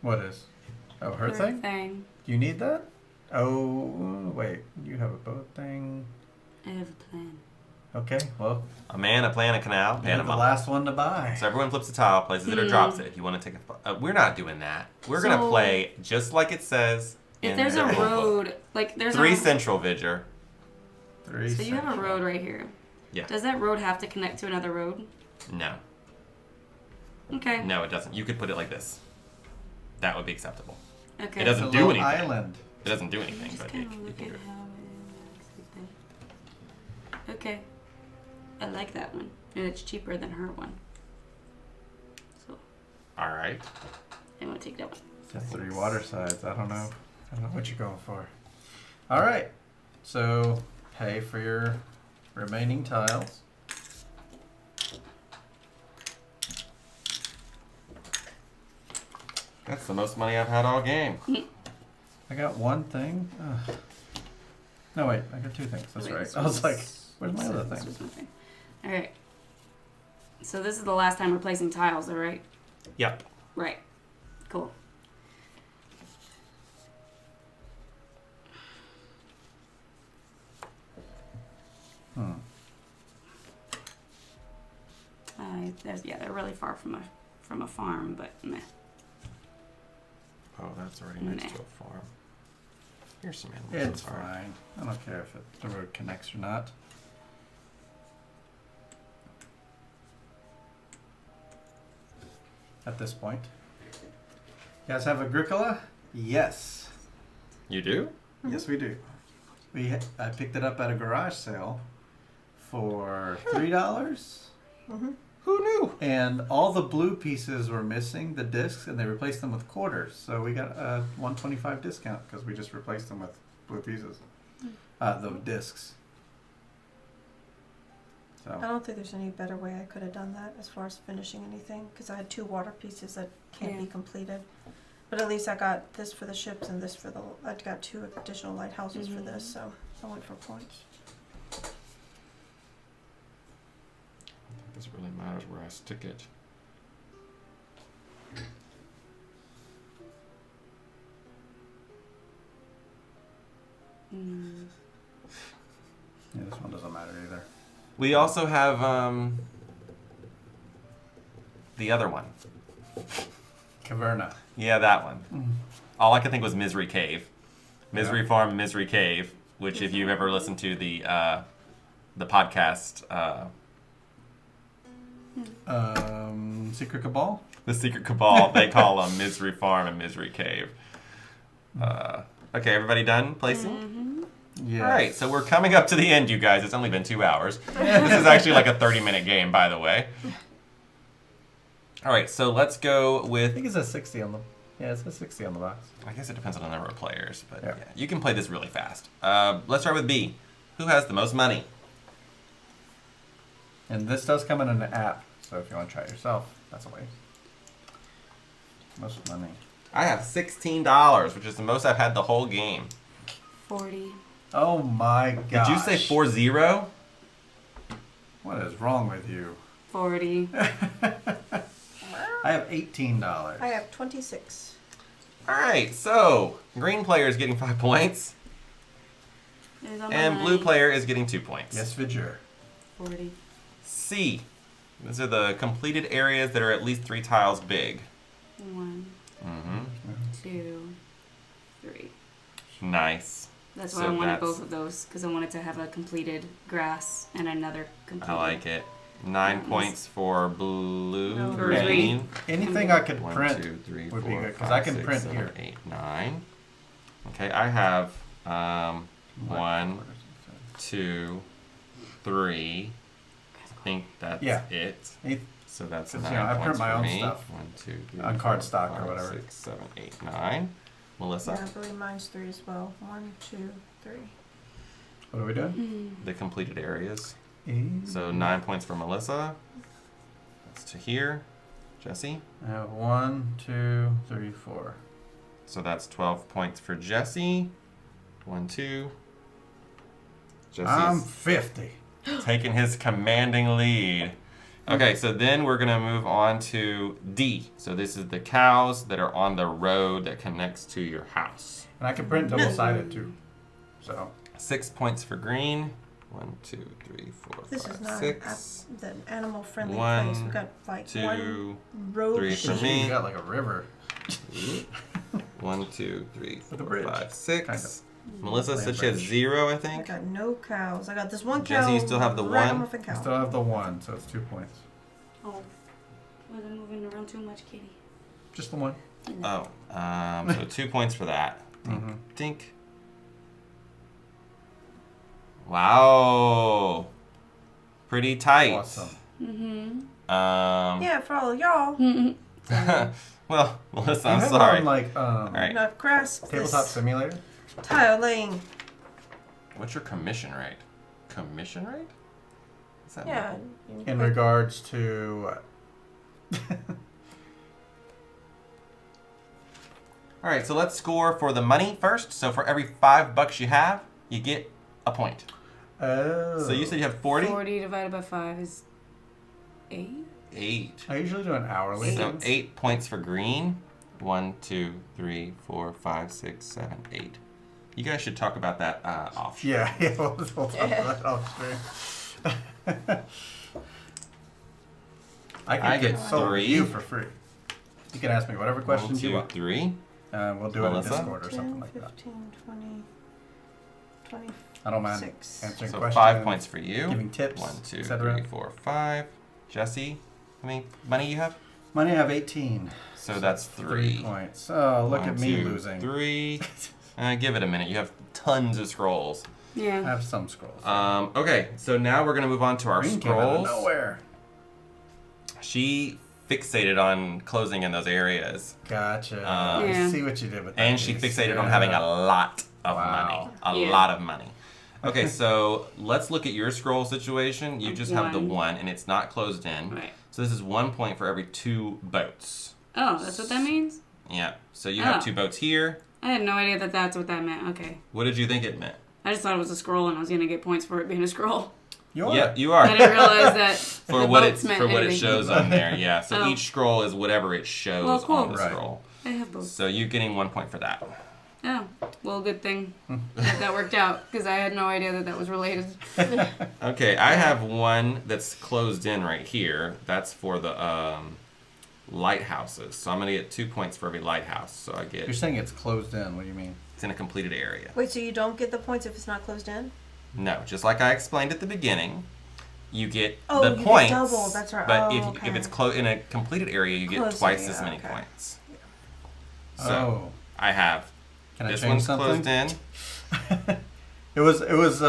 What is? Oh, her thing? Do you need that? Oh, wait. You have a boat thing. I have a plan. Okay, well, A man, a plan, a canal, you're the Panama. last one to buy. So everyone flips a tile, places it or drops it. If you want to take a, we're not doing that. We're gonna So- play just like it says If in there's the a rule book. road, like there's 3 a central, Vidger. 3 so you have a central. road right here. Yeah. Does that road have to connect to another road? No, Okay. no, it doesn't. You could put it like this. That would be acceptable. Okay. It It's doesn't a do little anything. island. It doesn't do anything, Just but kind you of look can at do it. how it looks like that. Okay. I like that one. And it's cheaper than her one. So All right. I'm gonna take that one. It's 3 water sides. I don't know. I don't know what you're going for. All right. So pay for your remaining tiles. That's the most money I've had all game. I got one thing. Ugh. No, wait. I got 2 things. That's Wait, right. this I was like, was- where's my so other this thing? was my thing. Alright. So this is the last time we're placing tiles, alright? Yep. Right. Cool. Hmm. They're really far from a farm, but meh. Oh, that's already next Nah. to a farm. Here's some animals. It's fine. I don't care if the road connects or not. At this point. You guys have Agricola? Yes. You do? Yes, we do. I picked it up at a garage sale for $3. Who knew? And all the blue pieces were missing, the discs, and they replaced them with quarters. So we got a $125 discount because we just replaced them with blue pieces. The discs. I So don't think there's any better way I could have done that as far as finishing anything, because I had 2 water pieces that can't be completed. But at least I got this for the ships and this for the. I got 2 additional lighthouses for this, so I went for points. This really matters where I stick it. yeah, this one doesn't matter either. We also have the other one. Caverna. Yeah, that one. All I could think was Misery Cave. Misery Farm, Misery Cave, which if you've ever listened to the podcast, Secret Cabal? The Secret Cabal, they call them Misery Farm and Misery Cave. Okay, everybody done placing? Yes. All right, so we're coming up to the end, you guys. It's only been 2 hours. This is actually like a 30-minute game, by the way. All right, so let's go I with... think it says 60 on the. Yeah, it says 60 on the box. I guess it depends on the number of players, but Yeah. yeah, you can play this really fast. Let's start with B. Who has the most money? And this does come in an app, so if you want to try it yourself, that's a way. Most money. I have $16, which is the most I've had the whole game. 40. Oh my gosh. Did you say 4-0? What is wrong with you? 40. I have $18. I have 26. All right, so green player is getting 5 points, It is on my and blue line. player is getting 2 points. Yes, Vijay. 40. C. These are the completed areas that are at least 3 tiles big. 1, Mm-hmm. 2, 3. Nice. That's why So I wanted that's- both of those, because I wanted to have a completed grass and another completed. I like it. 9 points for blue, No, green. Anything I could 1, print 2, 3, would be 4, good, 'cause 5, I can 6, print 7, here. 8, 9. Okay, I have 1, 2, 3. I think that's Yeah. it. Eight- So that's Since, 9 you know, I print points my for own me. stuff 1, 2, 3, on 4, cardstock or 5, whatever. 6, 7, 8, 9. Melissa, Yeah, I believe mine's 3 as well. 1, 2, 3. What are we doing? the completed areas. Mm. So 9 points for Melissa. That's to here. Jesse. I have 1, 2, 3, 4. So that's 12 points for Jesse. 1, 2. I'm Jesse's 50. taking his commanding lead. Okay, so then we're going to move on to D. So this is the cows that are on the road that connects to your house. And I can print double-sided too. So 6 points for green. 1, 2, 3, 4, This 5, is not 6. an animal-friendly 1, place. We got like 2, 1 road 3 for sheep. me. you got like a river. 1, 2, 3, With a 4, bridge, 5, 6. kind of. Melissa said she had 0, I I think. got no cows. I got this one cow. Jesse, you still have the one? ragamuffin I cow. still have the 1, so it's 2 points. Oh. Was I moving around too much, Kitty? Just the 1. Oh, so 2 points for that. Dink, Mhm. dink. Wow. Pretty tight. Awesome. Mm-hmm. Yeah, for all of y'all. Well, Melissa, You I'm have sorry. It on, like, right. And I've grasped Tabletop this Simulator. tile laying. What's your commission rate? Commission rate? Is that Yeah. local? you In put- regards to. All right, so let's score for the money first. So for every $5 you have, you get a point. Oh. So you said you have 40? 40 divided by 5 is 8. 8. I usually do an hourly. So 8 points for green. 1, 2, 3, 4, 5, 6, 7, 8. You guys should talk about that off. Yeah, yeah, we'll talk about that off screen. I get sold 3. you for free. You can ask me whatever 1, questions you 2, want. 3. We'll do it in Melissa? Discord or 10, something like that. 15, 20, 20. I don't mind 6. answering So questions. 5 points for you. Giving tips, 1, 2, etc. 3, 4, 5. Jesse, how many money you have? Money I have 18. So that's 3. 3 points. Oh, look 1, at me 2, losing. 3. Give it a minute. You have tons of scrolls. I Yeah. have some scrolls. Okay, so now we're gonna move on to our Green came out of scrolls. nowhere. She fixated on closing in those areas, Gotcha. Yeah. I see what you did with that. and she piece. fixated on having a lot of Wow. money. Yeah. Lot of money. Okay, so let's look at your scroll situation. You just have the One. 1, and it's not closed in. Right. So this is 1 point for every 2 boats. Oh, that's what that means? Yeah. So you have Oh. 2 boats here. I had no idea that that's what that meant. Okay. What did you think it meant? I just thought it was a scroll and I was going to get points for it being a scroll. You are. Yeah, you I are. didn't realize that For the what boats it meant for what it anything. shows on there, yeah. So Oh. each scroll is whatever it shows Well, cool. on the Right. scroll. I have both. So you're getting 1 point for that. Oh, well, good thing that worked out because I had no idea that that was related. Okay, I have one that's closed in right here. That's for the lighthouses. So I'm gonna get 2 points for every lighthouse. So I You're get saying it's closed in. What do you mean? it's in a completed area. Wait, so you don't get the points if it's not closed in? No, just like I explained at the beginning, you get Oh, the you get points. double, that's right. But Oh, if okay. it's in a completed area, you get Closed twice area, as many okay. points. So Oh. I have Can I this change one's something? closed in. It was.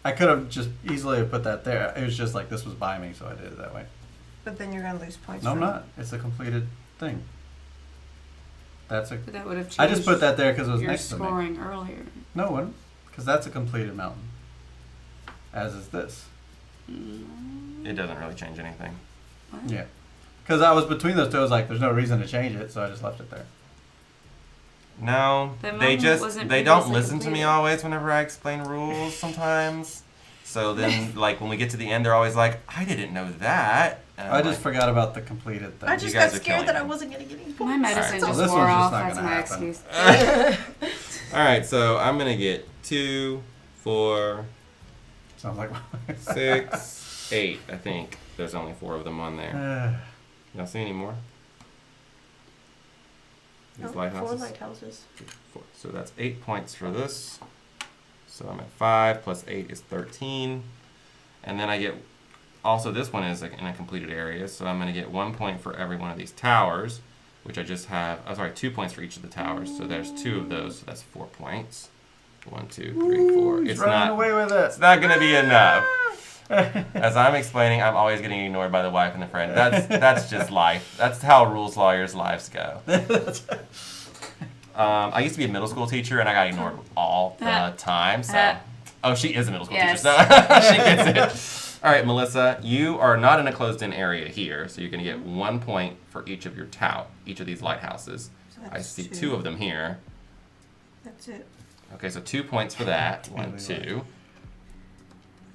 I could have just easily have put that there. It was just like this was by me, so I did it that way. But then you're gonna lose points. No, I'm from not. It's a completed thing. That's a. But that would have changed I just put that there because it was your next to me. scoring earlier. No one, because that's a completed mountain. As is this. It doesn't really change anything. What? Yeah. Because I was between those two, I was like, there's no reason to change it, so I just left it there. No, That they mountain just wasn't they don't previously listen to me completed. always whenever I explain rules sometimes. So then, like when we get to the end, they're always like, "I didn't know that." And I'm I just like, forgot about the completed thing. I You just guys got are scared killing that I me. wasn't gonna get any My points. medicine So just this wore one's just off. not That's gonna my happen. excuse. All right, so I'm gonna get 2, 4, Sounds like 6, 8. I think there's only 4 of them on there. Y'all see any more? These Oh, 4 lighthouses. lighthouses. 4. So that's 8 points for this. So I'm at 5 plus 8 is 13. And then I get, also this one is like in a completed area, so I'm going to get 1 point for every one of these towers, which I just have, 2 points for each of the towers. So there's 2 of those, so that's 4 points. 1, 2, 3, 4. He's It's running not, away with it's it. not going to be enough. As I'm explaining, I'm always getting ignored by the wife and the friend. That's just life. That's how rules lawyers' lives go. I used to be a middle school teacher, and I got ignored all the time. So, oh, she is a middle school Yes. teacher, so she gets it. All right, Melissa, you are not in a closed-in area here, so you're going to get 1 point for each of your each of these lighthouses. So I that's see 2. 2 of them here. That's it. Okay, so 2 points for that. 1, 2.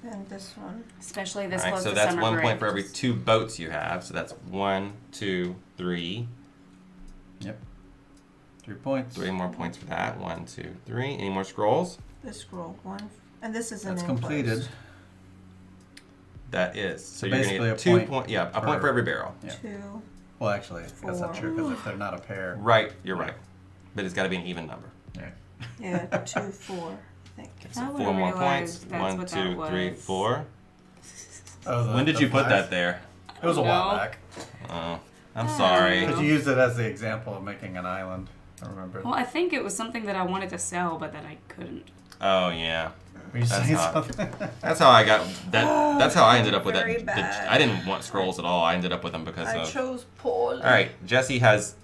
And this one. Especially All this right, close so to that's summer 1 break. point for every 2 boats you have. So that's 1, 2, 3. Yep. 3 points. 3 more points for that. 1, 2, 3. Any more scrolls? This scroll one. And this is That's an completed. enclosed. That is. So So you're going to basically get a 2 point points. Yeah, a per- point for every barrel. Yeah. 2. Well, actually, that's not true because if they're not a pair. Right, you're right. But it's got to be an even number. Yeah. Yeah, 2, 4. I think. Okay, I so would've 4 more points. realized that's 1, what 2, that 3, was. 4. Oh, When did you put 5? that there? It was a while No. back. Oh, I'm sorry. Because you used it as the example of making an island. I remember. Well, I think it was something that I wanted to sell, but that I couldn't. Oh yeah. Were you that's saying hot. something? That's how I got that. That's how I ended up with that. Very bad. I didn't want scrolls at all. I ended up with them because I of. chose poorly. All right, Jesse has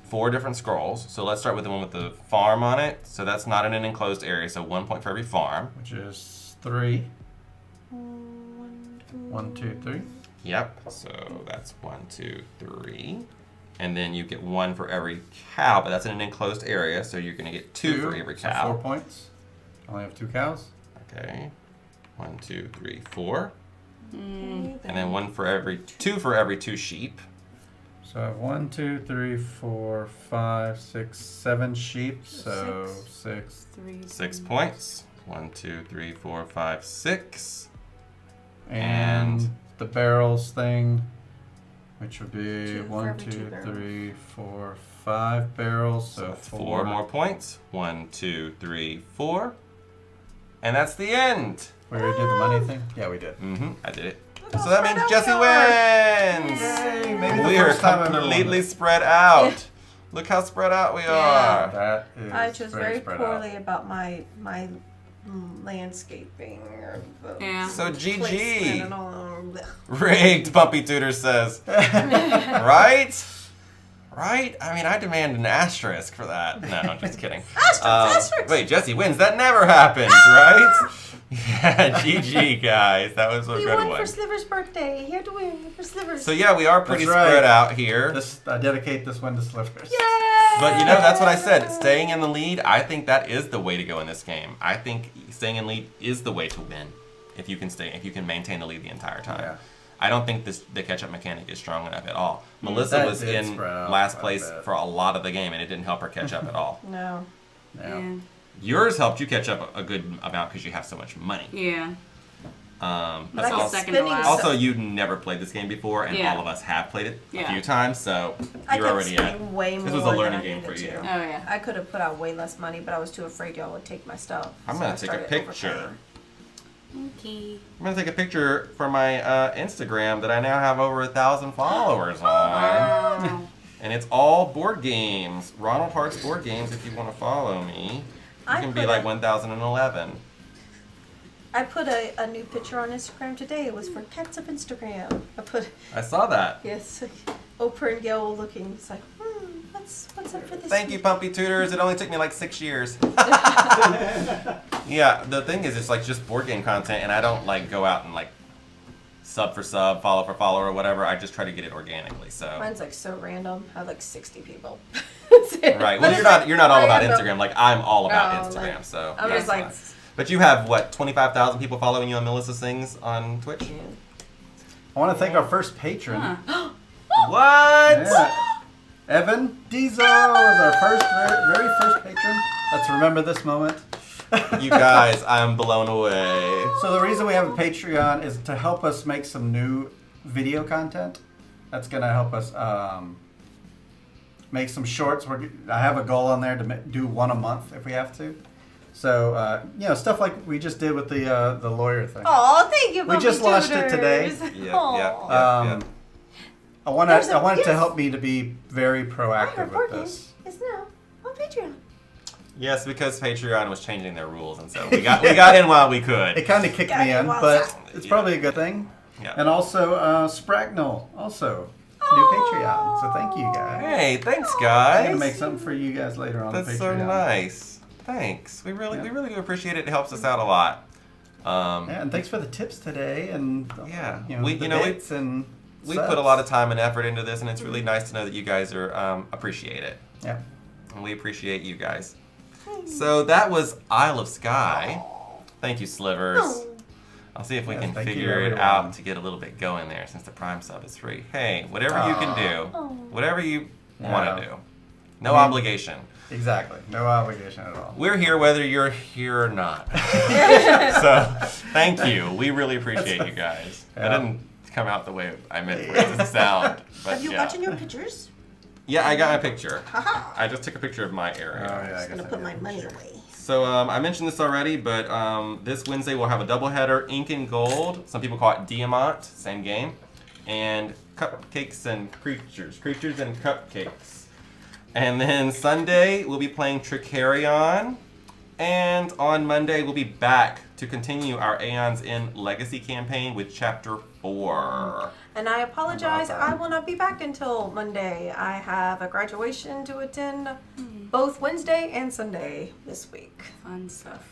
4 different scrolls. So let's start with the one with the farm on it. So that's not in an enclosed area. So 1 point for every farm. Which is 3. 1, 2. 1, 2, 3. Yep. So that's 1, 2, 3. And then you get 1 for every cow, but that's in an enclosed area, so you're going to get 2 for every So cow. 4 points. I only have 2 cows. Okay. 1, 2, 3, 4. Mm. And then 2 for every 2 sheep. So I have 1, 2, 3, 4, 5, 6, 7 sheep. So 6. 3, 6 points. 1, 2, 3, 4, 5, 6. And And- the barrels thing, which would be 2 for 1, every 2 2, barrels. 3, 4, 5 barrels. So that's 4 more points. 1, 2, 3, 4. And that's the end. We already did the money thing? Yeah, we did. I did it. Look how So that spread means out Jesse we are. wins. Yay! Maybe the We are first time I've ever won completely this. spread out. Look how spread out we Yeah. are. That is I chose very spread poorly out. about my landscaping or Yeah. So placement GG. and all. Rigged, Pumpy Tutor says. Right? Right? I mean, I demand an asterisk for that. No, I'm just kidding. Asterisk. Wait, Jesse wins. That never happens, right? Yeah, GG, guys. That was a We good won one. for Sliver's birthday. He had to win for Sliver's. So yeah, we are pretty That's right. spread out here. I dedicate this one to Slivers. Yay! But you know, that's what I said. Staying in the lead, I think that is the way to go in this game. I think staying in lead is the way to win. If you can maintain the lead the entire time. Yeah. I don't think the catch-up mechanic is strong enough at all. Melissa That was did in spread out last quite a place bit. for a lot of the game, and it didn't help her catch up at all. No. Yeah. Yours helped you catch up a good amount because you have so much money. Yeah. That's That's Like all also, second to spinning last. also, you never played this game before, and Yeah. all of us have played it a Yeah. few times, so I you're kept already at. spending way more This was a learning than I game for needed you. to. Oh yeah. I could have put out way less money, but I was too afraid y'all would take my stuff. I'm so gonna I take a started picture. overpaying. Okay. I'm gonna take a picture for my Instagram that I now have over 1,000 followers on, Wow. and it's all board games. Ronald Parks Board Games. If you want to follow me, you I can be put like a- 1,011. I put a new picture on Instagram today. It was for Cats of Instagram. I put, I saw that. yes, Oprah and Gail were looking. It's like, what's up for this Thank you, week? Pumpy Tutors. It only took me like 6 years. Yeah, the thing is, it's like just board game content, and I don't like go out and like sub for sub, follow for follow, or whatever. I just try to get it organically. So Mine's like so random. I have like 60 people. right. But Well, it's you're not all about random. Instagram. Like I'm all about No, Instagram. like, So I'm that's just like, fine. But you have what 25,000 people following you on Melissa's things on Twitch. I want to thank our first patron. Huh. What? Yeah. Evan Diesel is our very first patron. Let's remember this moment. You guys, I'm blown away. So the reason we have a Patreon is to help us make some new video content. That's going to help us make some shorts. I have a goal on there to do one a month if we have to. So, stuff like we just did with the lawyer thing. oh, thank you. We just Puppy launched it today. Tutors. Yeah, Aw. yeah. I wanted Yes. to help me to be very Our proactive board with game this. is now on Patreon. Yes, because Patreon was changing their rules, and so we got in while we could. It kind of kicked Got me it in, while but it's it's Yeah. probably a good thing. Yeah. And also, Spragnell, also new Patreon. So thank you guys. Hey, thanks, I'm guys. gonna make something for you guys later on That's the so Patreon. nice. Thanks. We really do appreciate it. It helps us Mm-hmm. out a lot. Yeah, and thanks for the tips today, and Yeah. the We bits and We subs. put a lot of time and effort into this, and it's really nice to know that you guys are appreciate it, Yeah. and we appreciate you guys. So that was Isle of Skye. Thank you, Slivers. Oh. I'll see if we Yes, can thank you, figure it everyone. out to get a little bit going there, since the Prime sub is free. Hey, whatever you can do, Oh. whatever you Yeah. want to do. No I mean- obligation. Exactly. No obligation at all. We're here whether you're here or not. So, thank you. We really appreciate you guys. That Yeah. didn't come out the way I meant for it to sound. But Have you yeah. gotten your pictures? Yeah, I got a picture. Haha. I just took a picture of my Oh, area. yeah, I I'm guess gonna I put did. my money away. So I mentioned this already, but this Wednesday we'll have a doubleheader, Ink and Gold. Some people call it Diamant, same game, and Cupcakes and Creatures and Cupcakes. And then Sunday we'll be playing Tricarion, and on Monday we'll be back to continue our Aeons in Legacy campaign with Chapter 4. And I apologize, About that. I will not be back until Monday. I have a graduation to attend both Wednesday and Sunday this week. Fun stuff.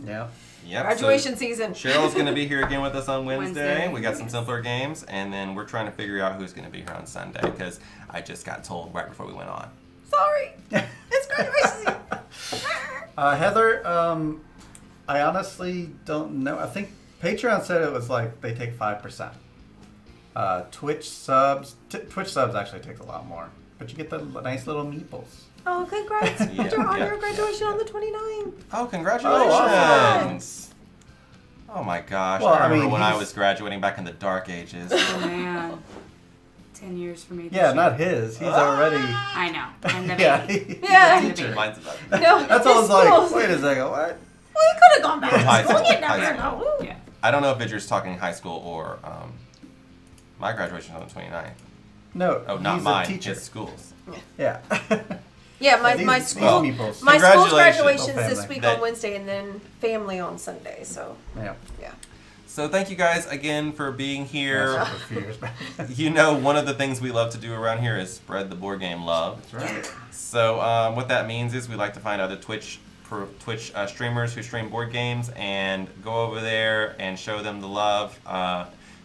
Yeah. Yep, Graduation season. So Cheryl's going to be here again with us on Wednesday. Wednesday. We got some simpler games, and then we're trying to figure out who's going to be here on Sunday because I just got told right before we went on. Sorry. It's graduation season. Heather, I honestly don't know. I think Patreon said it was like they take 5%. Twitch subs actually take a lot more, but you get the nice little meeples. Oh, congrats on your graduation on the 29th. Oh, congratulations! awesome. Oh my gosh, Well, I I remember mean, when I he's- was graduating back in the dark ages. Oh man. 10 years for me. this Yeah, year. not his. He's already. I know. I'm the Yeah. baby. Yeah. He's a teacher. Mine's about No, That's all I was his like, schools- wait a second, what? We could have gone back High to school. school, You never high know. Yeah. I don't know if Vidger's talking high school or my graduation on the 29th. No, Oh, not he's mine. a teacher. His school's. Yeah. Yeah, my These school meeples. my school's Congratulations. graduation's Oh, this family. week That- on Wednesday, and then family on Sunday. So Yeah. yeah. So thank you guys again for being here. That's a few years back. You know, one of the things we love to do around here is spread the board game love. That's right. So what that means is we like to find other Twitch streamers who stream board games and go over there and show them the love.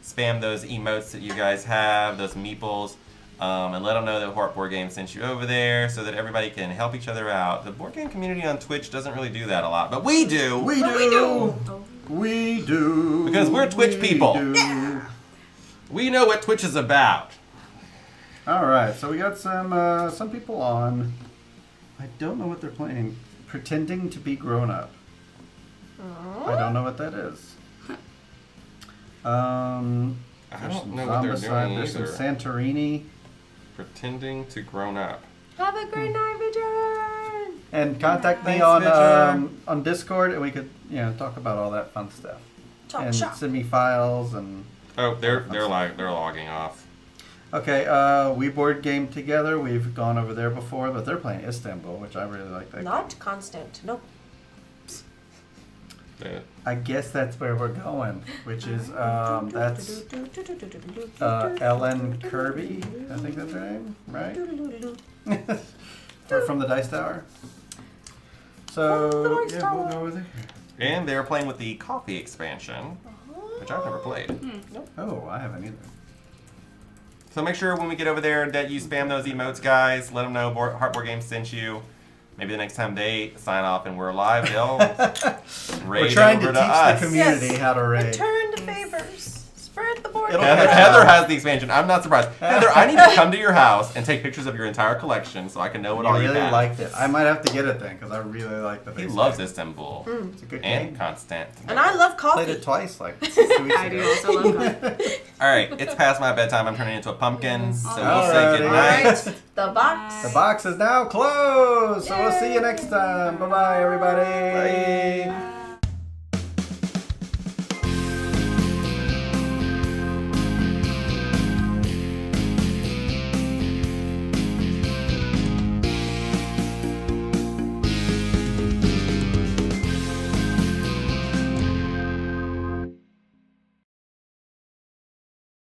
Spam those emotes that you guys have, those meeples, and let them know that Heart Board Games sent you over there so that everybody can help each other out. The board game community on Twitch doesn't really do that a lot, but we do. We do. We do. Because we're Twitch We people. do. We know what Twitch is about. All right, so we got some people on. I don't know what they're playing. Pretending to be grown up. I don't know what that is. I There's don't some know what they're Zombicide, doing there's either. some Santorini. Pretending to grown up. Have a great night, Richard. And contact me Thanks, on Discord, and we could talk about all that fun stuff. Talk and shop. send me files and. Oh, they're logging off. Okay, we board game together. We've gone over there before, but they're playing Istanbul, which I really like that. Not constant. Nope. I guess that's where we're going, which is that's Ellen Kirby. I think that's her name, right? Or from the Dice Tower. So yeah, we'll go over there. And they're playing with the coffee expansion, which I've never played. Oh, I haven't either. So make sure when we get over there that you spam those emotes, guys. Let them know Heartboard Games sent you. Maybe the next time they sign off and we're live, they'll raid We're trying to over teach to us. the community Yes. how to raid. Return to favors. Spread the board. It'll- Heather has the expansion. I'm not surprised. Heather, I need to come to your house and take pictures of your entire collection so I can know what all I you really have. liked it. I might have to get it then because I really like the He base loves game. Istanbul It's a good and game. Constant. And I love Played coffee. it twice, like 2 weeks I do ago. also love coffee. All right, it's past my bedtime. I'm turning into a pumpkin, so we'll Alrighty. say good night. Alright, the box. The box is now closed, so we'll see you next time. Bye bye, everybody. Bye.